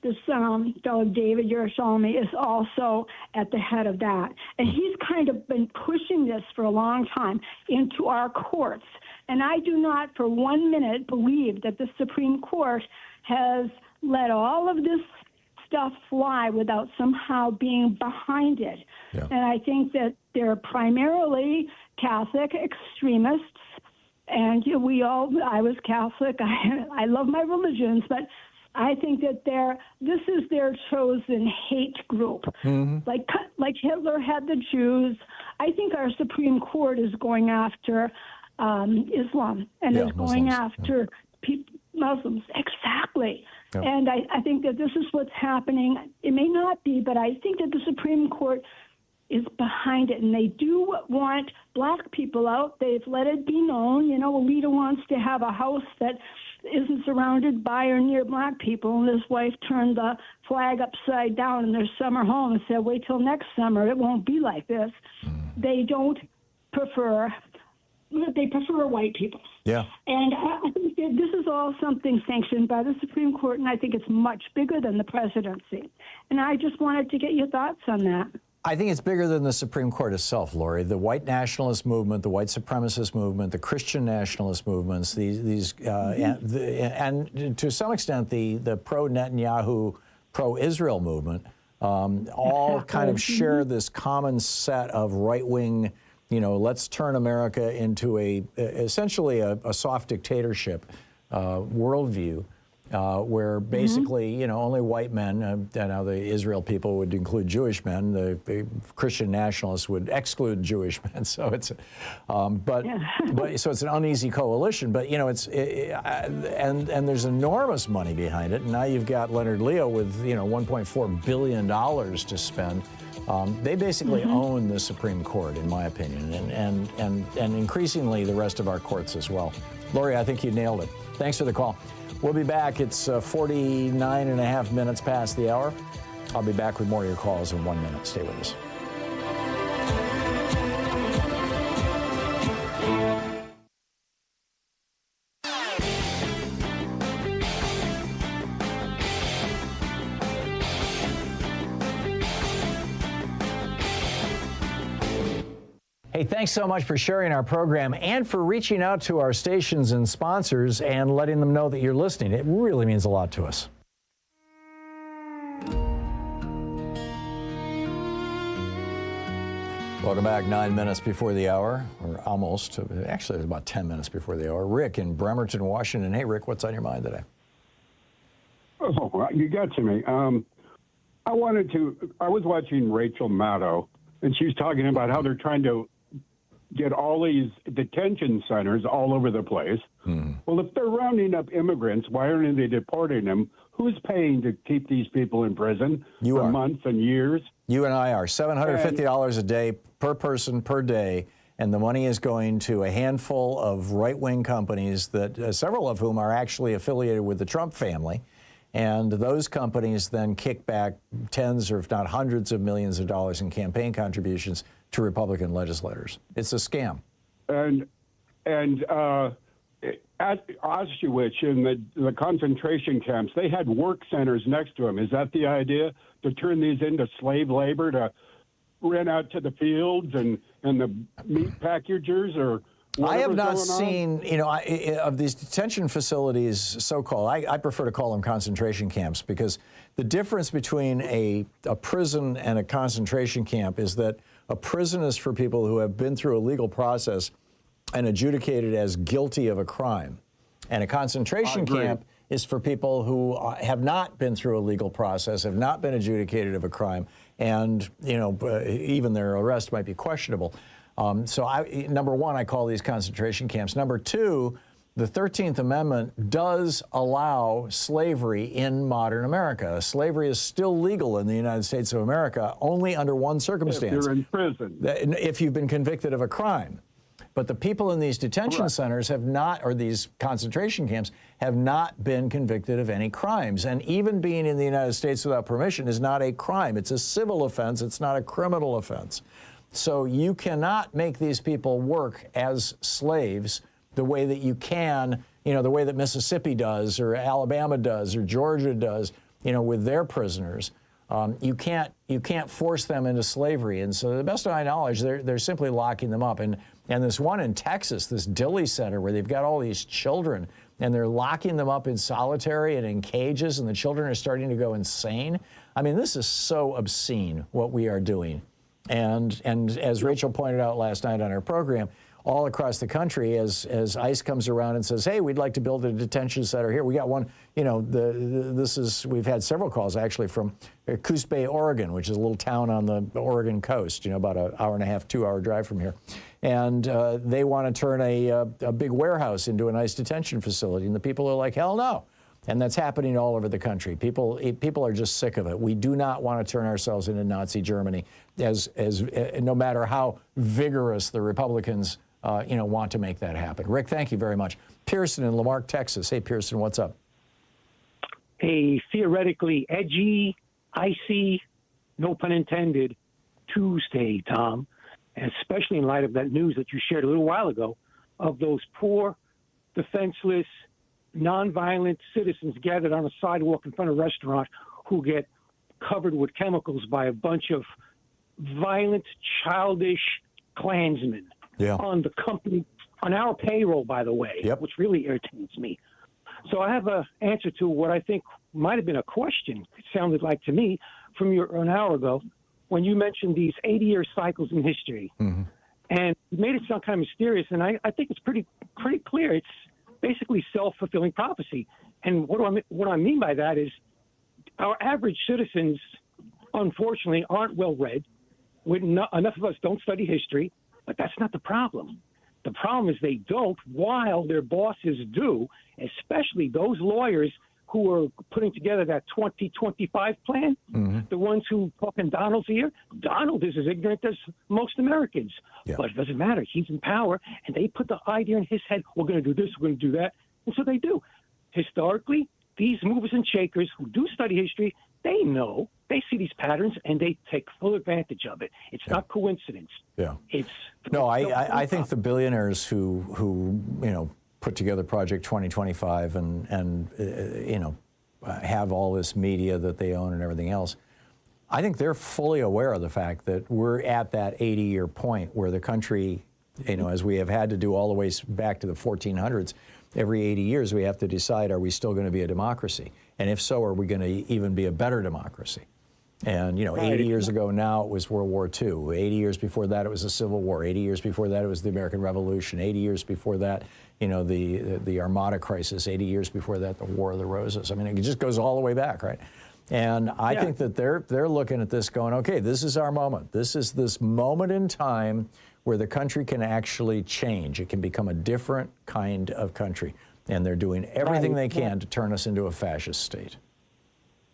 David Yerushalmi is also at the head of that. And he's kind of been pushing this for a long time into our courts. And I do not for 1 minute believe that the Supreme Court has let all of this stuff fly without somehow being behind it. And I think that they're primarily Catholic extremists. And I was Catholic. I love my religions, but I think that this is their chosen hate group. Like Hitler had the Jews. I think our Supreme Court is going after Islam and is going after Muslims. Exactly. And I think that this is what's happening. It may not be, but I think that the Supreme Court is behind it, and they do want black people out. They've let it be known. Alito wants to have a house that isn't surrounded by or near black people, and his wife turned the flag upside down in their summer home and said, wait till next summer, it won't be like this. They prefer white people. And I think that this is all something sanctioned by the Supreme Court, and I think it's much bigger than the presidency. And I just wanted to get your thoughts on that. I think it's bigger than the Supreme Court itself, Lori. The white nationalist movement, the white supremacist movement, the Christian nationalist movements, and to some extent the pro-Netanyahu, pro-Israel movement, all kind of share this common set of right-wing, let's turn America into essentially a soft dictatorship worldview. Where basically, only white men, now the Israel people would include Jewish men, the Christian nationalists would exclude Jewish men. So it's, so it's an uneasy coalition. But and there's enormous money behind it. And now you've got Leonard Leo with $1.4 billion to spend. They basically own the Supreme Court, in my opinion, and increasingly the rest of our courts as well. Lori, I think you nailed it. Thanks for the call. We'll be back. It's 49 and a half minutes past the hour. I'll be back with more of your calls in 1 minute. Stay with us. Hey, thanks so much for sharing our program and for reaching out to our stations and sponsors and letting them know that you're listening. It really means a lot to us. Welcome back. 9 minutes before the hour, or almost. Actually, it was about 10 minutes before the hour. Rick in Bremerton, Washington. Hey, Rick, what's on your mind today? Oh, you got to me. I was watching Rachel Maddow, and she was talking about how they're trying to get all these detention centers all over the place. Well, if they're rounding up immigrants, why aren't they deporting them? Who's paying to keep these people in prison for months and years? You and I are. $750 a day per person per day, and the money is going to a handful of right-wing companies that several of whom are actually affiliated with the Trump family. And those companies then kick back tens or if not hundreds of millions of dollars in campaign contributions to Republican legislators. It's a scam. And at Auschwitz, in the concentration camps, they had work centers next to them. Is that the idea, to turn these into slave labor, to rent out to the fields and the meat packagers, or I have not going on? seen, you know, of these detention facilities, so-called, I prefer to call them concentration camps, because the difference between a prison and a concentration camp is that a prison is for people who have been through a legal process and adjudicated as guilty of a crime. And a concentration camp is for people who have not been through a legal process, have not been adjudicated of a crime, and, you know, even their arrest might be questionable. So number one, I call these concentration camps. Number two, the 13th Amendment does allow slavery in modern America. Slavery is still legal in the United States of America only under one circumstance. If you're in prison. If you've been convicted of a crime. But the people in these detention centers have not, or these concentration camps, have not been convicted of any crimes. And even being in the United States without permission is not a crime. It's a civil offense. It's not a criminal offense. So you cannot make these people work as slaves the way that you can, you know, the way that Mississippi does, or Alabama does, or Georgia does, you know, with their prisoners. You can't force them into slavery. And so, to the best of my knowledge, they're simply locking them up. And this one in Texas, this Dilley Center, where they've got all these children, and they're locking them up in solitary and in cages, and the children are starting to go insane. I mean, this is so obscene what we are doing. And as Rachel pointed out last night on our program, all across the country, as ICE comes around and says, hey, we'd like to build a detention center here. We got one, you know, we've had several calls actually from Coos Bay, Oregon, which is a little town on the Oregon coast, you know, about an hour and a half, 2-hour drive from here. And they want to turn a big warehouse into an ICE detention facility. And the people are like, hell no. And that's happening all over the country. People are just sick of it. We do not want to turn ourselves into Nazi Germany, no matter how vigorous the Republicans you know, want to make that happen. Rick, thank you very much. Pearson in Lamarck, Texas. Hey, Pearson, what's up? A theoretically edgy, icy, no pun intended, Tuesday, Tom, especially in light of that news that you shared a little while ago of those poor, defenseless, nonviolent citizens gathered on a sidewalk in front of a restaurant who get covered with chemicals by a bunch of violent, childish Klansmen. Yeah. On the company, on our payroll, by the way, which really irritates me. So I have an answer to what I think might have been a question, it sounded like to me, from an hour ago, when you mentioned these 80-year cycles in history. Mm-hmm. And you made it sound kind of mysterious, and I think it's pretty clear. It's basically self-fulfilling prophecy. And what I mean by that is our average citizens, unfortunately, aren't well-read. Enough of us don't study history. But that's not the problem. The problem is they don't while their bosses do, especially those lawyers who are putting together that 2025 plan, the ones who talk in Donald's ear. Donald is as ignorant as most Americans. Yeah. But it doesn't matter. He's in power, and they put the idea in his head, we're going to do this, we're going to do that. And so they do. Historically, these movers and shakers who do study history, they know, they see these patterns, and they take full advantage of it. It's not coincidence. Yeah. I think the billionaires who you know, put together Project 2025 and you know, have all this media that they own and everything else, I think they're fully aware of the fact that we're at that 80-year point where the country, you know, as we have had to do all the way back to the 1400s, every 80 years we have to decide, are we still going to be a democracy? And if so, are we going to even be a better democracy? And, you know, 80 years ago now it was World War II. 80 years before that it was the Civil War. 80 years before that it was the American Revolution. 80 years before that, you know, the Armada crisis. 80 years before that, the War of the Roses. I mean, it just goes all the way back, right? And I think that they're looking at this going, okay, this is our moment. This is this moment in time where the country can actually change. It can become a different kind of country. And they're doing everything they can to turn us into a fascist state.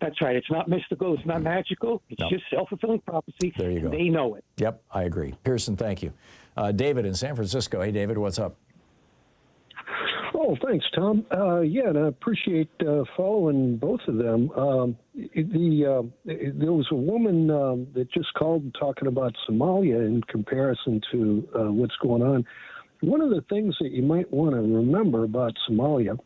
That's right. It's not mystical. It's not magical. It's just self-fulfilling prophecy. There you go. They know it. Yep, I agree. Pearson, thank you. David in San Francisco. Hey, David, what's up? Oh, thanks, Tom. Yeah, and I appreciate following both of them. There was a woman that just called talking about Somalia in comparison to what's going on. One of the things that you might want to remember about Somalia,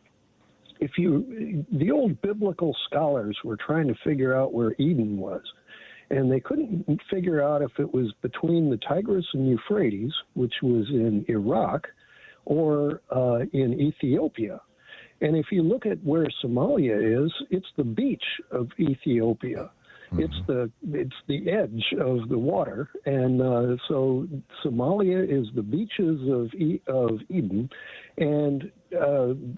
the old biblical scholars were trying to figure out where Eden was, and they couldn't figure out if it was between the Tigris and Euphrates, which was in Iraq, or in Ethiopia. And if you look at where Somalia is, it's the beach of Ethiopia. Mm-hmm. It's the edge of the water, and so Somalia is the beaches of Eden. And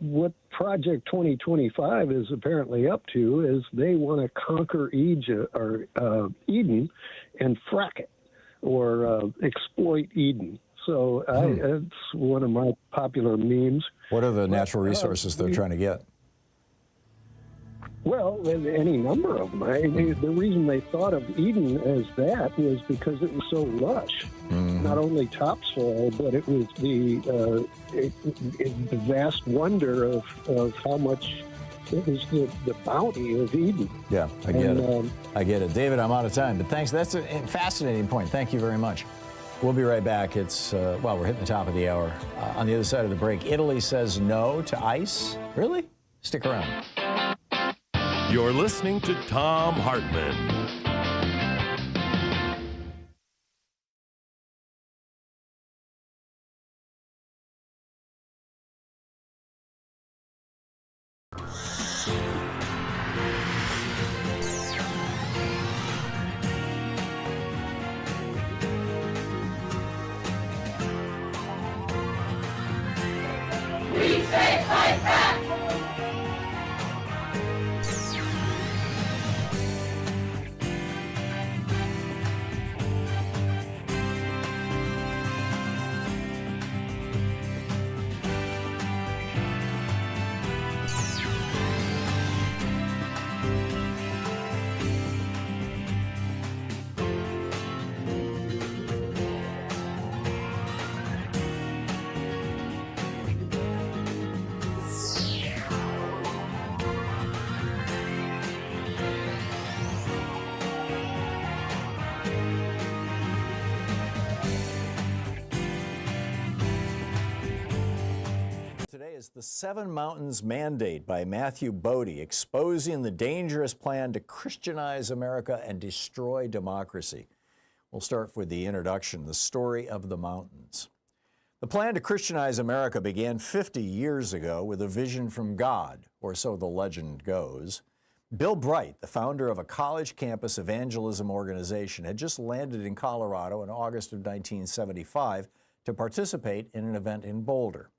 what Project 2025 is apparently up to is they want to conquer Egypt or Eden and frack it, or exploit Eden. So it's one of my popular memes. What are the natural resources they're trying to get? Well, any number of them. The reason they thought of Eden as that was because it was so lush. Mm-hmm. Not only topsoil, but it was the vast wonder of how much it was the bounty of Eden. Yeah, I get it. I get it. David, I'm out of time, but thanks. That's a fascinating point. Thank you very much. We'll be right back. It's, we're hitting the top of the hour. On the other side of the break, Italy says no to ICE. Really? Stick around. You're listening to Thom Hartmann. We say fight back! Today is the Seven Mountains Mandate by Matthew Bodie, exposing the dangerous plan to Christianize America and destroy democracy. We'll start with the introduction, the story of the mountains. The plan to Christianize America began 50 years ago with a vision from God, or so the legend goes. Bill Bright, the founder of a college campus evangelism organization, had just landed in Colorado in August of 1975 to participate in an event in Boulder.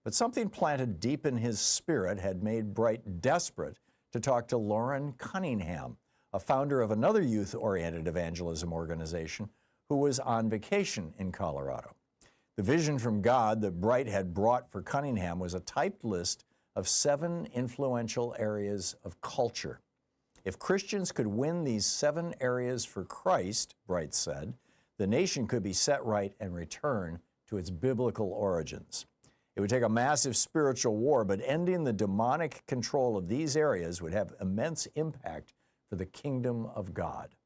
But something planted deep in his spirit had made Bright desperate to talk to Lauren Cunningham, a founder of another youth-oriented evangelism organization who was on vacation in Colorado. The vision from God that Bright had brought for Cunningham was a typed list of 7 influential areas of culture. If Christians could win these 7 areas for Christ, Bright said, the nation could be set right and return to its biblical origins. It would take a massive spiritual war, but ending the demonic control of these areas would have immense impact for the kingdom of God.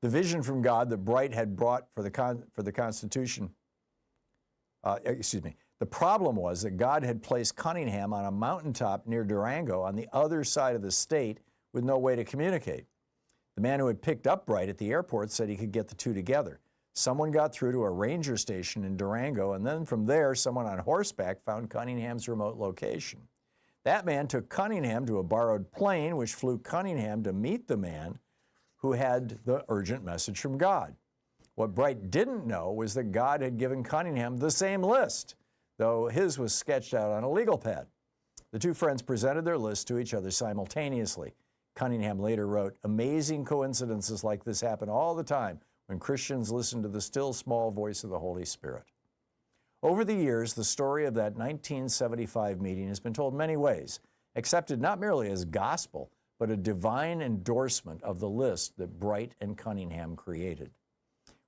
The vision from God that Bright had brought for the Constitution, the problem was that God had placed Cunningham on a mountaintop near Durango on the other side of the state with no way to communicate. The man who had picked up Bright at the airport said he could get the two together. Someone got through to a ranger station in Durango, and then from there, someone on horseback found Cunningham's remote location. That man took Cunningham to a borrowed plane, which flew Cunningham to meet the man who had the urgent message from God. What Bright didn't know was that God had given Cunningham the same list, though his was sketched out on a legal pad. The two friends presented their lists to each other simultaneously. Cunningham later wrote, "Amazing coincidences like this happen all the time when Christians listen to the still small voice of the Holy Spirit." Over the years, the story of that 1975 meeting has been told many ways, accepted not merely as gospel, but a divine endorsement of the list that Bright and Cunningham created.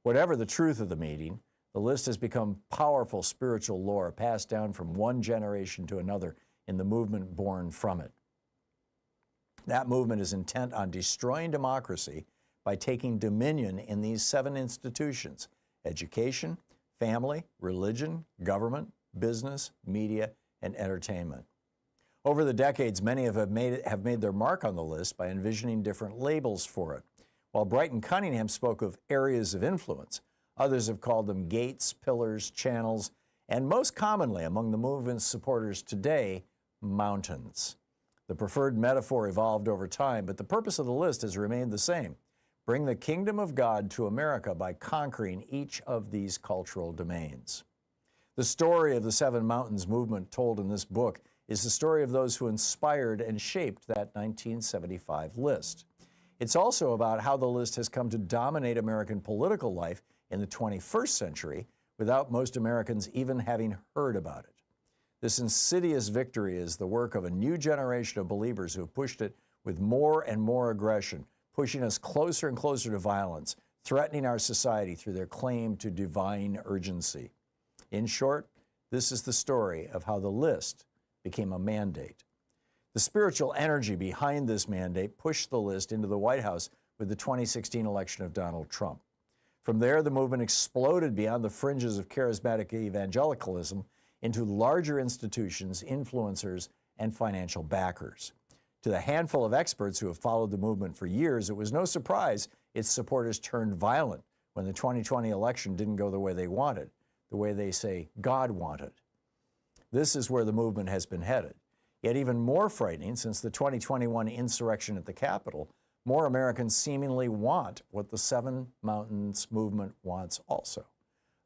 Whatever the truth of the meeting, the list has become powerful spiritual lore passed down from one generation to another in the movement born from it. That movement is intent on destroying democracy by taking dominion in these 7 institutions: education, family, religion, government, business, media, and entertainment. Over the decades, many have made their mark on the list by envisioning different labels for it. While Bright and Cunningham spoke of areas of influence, others have called them gates, pillars, channels, and most commonly among the movement's supporters today, mountains. The preferred metaphor evolved over time, but the purpose of the list has remained the same: bring the kingdom of God to America by conquering each of these cultural domains. The story of the 7 Mountains movement told in this book is the story of those who inspired and shaped that 1975 list. It's also about how the list has come to dominate American political life in the 21st century without most Americans even having heard about it. This insidious victory is the work of a new generation of believers who have pushed it with more and more aggression, pushing us closer and closer to violence, threatening our society through their claim to divine urgency. In short, this is the story of how the list became a mandate. The spiritual energy behind this mandate pushed the list into the White House with the 2016 election of Donald Trump. From there, the movement exploded beyond the fringes of charismatic evangelicalism into larger institutions, influencers, and financial backers. To the handful of experts who have followed the movement for years, it was no surprise its supporters turned violent when the 2020 election didn't go the way they wanted, the way they say God wanted. This is where the movement has been headed. Yet even more frightening, since the 2021 insurrection at the Capitol, more Americans seemingly want what the 7 Mountains movement wants also.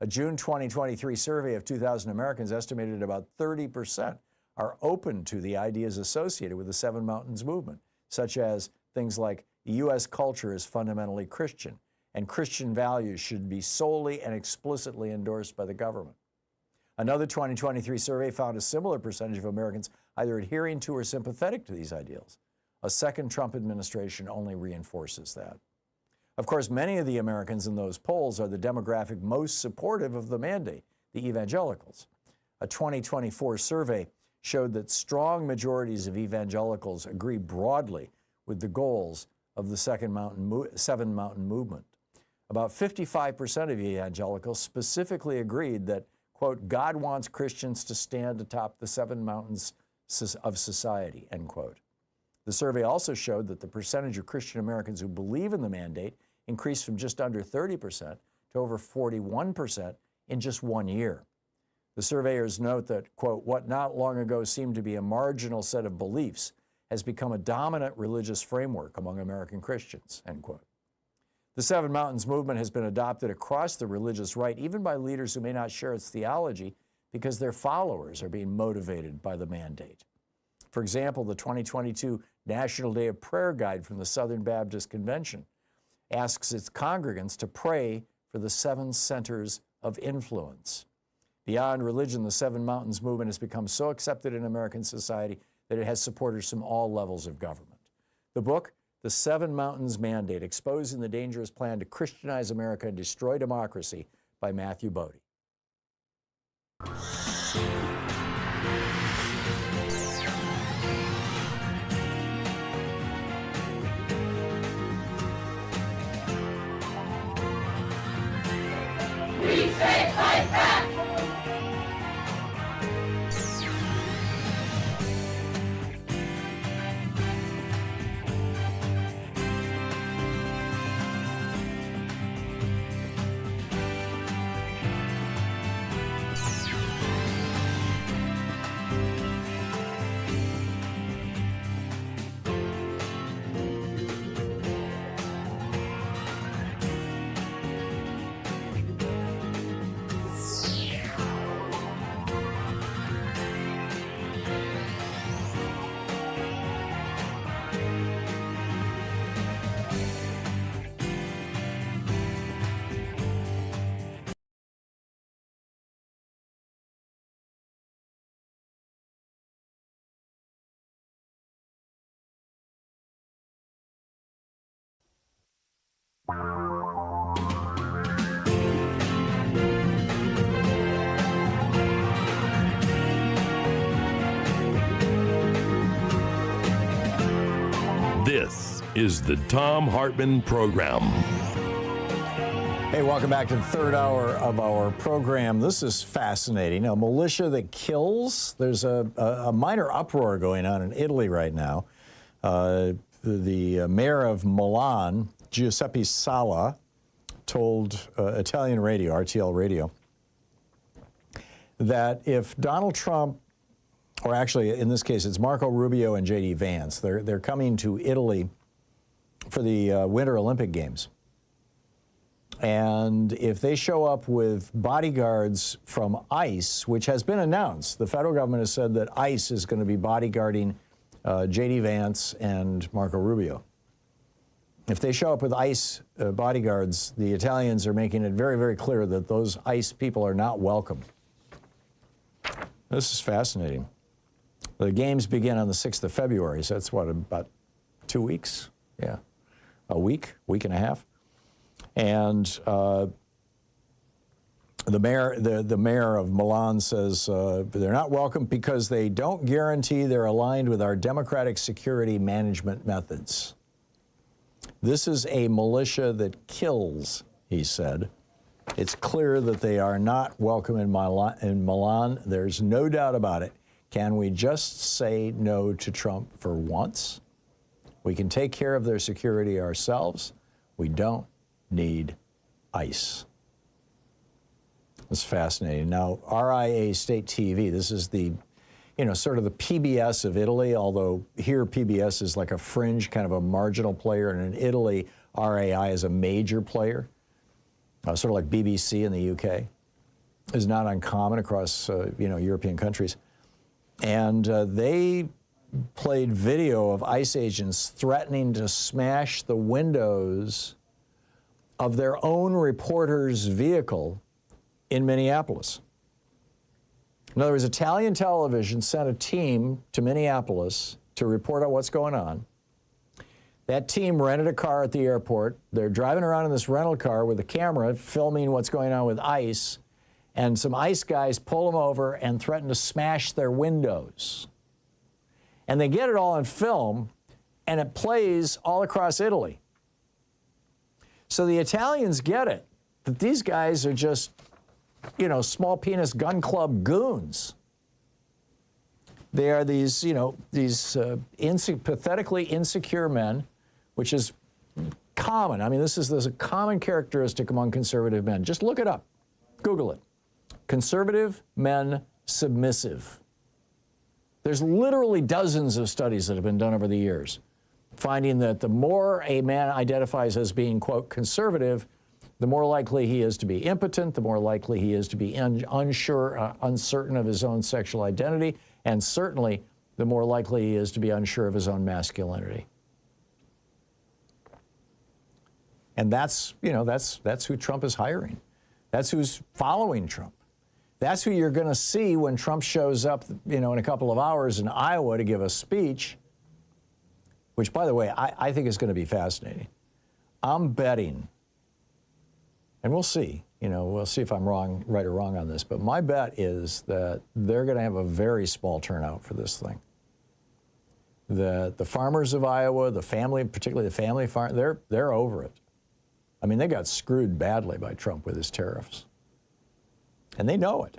A June 2023 survey of 2,000 Americans estimated about 30% are open to the ideas associated with the 7 Mountains movement, such as things like the U.S. culture is fundamentally Christian, and Christian values should be solely and explicitly endorsed by the government. Another 2023 survey found a similar percentage of Americans either adhering to or sympathetic to these ideals. A second Trump administration only reinforces that. Of course, many of the Americans in those polls are the demographic most supportive of the mandate, the evangelicals. A 2024 survey showed that strong majorities of evangelicals agree broadly with the goals of the 7 Mountain movement. About 55% of evangelicals specifically agreed that, quote, God wants Christians to stand atop the 7 mountains of society, end quote. The survey also showed that the percentage of Christian Americans who believe in the mandate increased from just under 30% to over 41% in just 1 year. The surveyors note that, quote, what not long ago seemed to be a marginal set of beliefs has become a dominant religious framework among American Christians, end quote. The 7 Mountains movement has been adopted across the religious right, even by leaders who may not share its theology, because their followers are being motivated by the mandate. For example, the 2022 National Day of Prayer Guide from the Southern Baptist Convention asks its congregants to pray for the 7 centers of influence. Beyond religion, the 7 Mountains movement has become so accepted in American society that it has supporters from all levels of government. The book, The 7 Mountains Mandate, Exposing the Dangerous Plan to Christianize America and Destroy Democracy, by Matthew Bodie. We say fight back! This is the Thom Hartmann Program. Hey, welcome back to the third hour of our program. This is fascinating. A militia that kills. There's a minor uproar going on in Italy right now. The mayor of Milan, Giuseppe Sala, told Italian radio, RTL Radio, that if Donald Trump, or actually in this case it's Marco Rubio and J.D. Vance, they're coming to Italy for the Winter Olympic Games. And if they show up with bodyguards from ICE, which has been announced, the federal government has said that ICE is going to be bodyguarding J.D. Vance and Marco Rubio. If they show up with ICE bodyguards, the Italians are making it very, very clear that those ICE people are not welcome. This is fascinating. The games begin on the 6th of February, so that's what, about 2 weeks? Yeah, a week and a half. And the mayor of Milan says they're not welcome because they don't guarantee they're aligned with our democratic security management methods. This is a militia that kills, he said. It's clear that they are not welcome in Milan. There's no doubt about it. Can we just say no to Trump for once? We can take care of their security ourselves. We don't need ICE. It's fascinating. Now, RIA State TV, this is the, sort of the PBS of Italy, although here PBS is like a fringe, kind of a marginal player, and in Italy, RAI is a major player, sort of like BBC in the UK. Is not uncommon across, European countries. And they played video of ICE agents threatening to smash the windows of their own reporter's vehicle in Minneapolis. In other words, Italian television sent a team to Minneapolis to report on what's going on. That team rented a car at the airport. They're driving around in this rental car with a camera filming what's going on with ICE, and some ICE guys pull them over and threaten to smash their windows. And they get it all on film, and it plays all across Italy. So the Italians get it, that these guys are just, small penis gun club goons. They are these, pathetically insecure men, which is common. I mean, there's a common characteristic among conservative men. Just look it up. Google it. Conservative men submissive. There's literally dozens of studies that have been done over the years, finding that the more a man identifies as being, quote, conservative, the more likely he is to be impotent, the more likely he is to be uncertain of his own sexual identity, and certainly the more likely he is to be unsure of his own masculinity. And that's who Trump is hiring. That's who's following Trump. That's who you're going to see when Trump shows up, in a couple of hours in Iowa to give a speech, which, by the way, I think is going to be fascinating. I'm betting, and we'll see, we'll see if I'm right or wrong on this, but my bet is that they're going to have a very small turnout for this thing. The farmers of Iowa, particularly the family farm, they're over it. I mean, they got screwed badly by Trump with his tariffs. And they know it.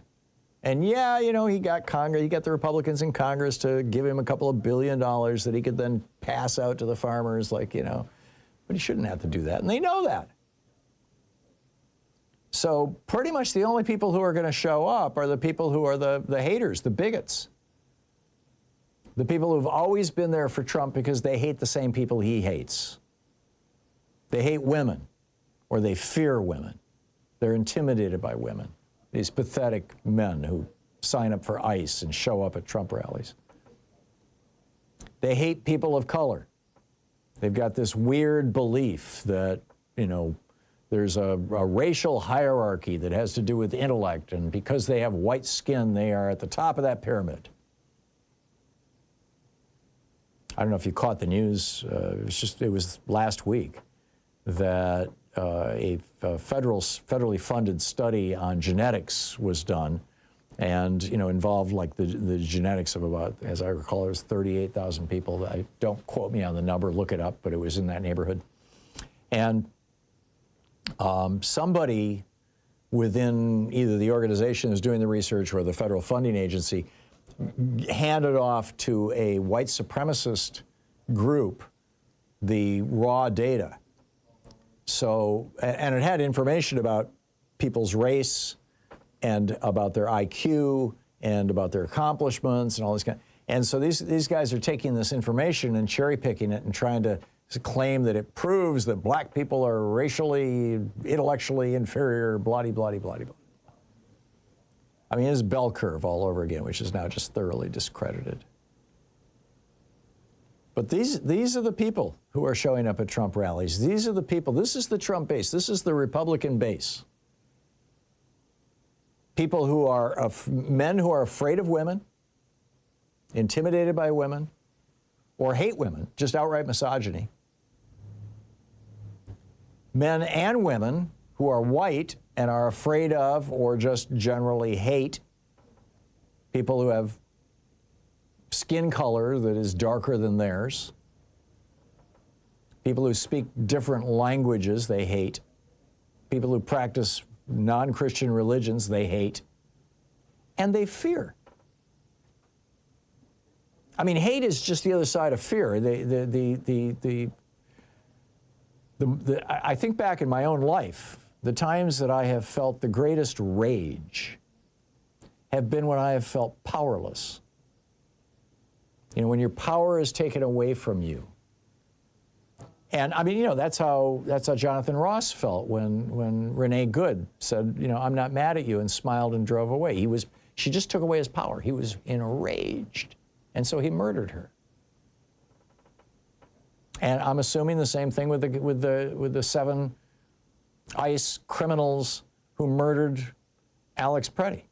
And yeah, he got the Republicans in Congress to give him a couple of $1 billion that he could then pass out to the farmers, but he shouldn't have to do that. And they know that. So pretty much the only people who are going to show up are the people who are the haters, the bigots. The people who've always been there for Trump because they hate the same people he hates. They hate women, or they fear women. They're intimidated by women. These pathetic men who sign up for ICE and show up at Trump rallies. They hate people of color. They've got this weird belief that, there's a racial hierarchy that has to do with intellect, and because they have white skin, they are at the top of that pyramid. I don't know if you caught the news. It was last week that a federally funded study on genetics was done, and involved like the genetics of about, as I recall, it was 38,000 people. Don't quote me on the number, look it up, but it was in that neighborhood. And somebody within either the organization that's doing the research or the federal funding agency handed off to a white supremacist group the raw data. So, and it had information about people's race and about their IQ and about their accomplishments and all this kind. And so these guys are taking this information and cherry picking it and trying to claim that it proves that black people are racially, intellectually inferior, blah-de-blah-de-blah-de-blah. I mean, it's bell curve all over again, which is now just thoroughly discredited. But these are the people who are showing up at Trump rallies. These are the people. This is the Trump base. This is the Republican base. People who are men who are afraid of women, intimidated by women, or hate women, just outright misogyny. Men and women who are white and are afraid of or just generally hate people who have skin color that is darker than theirs. People who speak different languages, they hate. People who practice non-Christian religions, they hate. And they fear. I mean, hate is just the other side of fear. I think back in my own life, the times that I have felt the greatest rage have been when I have felt powerless. When your power is taken away from you. And I mean, that's how Jonathan Ross felt when Renee Good said, I'm not mad at you, and smiled and drove away. She just took away his power. He was enraged. And so he murdered her. And I'm assuming the same thing with the 7 ICE criminals who murdered Alex Preddy.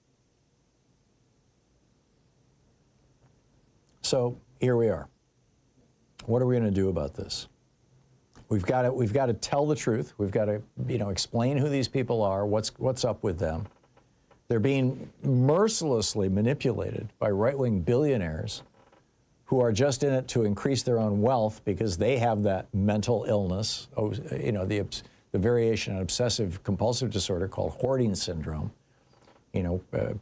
So here we are. What are we going to do about this? We've got to tell the truth. We've got to explain who these people are, what's up with them. They're being mercilessly manipulated by right-wing billionaires who are just in it to increase their own wealth because they have that mental illness, the variation in obsessive compulsive disorder called hoarding syndrome.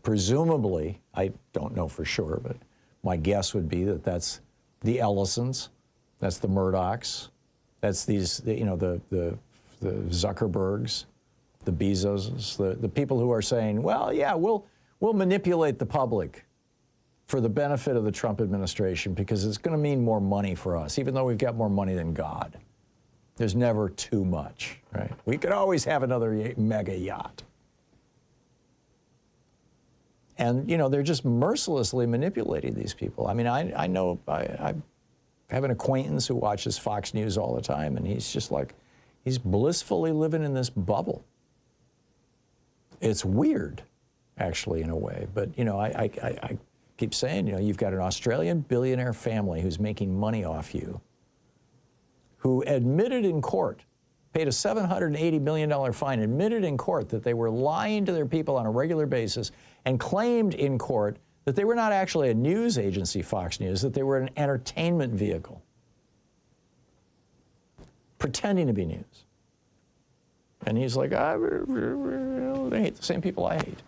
Presumably, I don't know for sure, but my guess would be that that's the Ellisons, that's the Murdochs, that's the Zuckerbergs, the Bezoses, the people who are saying, well, yeah, we'll manipulate the public for the benefit of the Trump administration because it's going to mean more money for us, even though we've got more money than God. There's never too much, right? We could always have another mega yacht. And, they're just mercilessly manipulating these people. I mean, I know, I have an acquaintance who watches Fox News all the time, and he's just like, he's blissfully living in this bubble. It's weird, actually, in a way. But, I keep saying, you've got an Australian billionaire family who's making money off you, who admitted in court, paid a $780 million fine, admitted in court that they were lying to their people on a regular basis, and claimed in court that they were not actually a news agency, Fox News, that they were an entertainment vehicle, pretending to be news. And he's like, they hate the same people I hate.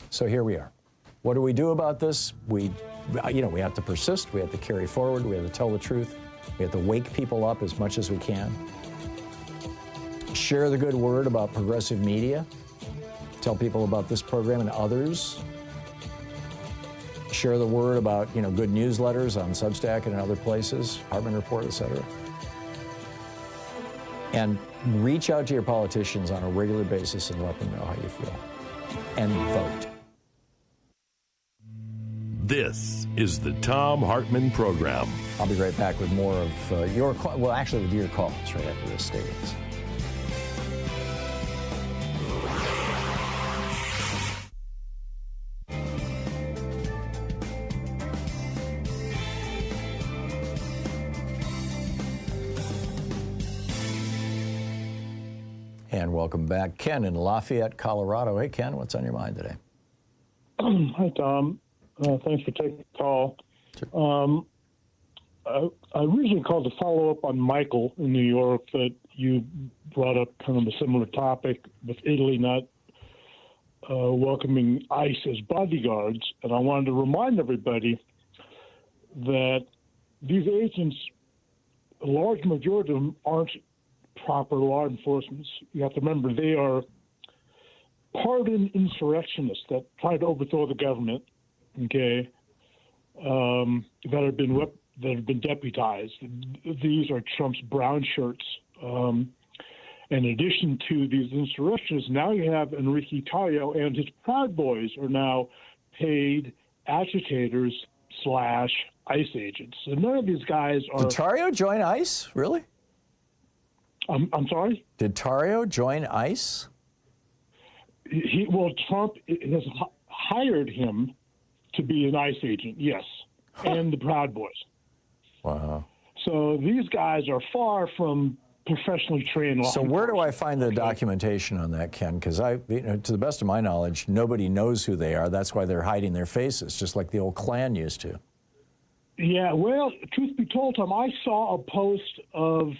So here we are. What do we do about this? We have to persist. We have to carry forward. We have to tell the truth. We have to wake people up as much as we can. Share the good word about progressive media. Tell people about this program and others. Share the word about, good newsletters on Substack and in other places, Hartmann Report, etc. And reach out to your politicians on a regular basis and let them know how you feel. And vote. This is the Thom Hartmann Program. I'll be right back with more of with your calls right after this statement. And welcome back. Ken in Lafayette, Colorado. Hey, Ken, what's on your mind today? Hi, Tom. Thanks for taking the call. I originally called to follow up on Michael in New York, that you brought up kind of a similar topic with Italy not welcoming ICE as bodyguards. And I wanted to remind everybody that these agents, a large majority of them aren't proper law enforcement. You have to remember they are pardoned insurrectionists that try to overthrow the government, okay, that have been deputized. These are Trump's brown shirts. In addition to these insurrectionists, now you have Enrique Tarrio and his Proud Boys are now paid agitators / ICE agents. So none of these guys are. Did Tarrio join ICE? Really? I'm sorry? Did Tarrio join ICE? Trump has hired him to be an ICE agent, yes, and the Proud Boys. Wow. So these guys are far from professionally trained law. So where do I find the documentation on that, Ken? Because to the best of my knowledge, nobody knows who they are. That's why they're hiding their faces, just like the old Klan used to. Yeah, well, truth be told, Tom, I saw a post of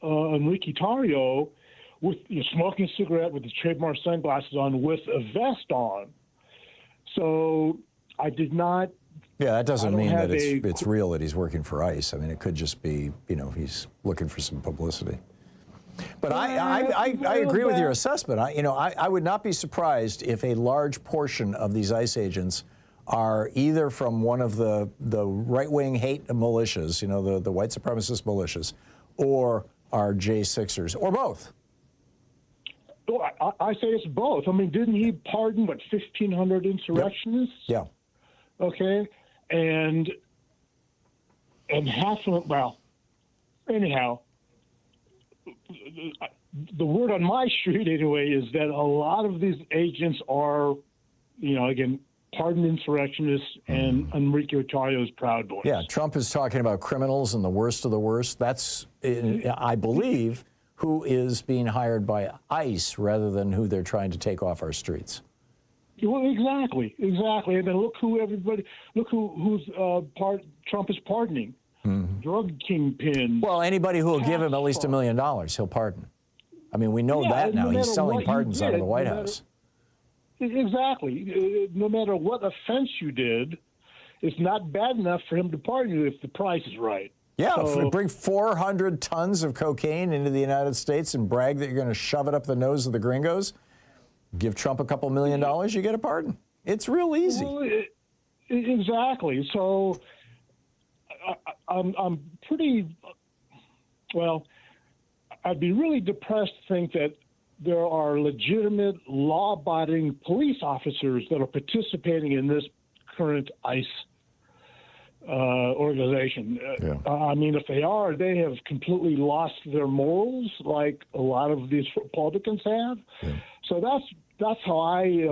Enrique Tarrio with smoking a cigarette with his trademark sunglasses on with a vest on. So I did not. Yeah, that doesn't mean that it's real that he's working for ICE. I mean, it could just be, he's looking for some publicity. But I agree with your assessment. I would not be surprised if a large portion of these ICE agents are either from one of the right-wing hate militias, the white supremacist militias, or are J6ers, or both. Well, I say it's both. I mean, didn't he pardon, 1,500 insurrectionists? Yep. Yeah. Okay. And half of them, anyhow, the word on my street anyway is that a lot of these agents are, again, pardoned insurrectionists and Enrique Tarrio's Proud Boys. Yeah, Trump is talking about criminals and the worst of the worst. That's, I believe, who is being hired by ICE rather than who they're trying to take off our streets. Well, exactly. And then look who's Trump is pardoning. Mm-hmm. Drug kingpins. Well, anybody who will give him at least $1 million, he'll pardon. I mean, we know that now. He's selling pardons out of the White House. Exactly. No matter what offense you did, it's not bad enough for him to pardon you if the price is right. Yeah, bring 400 tons of cocaine into the United States and brag that you're going to shove it up the nose of the gringos. Give Trump a couple $1 million, you get a pardon. It's real easy. Well, exactly. So I'm pretty, I'd be really depressed to think that there are legitimate law-abiding police officers that are participating in this current ICE organization. I mean, if they are, they have completely lost their morals like a lot of these Republicans have. Yeah. So that's how I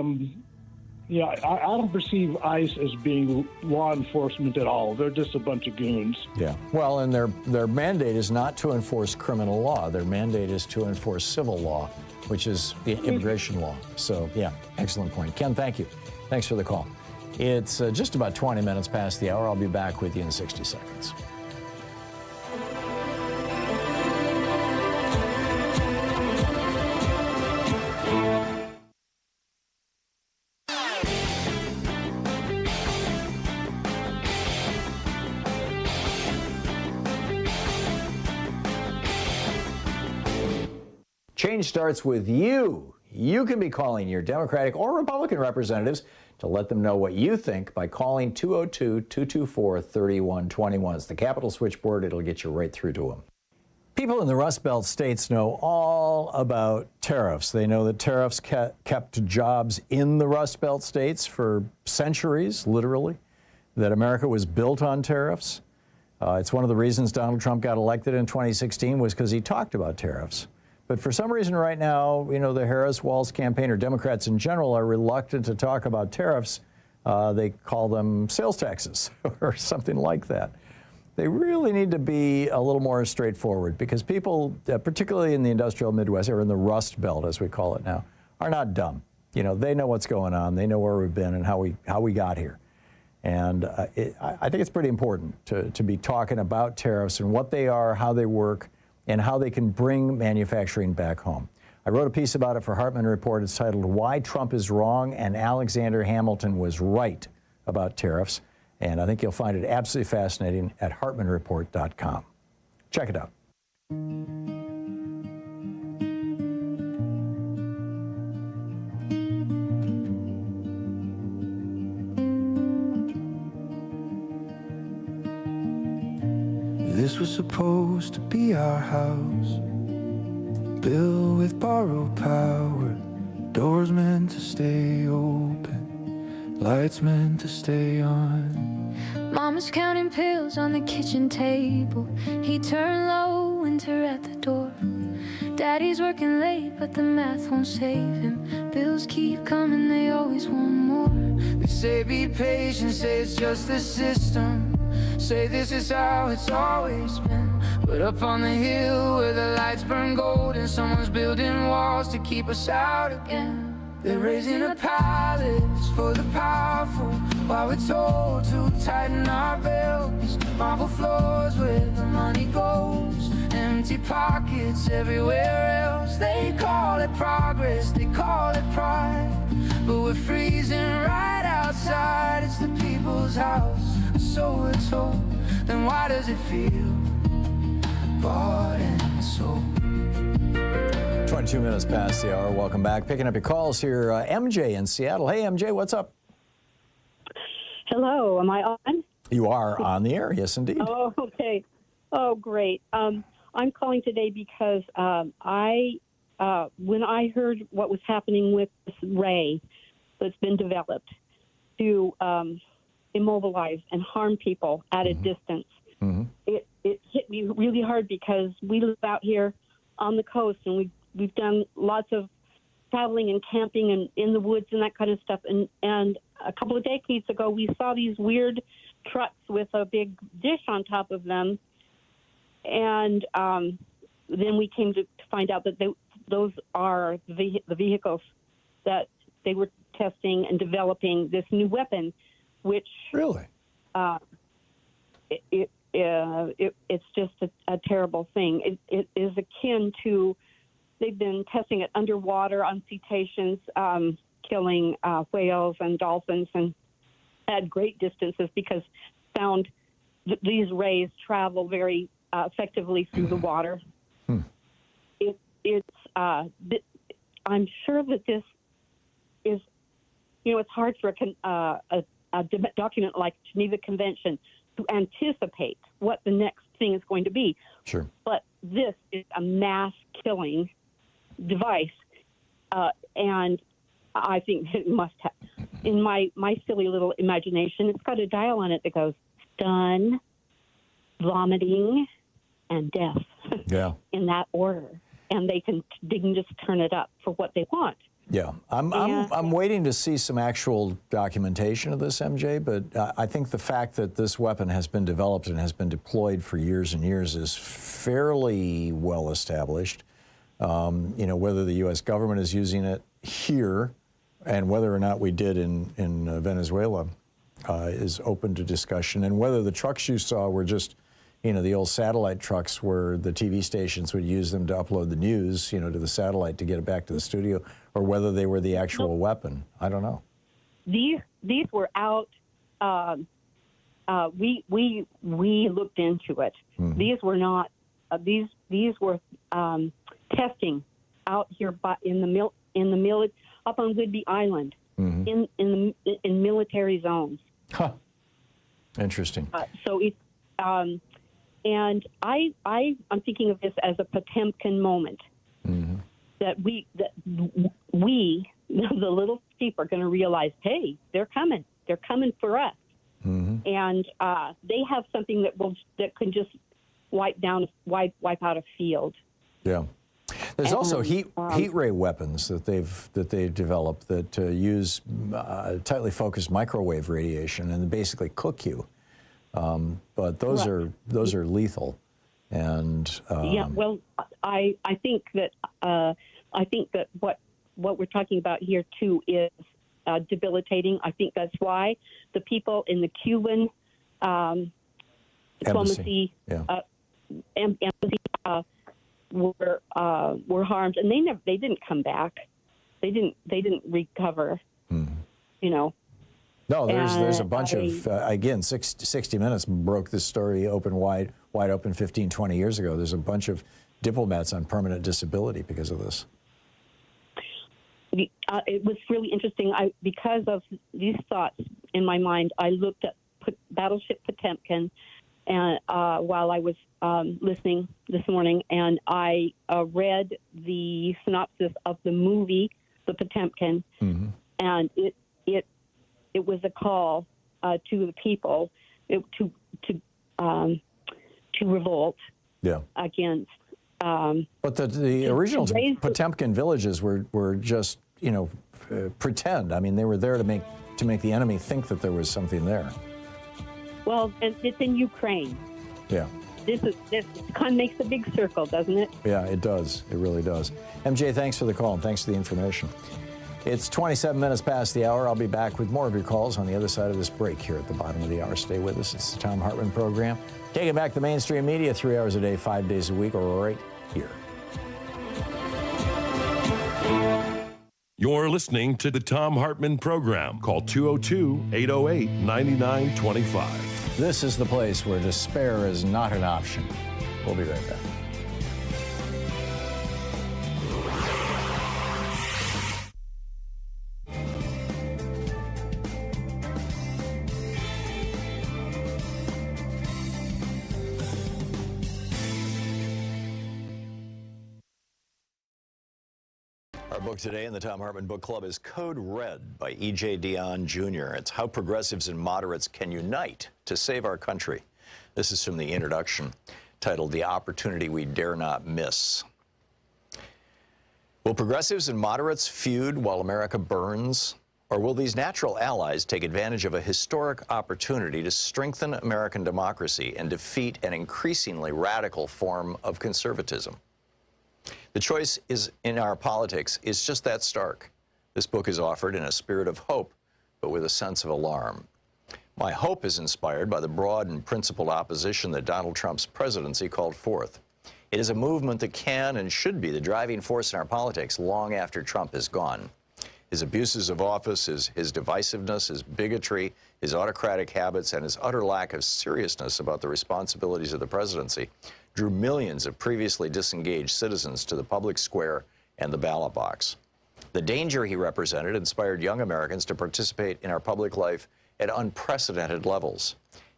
I don't perceive ICE as being law enforcement at all. They're just a bunch of goons. Yeah. Well, and their mandate is not to enforce criminal law. Their mandate is to enforce civil law, which is the immigration law. So, yeah, excellent point. Ken, thank you. Thanks for the call. It's just about 20 minutes past the hour. I'll be back with you in 60 seconds. Change starts with you. You can be calling your Democratic or Republican representatives to let them know what you think by calling 202-224-3121. It's the Capitol switchboard. It'll get you right through to them. People in the Rust Belt states know all about tariffs. They know that tariffs kept jobs in the Rust Belt states for centuries, literally, that America was built on tariffs. It's one of the reasons Donald Trump got elected in 2016 was because he talked about tariffs. But for some reason right now, the Harris-Walz campaign, or Democrats in general, are reluctant to talk about tariffs. They call them sales taxes or something like that. They really need to be a little more straightforward because people, particularly in the industrial Midwest, or in the Rust Belt, as we call it now, are not dumb. You know, they know what's going on. They know where we've been and how we got here. And I think it's pretty important to be talking about tariffs and what they are, how they work, and how they can bring manufacturing back home. I wrote a piece about it for Hartmann Report. It's titled, Why Trump is Wrong and Alexander Hamilton Was Right About Tariffs. And I think you'll find it absolutely fascinating at hartmannreport.com. Check it out. This was supposed to be our house, built with borrowed power, doors meant to stay open, lights meant to stay on. Mama's counting pills on the kitchen table. He turned low, winter at the door. Daddy's working late, but the math won't save him. Bills keep coming, they always want more. They say be patient, say it's just the system, say this is how it's always been. But up on the hill where the lights burn gold and someone's building walls to keep us out again. They're raising a palace for the powerful while we're told to tighten our belts. Marble floors where the money goes, empty pockets everywhere else. They call it progress, they call it pride, but we're freezing right outside. It's the people's house, so we're told. Then why does it feel bought and sold? 22 minutes past the hour. Welcome back. Picking up your calls here. MJ in Seattle. Hey, MJ, what's up? Hello. Am I on? You are on the air. Yes, indeed. Oh, okay. Oh, great. I'm calling today because when I heard what was happening with this ray that's been developed to immobilize and harm people at a distance, it hit me really hard because we live out here on the coast and we've done lots of traveling and camping and in the woods and that kind of stuff. And a couple of decades ago, we saw these weird trucks with a big dish on top of them. And then we came to find out that those are the vehicles that they were testing and developing this new weapon, which really it's just a terrible thing. It is akin to, they've been testing it underwater on cetaceans, killing whales and dolphins and at great distances because found these rays travel very effectively through the water. I'm sure that this is, it's hard for a document like Geneva Convention to anticipate what the next thing is going to be. Sure. But this is a mass killing device, and I think it must have, in my silly little imagination, it's got a dial on it that goes stun, vomiting, and death. Yeah. In that order, and they can just turn it up for what they want. Yeah, I'm waiting to see some actual documentation of this, MJ, but I think the fact that this weapon has been developed and has been deployed for years and years is fairly well established. Whether the U.S. government is using it here and whether or not we did in Venezuela is open to discussion, and whether the trucks you saw were just, the old satellite trucks where the TV stations would use them to upload the news, to the satellite to get it back to the studio, or whether they were the actual weapon. I don't know. These were out. We looked into it. These were not. These were testing out here in the up on Whidbey Island in military zones. Huh. Interesting. So it's. And I'm thinking of this as a Potemkin moment, that we, the little sheep, are going to realize, hey, they're coming for us, and they have something that can just wipe out a field. Yeah, there's also heat ray weapons that they've developed that use tightly focused microwave radiation and basically cook you. But those are lethal, and yeah. Well, I think that what what we're talking about here too is debilitating. I think that's why the people in the Cuban diplomacy embassy were harmed, and they didn't come back. They didn't recover. You know. No, there's a bunch of, again, 60 Minutes broke this story wide open 15, 20 years ago. There's a bunch of diplomats on permanent disability because of this. It was really interesting. Because of these thoughts in my mind, I looked at Battleship Potemkin and while I was listening this morning, and I read the synopsis of the movie, The Potemkin, and it was a call to the people to revolt against. But the original Potemkin villages were just, you know, pretend. I mean, they were there to make the enemy think that there was something there. Well, it's in Ukraine. Yeah. This kind of makes a big circle, doesn't it? Yeah, it does. It really does. MJ, thanks for the call and thanks for the information. It's 27 minutes past the hour. I'll be back with more of your calls on the other side of this break here at the bottom of the hour. Stay with us. It's the Thom Hartmann program. Taking back the mainstream media 3 hours a day, 5 days a week, or right here. You're listening to the Thom Hartmann program. Call 202-808-9925. This is the place where despair is not an option. We'll be right back. Our book today in the Thom Hartmann Book Club is Code Red by E.J. Dionne Jr. It's how progressives and moderates can unite to save our country. This is from the introduction, titled The Opportunity We Dare Not Miss. Will progressives and moderates feud while America burns? Or will these natural allies take advantage of a historic opportunity to strengthen American democracy and defeat an increasingly radical form of conservatism? The choice in our politics is just that stark. This book is offered in a spirit of hope, but with a sense of alarm. My hope is inspired by the broad and principled opposition that Donald Trump's presidency called forth. It is a movement that can and should be the driving force in our politics long after Trump is gone. His abuses of office, his divisiveness, his bigotry, his autocratic habits, and his utter lack of seriousness about the responsibilities of the presidency drew millions of previously disengaged citizens to the public square and the ballot box. The danger he represented inspired young Americans to participate in our public life at unprecedented levels.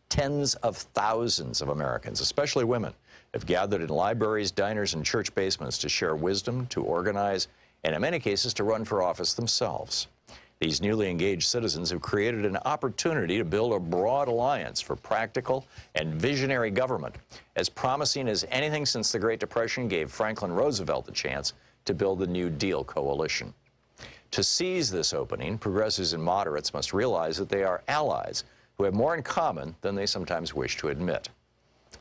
Tens of thousands of Americans, especially women, have gathered in libraries, diners, and church basements to share wisdom, to organize, and in many cases to run for office themselves. These newly engaged citizens have created an opportunity to build a broad alliance for practical and visionary government, as promising as anything since the Great Depression gave Franklin Roosevelt the chance to build the New Deal coalition. To seize this opening, progressives and moderates must realize that they are allies who have more in common than they sometimes wish to admit.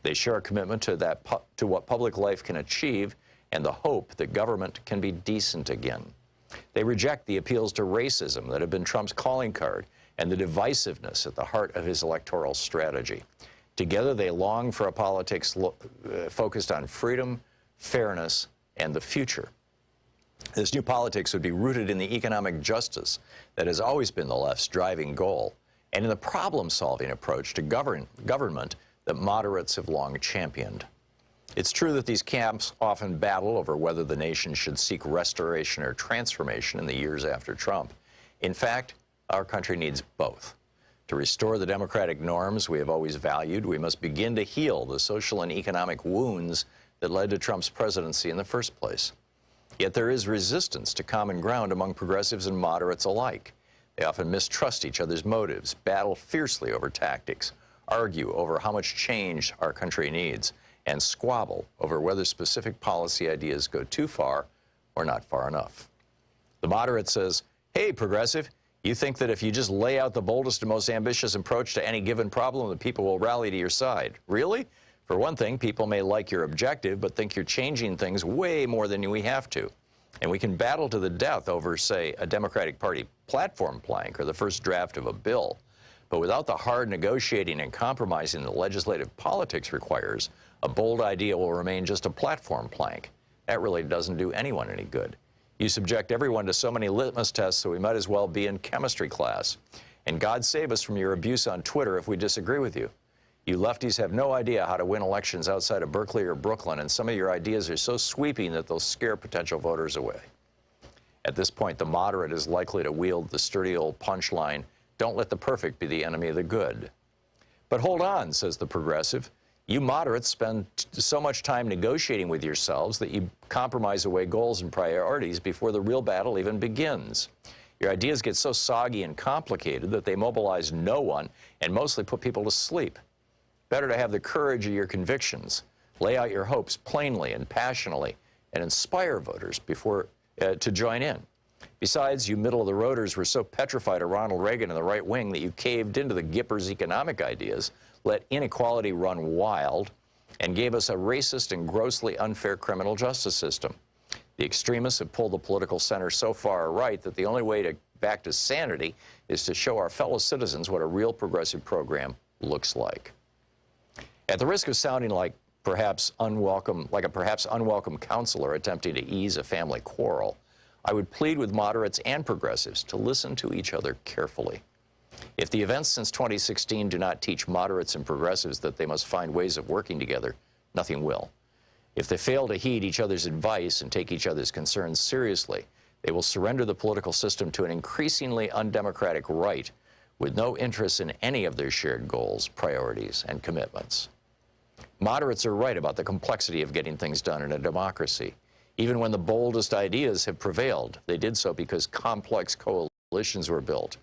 They share a commitment to what public life can achieve and the hope that government can be decent again. They reject the appeals to racism that have been Trump's calling card and the divisiveness at the heart of his electoral strategy. Together, they long for a politics focused on freedom, fairness, and the future. This new politics would be rooted in the economic justice that has always been the left's driving goal, and in the problem-solving approach to government that moderates have long championed. It's true that these camps often battle over whether the nation should seek restoration or transformation in the years after Trump. In fact, our country needs both. To restore the democratic norms we have always valued, we must begin to heal the social and economic wounds that led to Trump's presidency in the first place. Yet there is resistance to common ground among progressives and moderates alike. They often mistrust each other's motives, battle fiercely over tactics, argue over how much change our country needs, and squabble over whether specific policy ideas go too far or not far enough. The moderate says, hey, progressive, you think that if you just lay out the boldest and most ambitious approach to any given problem, the people will rally to your side. Really? For one thing, people may like your objective, but think you're changing things way more than we have to. And we can battle to the death over, say, a Democratic Party platform plank or the first draft of a bill. But without the hard negotiating and compromising that legislative politics requires, a bold idea will remain just a platform plank. That really doesn't do anyone any good. You subject everyone to so many litmus tests that we might as well be in chemistry class. And God save us from your abuse on Twitter if we disagree with you. You lefties have no idea how to win elections outside of Berkeley or Brooklyn, and some of your ideas are so sweeping that they'll scare potential voters away. At this point, the moderate is likely to wield the sturdy old punchline, "Don't let the perfect be the enemy of the good." But hold on, says the progressive. You moderates spend so much time negotiating with yourselves that you compromise away goals and priorities before the real battle even begins. Your ideas get so soggy and complicated that they mobilize no one and mostly put people to sleep. Better to have the courage of your convictions, lay out your hopes plainly and passionately, and inspire voters before to join in. Besides, you middle-of-the-roaders were so petrified of Ronald Reagan and the right wing that you caved into the Gipper's economic ideas, let inequality run wild, and gave us a racist and grossly unfair criminal justice system. The extremists have pulled the political center so far right that the only way back to sanity is to show our fellow citizens what a real progressive program looks like. At the risk of sounding like a perhaps unwelcome counselor attempting to ease a family quarrel, I would plead with moderates and progressives to listen to each other carefully. If the events since 2016 do not teach moderates and progressives that they must find ways of working together, nothing will. If they fail to heed each other's advice and take each other's concerns seriously, they will surrender the political system to an increasingly undemocratic right with no interest in any of their shared goals, priorities, and commitments. Moderates are right about the complexity of getting things done in a democracy. Even when the boldest ideas have prevailed, they did so because complex coalitions were built.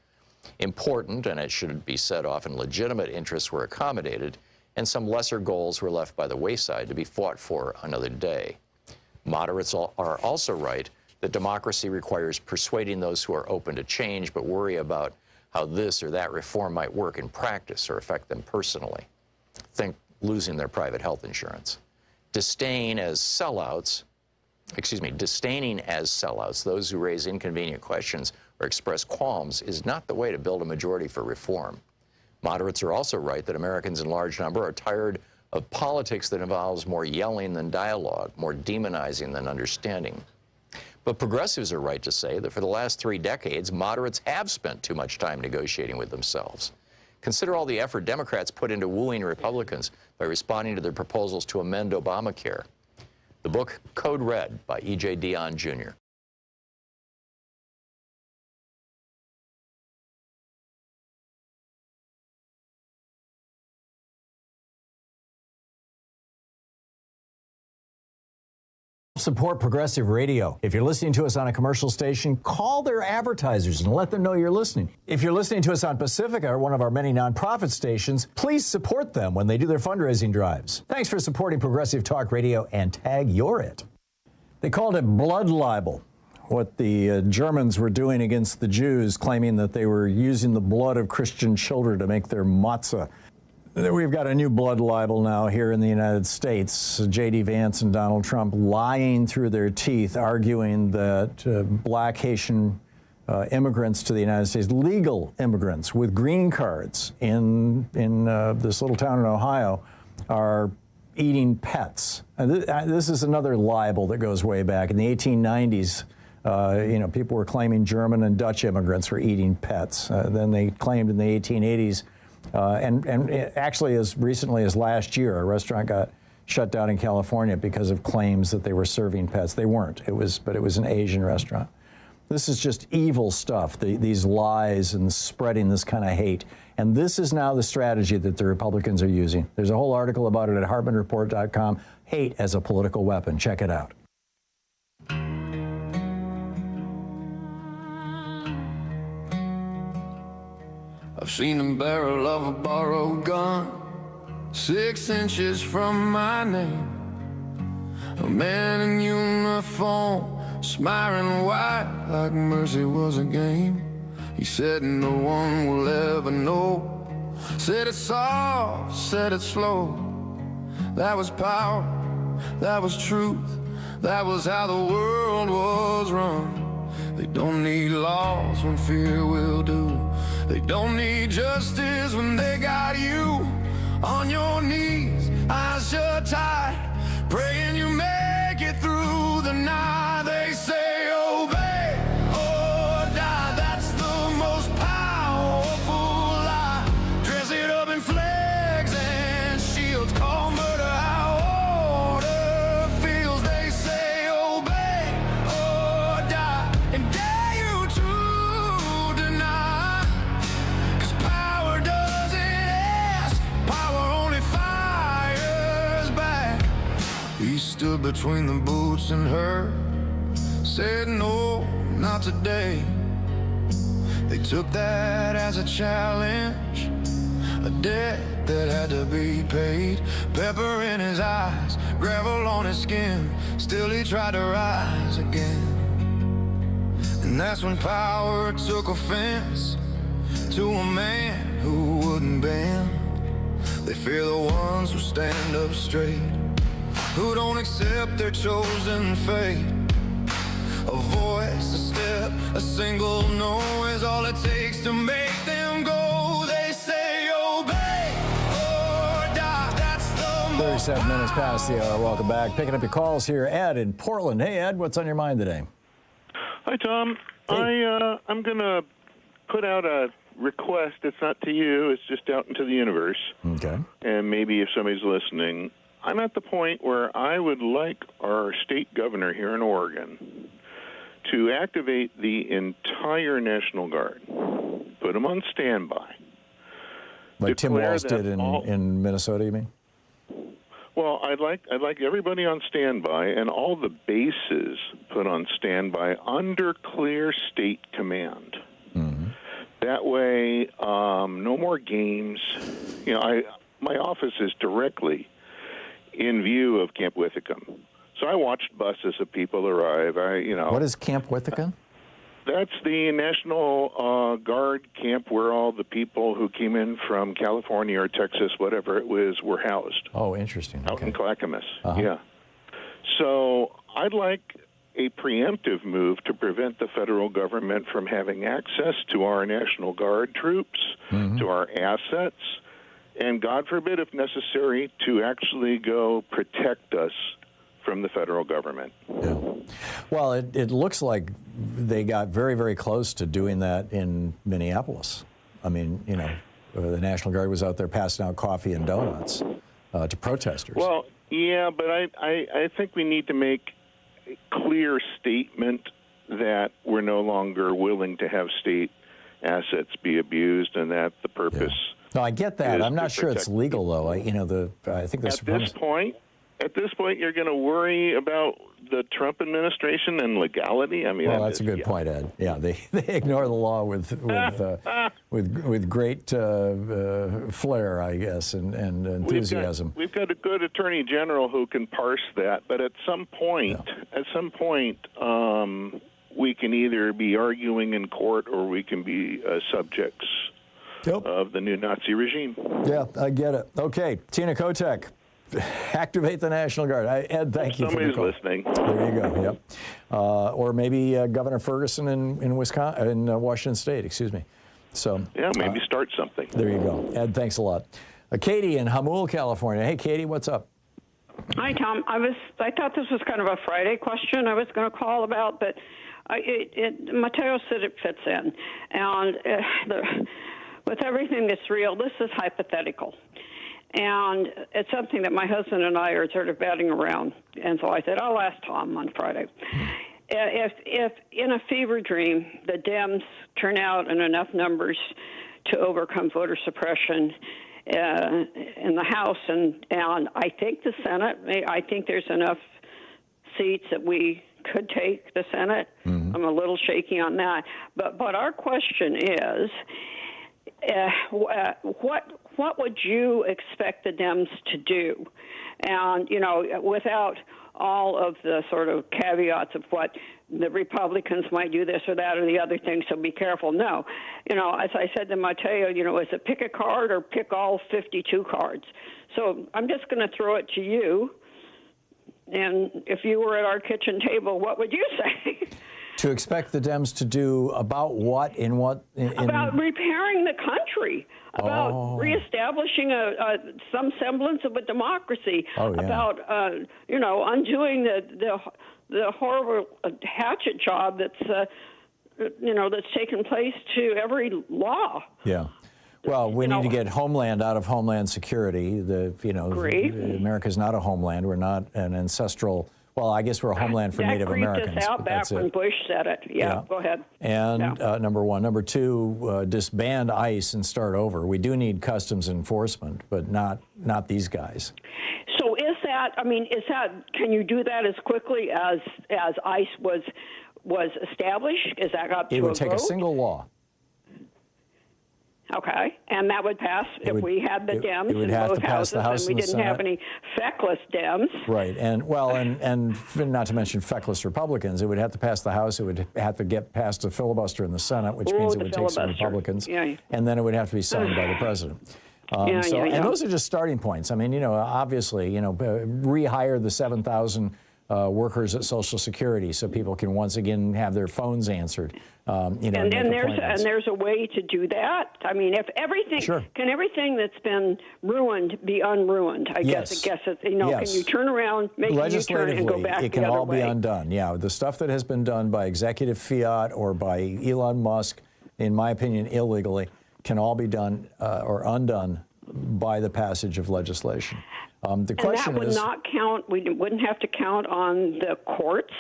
Important, and it should be said often legitimate, interests were accommodated, and some lesser goals were left by the wayside to be fought for another day. Moderates are also right that democracy requires persuading those who are open to change but worry about how this or that reform might work in practice or affect them personally. Think losing their private health insurance. Disdaining as sellouts those who raise inconvenient questions or express qualms is not the way to build a majority for reform. Moderates are also right that Americans in large number are tired of politics that involves more yelling than dialogue, more demonizing than understanding. But progressives are right to say that for the last 3 decades, moderates have spent too much time negotiating with themselves. Consider all the effort Democrats put into wooing Republicans by responding to their proposals to amend Obamacare. The book Code Red by E.J. Dionne Jr. Support progressive radio. If you're listening to us on a commercial station, call their advertisers and let them know you're listening. If you're listening to us on Pacifica, one of our many nonprofit stations, please support them when they do their fundraising drives. Thanks for supporting progressive talk radio, and tag you're it. They called it blood libel, what the Germans were doing against the Jews, claiming that they were using the blood of Christian children to make their matzah. We've got a new blood libel now here in the United States. J.D. Vance and Donald Trump lying through their teeth, arguing that black Haitian immigrants to the United States, legal immigrants with green cards in this little town in Ohio, are eating pets. And this is another libel that goes way back. In the 1890s, people were claiming German and Dutch immigrants were eating pets. Then they claimed in the 1880s, and actually as recently as last year, a restaurant got shut down in California because of claims that they were serving pets. They weren't. But it was an Asian restaurant. This is just evil stuff, these lies and spreading this kind of hate. And this is now the strategy that the Republicans are using. There's a whole article about it at HartmannReport.com, Hate as a Political Weapon. Check it out. I've seen the barrel of a borrowed gun 6 inches from my name. A man in uniform, smiling white like mercy was a game. He said no one will ever know. Said it soft, said it slow. That was power, that was truth. That was how the world was run. They don't need laws when fear will do. They don't need justice when they got you on your knees, eyes shut tight, praying you make it through the night. They say obey or die. That's the most powerful lie. Dress it up in flags and shields, call murder how order feels. They say obey or die, and dare you to deny. 'Cause power doesn't ask, power only fires back. He stood between the boots and her, said no, not today. They took that as a challenge, a debt that had to be paid. Pepper in his eyes, gravel on his skin, still he tried to rise again. And that's when power took offense to a man who wouldn't bend. They fear the ones who stand up straight, who don't accept their chosen fate. A voice, a step, a single no is all it takes to make them go. They say obey or die. That's the 37 minutes past the hour. Welcome back. Picking up your calls here. Ed in Portland. Hey, Ed, what's on your mind today? Hi, Tom. Hey. I'm going to put out a request. It's not to you. It's just out into the universe. Okay. And maybe if somebody's listening, I'm at the point where I would like our state governor here in Oregon to activate the entire National Guard, put them on standby. Like Tim Walz did in Minnesota, you mean? Well, I'd like everybody on standby and all the bases put on standby under clear state command. Mm-hmm. That way, no more games. You know, my office is directly in view of Camp Withicum. So I watched buses of people arrive. What is Camp Withicum? That's the National Guard camp where all the people who came in from California or Texas, whatever it was, were housed. Oh, interesting. Out in Clackamas, Uh-huh. yeah. So I'd like a preemptive move to prevent the federal government from having access to our National Guard troops, to our assets, and God forbid, if necessary, to actually go protect us from the federal government. Yeah. Well, it looks like they got very, very close to doing that in Minneapolis. I mean, you know, the National Guard was out there passing out coffee and donuts to protesters. Well, yeah, but I think we need to make a clear statement that we're no longer willing to have state assets be abused, and that the purpose. No, I get that. I'm not sure it's legal, though. I think the At this point, you're going to worry about the Trump administration and legality. I mean, well, that's a good point, Ed. Yeah, they ignore the law with great flair, I guess, and enthusiasm. We've got a good attorney general who can parse that, but at some point, we can either be arguing in court or we can be subjects of the new Nazi regime. Yeah, I get it. Okay, Tina Kotek. Activate the National Guard. Ed, thank you for the call. Somebody's listening. There you go. Yep. Or maybe Governor Ferguson in Wisconsin, in Washington State. Excuse me. So yeah, maybe start something. There you go. Ed, thanks a lot. Katie in Hamul, California. Hey, Katie, what's up? Hi, Tom. I thought this was kind of a Friday question I was going to call about, but Matteo said it fits in, and with everything that's real, this is hypothetical. And it's something that my husband and I are sort of batting around. And so I said, I'll ask Tom on Friday. If in a fever dream, the Dems turn out in enough numbers to overcome voter suppression in the House, and I think the Senate, I think there's enough seats that we could take the Senate. Mm-hmm. I'm a little shaky on that. But our question is, what would you expect the Dems to do? And, you know, without all of the sort of caveats of what the Republicans might do this or that or the other thing, so be careful. No. You know, as I said to Matteo, you know, is it pick a card or pick all 52 cards? So I'm just going to throw it to you. if you were at our kitchen table, what would you say? To expect the Dems to do about what in what? About repairing the country, about reestablishing some semblance of a democracy, about undoing the horrible hatchet job that's that's taken place to every law. Yeah. Well, we need to get Homeland out of Homeland Security. America's not a homeland. We're not an ancestral. Well, I guess we're a homeland for Native Americans. That creeped us out back when Bush said it. Yeah, go ahead. And number one. Number two, disband ICE and start over. We do need customs enforcement, but not these guys. So can you do that as quickly as ICE was established? Is that up to a vote? It would take a single law. Okay, and that would pass if we had the Dems in both houses, and we didn't have any feckless Dems. Right, and not to mention feckless Republicans. It would have to pass the House. It would have to get past a filibuster in the Senate, which means it would take some Republicans, and then it would have to be signed by the president. And those are just starting points. I mean, obviously, rehire the 7,000 workers at Social Security so people can once again have their phones answered. And there's a way to do that. I mean, if everything can everything that's been ruined be unruined? I guess it's, can you turn around, make a U-turn, and go back the other way? It can all be undone. Yeah, the stuff that has been done by executive fiat or by Elon Musk, in my opinion, illegally, can all be done or undone by the passage of legislation. The question and that would not count. We wouldn't have to count on the courts,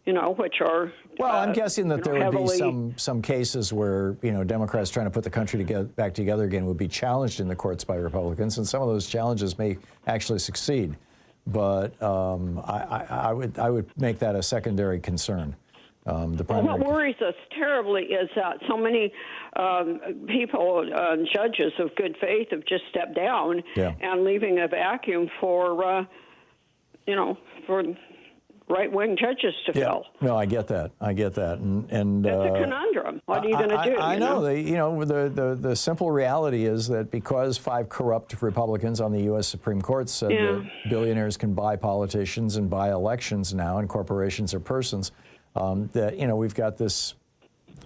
which are. Well, I'm guessing that there would be some cases where Democrats trying to put the country back together again would be challenged in the courts by Republicans, and some of those challenges may actually succeed. But I would make that a secondary concern. What worries us terribly is that so many people, judges of good faith, have just stepped down and leaving a vacuum for right-wing judges to fill. No, I get that. And it's a conundrum. What are you going to do? I know. The simple reality is that because 5 corrupt Republicans on the U.S. Supreme Court said that billionaires can buy politicians and buy elections now, and corporations are persons. That we've got this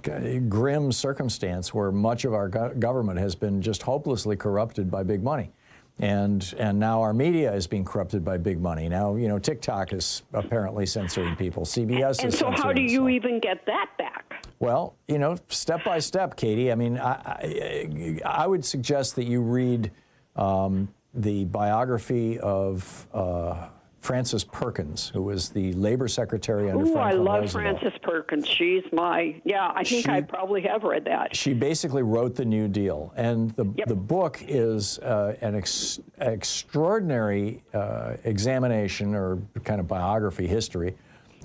grim circumstance where much of our government has been just hopelessly corrupted by big money, and now our media is being corrupted by big money. Now TikTok is apparently censoring people. CBS and is so how do you even get that back? Well, step by step, Katie. I mean, I would suggest that you read the biography of Frances Perkins, who was the labor secretary under Franklin Roosevelt. I love Frances Perkins. She's I think I probably have read that. She basically wrote the New Deal, and the book is an extraordinary examination or kind of biography history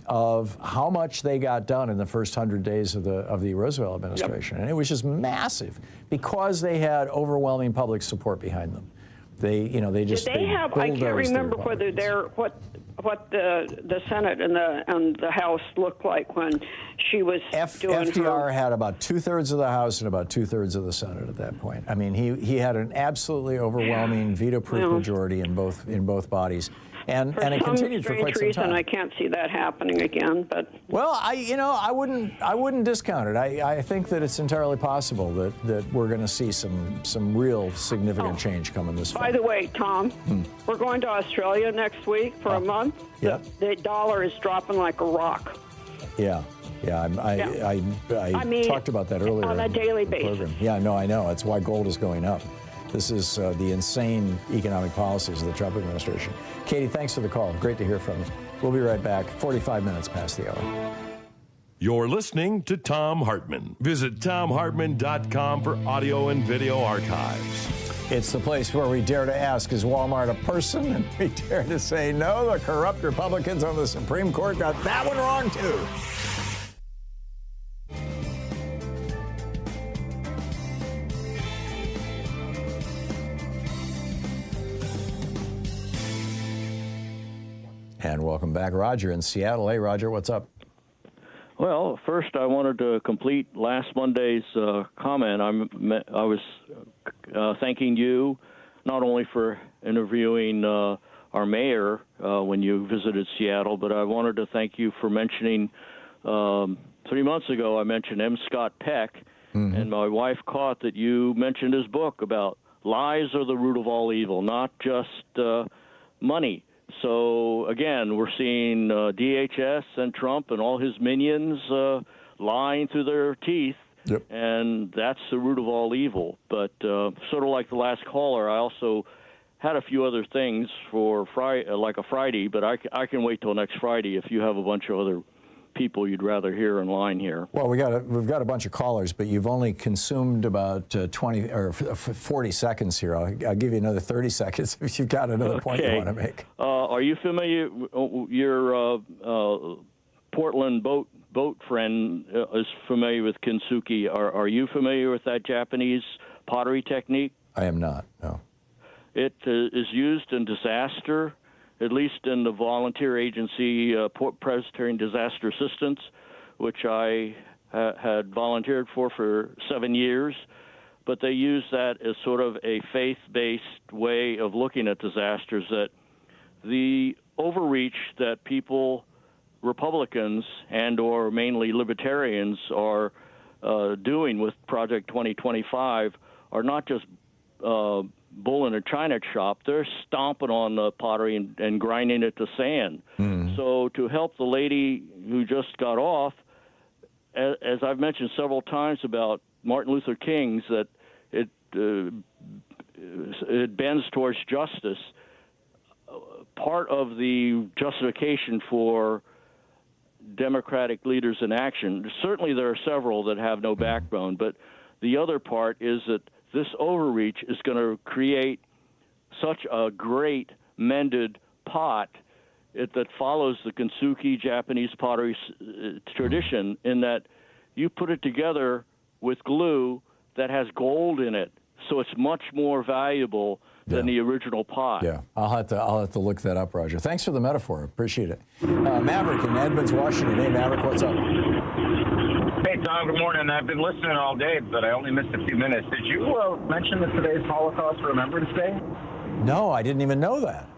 of how much they got done in the first 100 days of the Roosevelt administration, and it was just massive because they had overwhelming public support behind them. They just did they have? I can't remember whether what the Senate and the House looked like when she was doing FDR had about 2/3 of the House and about 2/3 of the Senate at that point. I mean, he had an absolutely overwhelming veto-proof majority in both bodies. And it continued for quite some time. I can't see that happening again. But I wouldn't discount it. I think that it's entirely possible that we're going to see some real significant change coming this fall. By the way, Tom, we're going to Australia next week for a month. Yeah. The dollar is dropping like a rock. Yeah. I talked about that earlier on a daily basis. Program. Yeah, no, I know. That's why gold is going up. This is the insane economic policies of the Trump administration. Katie, thanks for the call. Great to hear from you. We'll be right back, 45 minutes past the hour. You're listening to Thom Hartmann. Visit thomhartmann.com for audio and video archives. It's the place where we dare to ask, is Walmart a person? And we dare to say, no, the corrupt Republicans on the Supreme Court got that one wrong, too. And welcome back, Roger in Seattle. Hey, Roger, what's up? Well, first I wanted to complete last Monday's comment. I was thanking you not only for interviewing our mayor when you visited Seattle, but I wanted to thank you for mentioning 3 months ago I mentioned M. Scott Peck, and my wife caught that you mentioned his book about lies are the root of all evil, not just money. So, again, we're seeing DHS and Trump and all his minions lying through their teeth, and that's the root of all evil. But sort of like the last caller, I also had a few other things for like a Friday, but I can wait till next Friday if you have a bunch of other people you'd rather hear in line here. Well, we've got a bunch of callers, but you've only consumed about 20 or 40 seconds here. I'll give you another 30 seconds if you've got another point you want to make. Are you familiar? Your Portland boat friend is familiar with kintsugi. Are you familiar with that Japanese pottery technique? I am not. No. It is used in disaster, at least in the volunteer agency, Presbyterian Disaster Assistance, which I had volunteered for 7 years. But they use that as sort of a faith-based way of looking at disasters, that the overreach that people, Republicans and or mainly libertarians, are doing with Project 2025 are not just bull in a china shop. They're stomping on the pottery and grinding it to sand. So to help the lady who just got off, as I've mentioned several times about Martin Luther King's, that it bends towards justice. Part of the justification for Democratic leaders in action, certainly there are several that have no backbone, but the other part is that this overreach is going to create such a great mended pot that follows the kintsugi Japanese pottery tradition, in that you put it together with glue that has gold in it, so it's much more valuable than the original pot. Yeah, I'll have to look that up, Roger. Thanks for the metaphor. Appreciate it. Maverick in Edmonds, Washington. Hey, Maverick, what's up? Hey, Tom, good morning. I've been listening all day, but I only missed a few minutes. Did you mention that today's Holocaust Remembrance Day? No, I didn't even know that.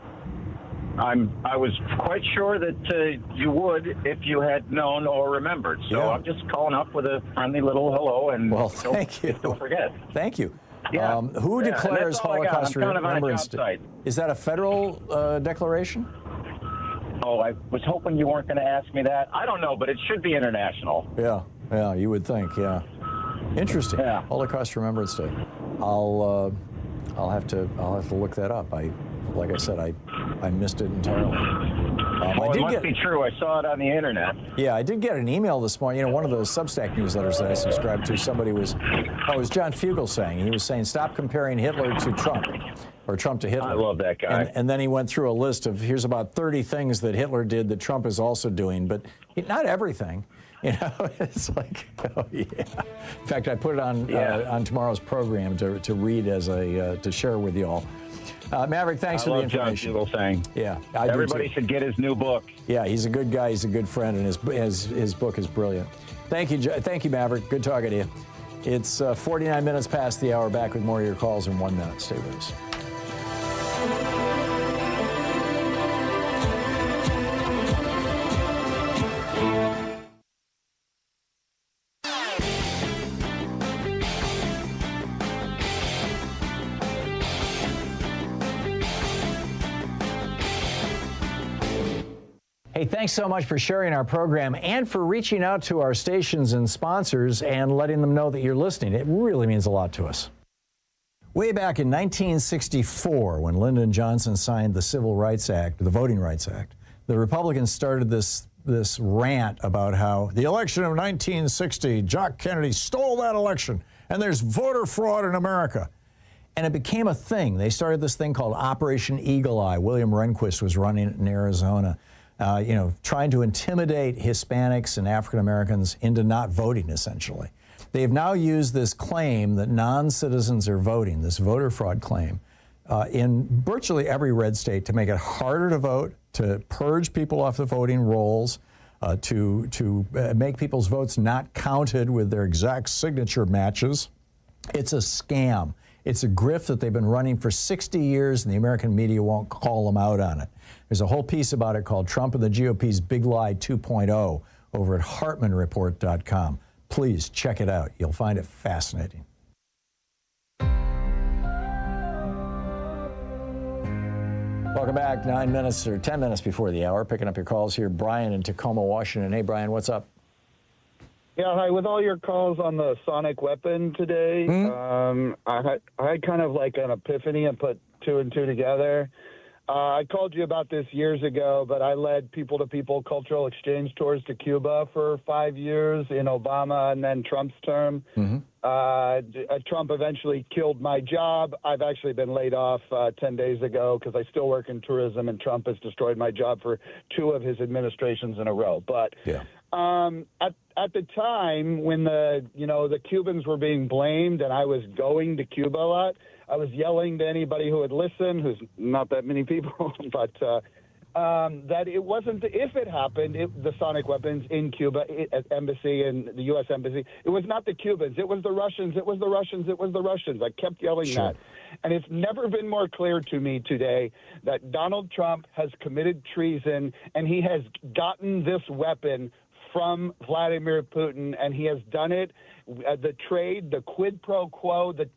I was quite sure that you would if you had known or remembered. So I'm just calling up with a friendly little hello, and thank you. Don't forget. Thank you. Yeah. Who declares Holocaust Remembrance Day? Site. Is that a federal declaration? Oh, I was hoping you weren't going to ask me that. I don't know, but it should be international. Yeah, you would think. Yeah, interesting. Yeah. Holocaust Remembrance Day. I'll have to look that up. Like I said, I missed it entirely. It must be true. I saw it on the internet. Yeah, I did get an email this morning. One of those Substack newsletters that I subscribe to, somebody was, it was John Fugelsang. He was saying, stop comparing Hitler to Trump, or Trump to Hitler. I love that guy. And then he went through a list of, here's about 30 things that Hitler did that Trump is also doing, but not everything. You know, it's like, oh yeah. In fact, I put it on tomorrow's program to read to share with you all. Maverick, thanks for the information. John Fugelsang. Yeah, everybody should get his new book. Yeah, he's a good guy. He's a good friend, and his book is brilliant. Thank you, Maverick. Good talking to you. It's 49 minutes past the hour. Back with more of your calls in 1 minute. Stay with us. Hey, thanks so much for sharing our program and for reaching out to our stations and sponsors and letting them know that you're listening. It really means a lot to us. Way back in 1964, when Lyndon Johnson signed the Civil Rights Act, the Voting Rights Act, the Republicans started this rant about how the election of 1960, Jock Kennedy stole that election, and there's voter fraud in America. And it became a thing. They started this thing called Operation Eagle Eye. William Rehnquist was running it in Arizona. Trying to intimidate Hispanics and African Americans into not voting, essentially. They have now used this claim that non-citizens are voting, this voter fraud claim, in virtually every red state to make it harder to vote, to purge people off the voting rolls, to make people's votes not counted with their exact signature matches. It's a scam. It's a grift that they've been running for 60 years, and the American media won't call them out on it. There's a whole piece about it called Trump and the GOP's Big Lie 2.0 over at HartmannReport.com. Please check it out. You'll find it fascinating. Welcome back. 9 minutes or 10 minutes before the hour. Picking up your calls here. Brian in Tacoma, Washington. Hey, Brian, what's up? Yeah, hi. With all your calls on the sonic weapon today, I had kind of like an epiphany and put two and two together. I called you about this years ago, but I led people-to-people cultural exchange tours to Cuba for 5 years in Obama and then Trump's term. Trump eventually killed my job. I've actually been laid off 10 days ago because I still work in tourism, and Trump has destroyed my job for 2 of his administrations in a row. But at the time when the Cubans were being blamed and I was going to Cuba a lot, I was yelling to anybody who would listen, who's not that many people, but that it wasn't, if it happened, the sonic weapons in Cuba, at embassy and the U.S. embassy, it was not the Cubans, it was the Russians, it was the Russians, it was the Russians. I kept yelling that. And it's never been more clear to me today that Donald Trump has committed treason and he has gotten this weapon from Vladimir Putin, and he has done it. The trade, the quid pro quo, the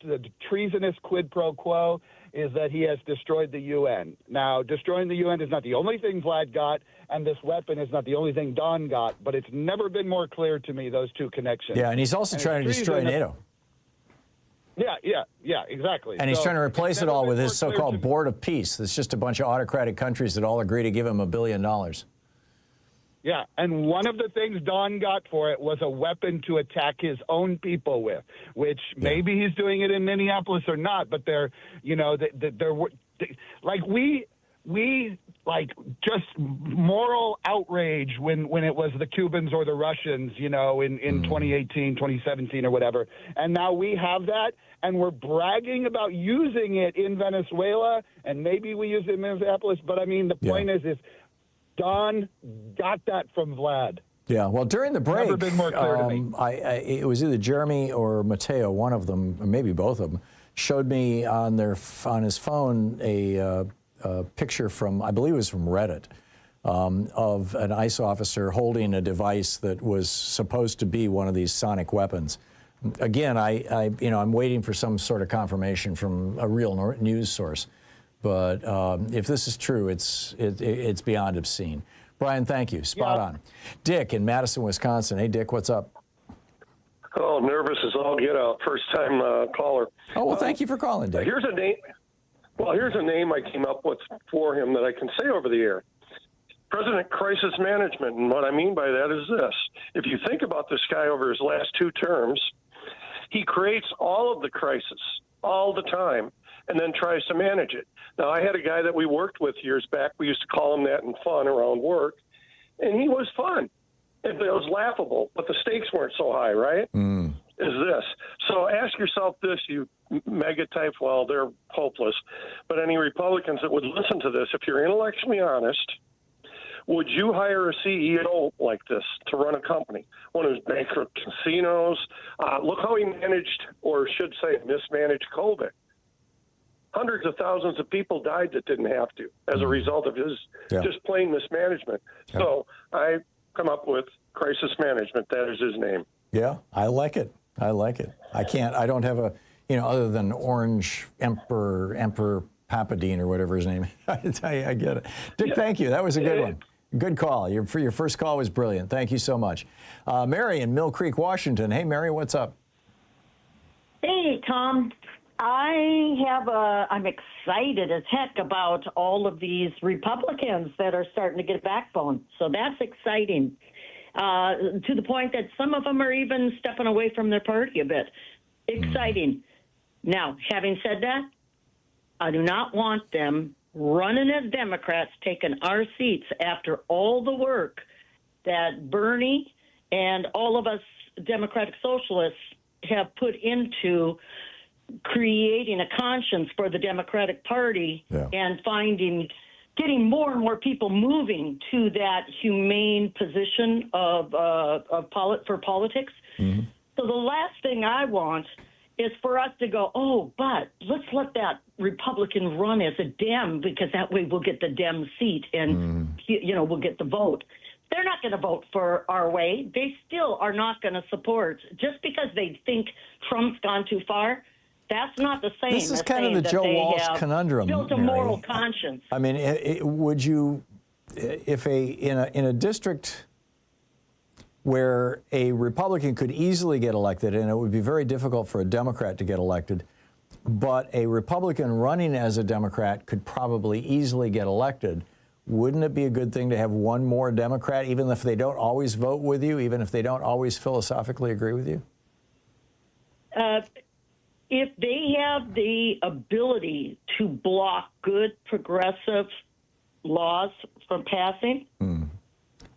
treasonous quid pro quo is that he has destroyed the UN. Now, destroying the UN is not the only thing Vlad got, and this weapon is not the only thing Don got, but it's never been more clear to me, those two connections. Yeah, and he's also trying to destroy NATO. Yeah, exactly. And he's trying to replace it all with his so-called Board of Peace. That's just a bunch of autocratic countries that all agree to give him $1 billion. Yeah, and one of the things Don got for it was a weapon to attack his own people with, which maybe he's doing it in Minneapolis or not, but they're like we like just moral outrage when it was the Cubans or the Russians, in 2018, 2017 or whatever. And now we have that, and we're bragging about using it in Venezuela, and maybe we use it in Minneapolis, but I mean, the point is Don got that from Vlad. Yeah, well, during the break, never been more clear to me. It was either Jeremy or Mateo, one of them, or maybe both of them, showed me on his phone a picture from, I believe it was from Reddit, of an ICE officer holding a device that was supposed to be one of these sonic weapons. Again, I'm waiting for some sort of confirmation from a real news source. But if this is true, it's beyond obscene. Brian, thank you. Spot on. Dick in Madison, Wisconsin. Hey, Dick, what's up? Oh, nervous as all get out. First-time caller. Oh, well, thank you for calling, Dick. Here's a name. Well, here's a name I came up with for him that I can say over the air. President Crisis Management. And what I mean by that is this. If you think about this guy over his last 2 terms, he creates all of the crisis all the time and then tries to manage it. Now, I had a guy that we worked with years back. We used to call him that in fun around work, and he was fun. It was laughable, but the stakes weren't so high, right? Is this. So ask yourself this, you mega type, well, they're hopeless. But any Republicans that would listen to this, if you're intellectually honest, would you hire a CEO like this to run a company? One who's bankrupt casinos. Look how he managed, or should say mismanaged COVID. Hundreds of thousands of people died that didn't have to as a result of his just plain mismanagement. So I come up with crisis management. That is his name. Yeah, I like it. I don't have a, other than Orange Emperor Papadine or whatever his name is. I get it. Dick, thank you. That was a good one. Good call. Your first call was brilliant. Thank you so much. Mary in Mill Creek, Washington. Hey, Mary, what's up? Hey, Tom. I'm excited as heck about all of these Republicans that are starting to get a backbone. So that's exciting, to the point that some of them are even stepping away from their party a bit. Exciting. Now, having said that, I do not want them running as Democrats, taking our seats after all the work that Bernie and all of us Democratic Socialists have put into creating a conscience for the Democratic Party and getting more and more people moving to that humane position for politics. So the last thing I want is for us to go, oh, but let's let that Republican run as a Dem because that way we'll get the Dem seat and, we'll get the vote. They're not going to vote for our way. They still are not going to support. Just because they think Trump's gone too far, that's not the same. This is kind of the Joe Walsh conundrum, built a moral conscience. I mean, would you, if in a district where a Republican could easily get elected, and it would be very difficult for a Democrat to get elected, but a Republican running as a Democrat could probably easily get elected, wouldn't it be a good thing to have one more Democrat, even if they don't always vote with you, even if they don't always philosophically agree with you? If they have the ability to block good progressive laws from passing,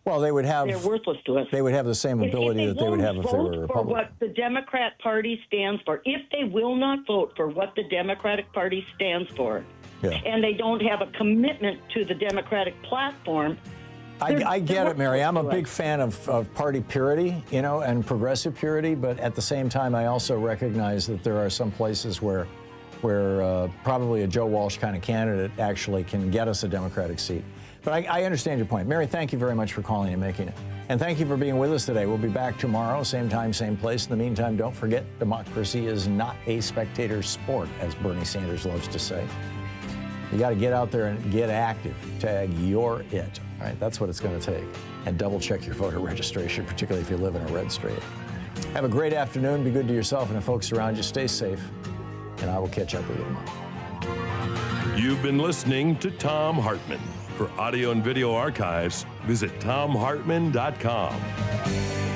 well, they would have. They're worthless to us. They would have the same ability that they would have if they were a for Republican. what the Democrat Party stands for. If they will not vote for what the Democratic Party stands for, and they don't have a commitment to the Democratic platform. I get it, Mary. I'm a big fan of party purity, and progressive purity, but at the same time, I also recognize that there are some places where probably a Joe Walsh kind of candidate actually can get us a Democratic seat. But I understand your point. Mary, thank you very much for calling and making it. And thank you for being with us today. We'll be back tomorrow, same time, same place. In the meantime, don't forget, democracy is not a spectator sport, as Bernie Sanders loves to say. You got to get out there and get active. Tag you're it. All right, that's what it's going to take. And double check your voter registration, particularly if you live in a red state. Have a great afternoon. Be good to yourself and the folks around you. Stay safe. And I will catch up with you tomorrow. You've been listening to Thom Hartmann. For audio and video archives, visit thomhartmann.com.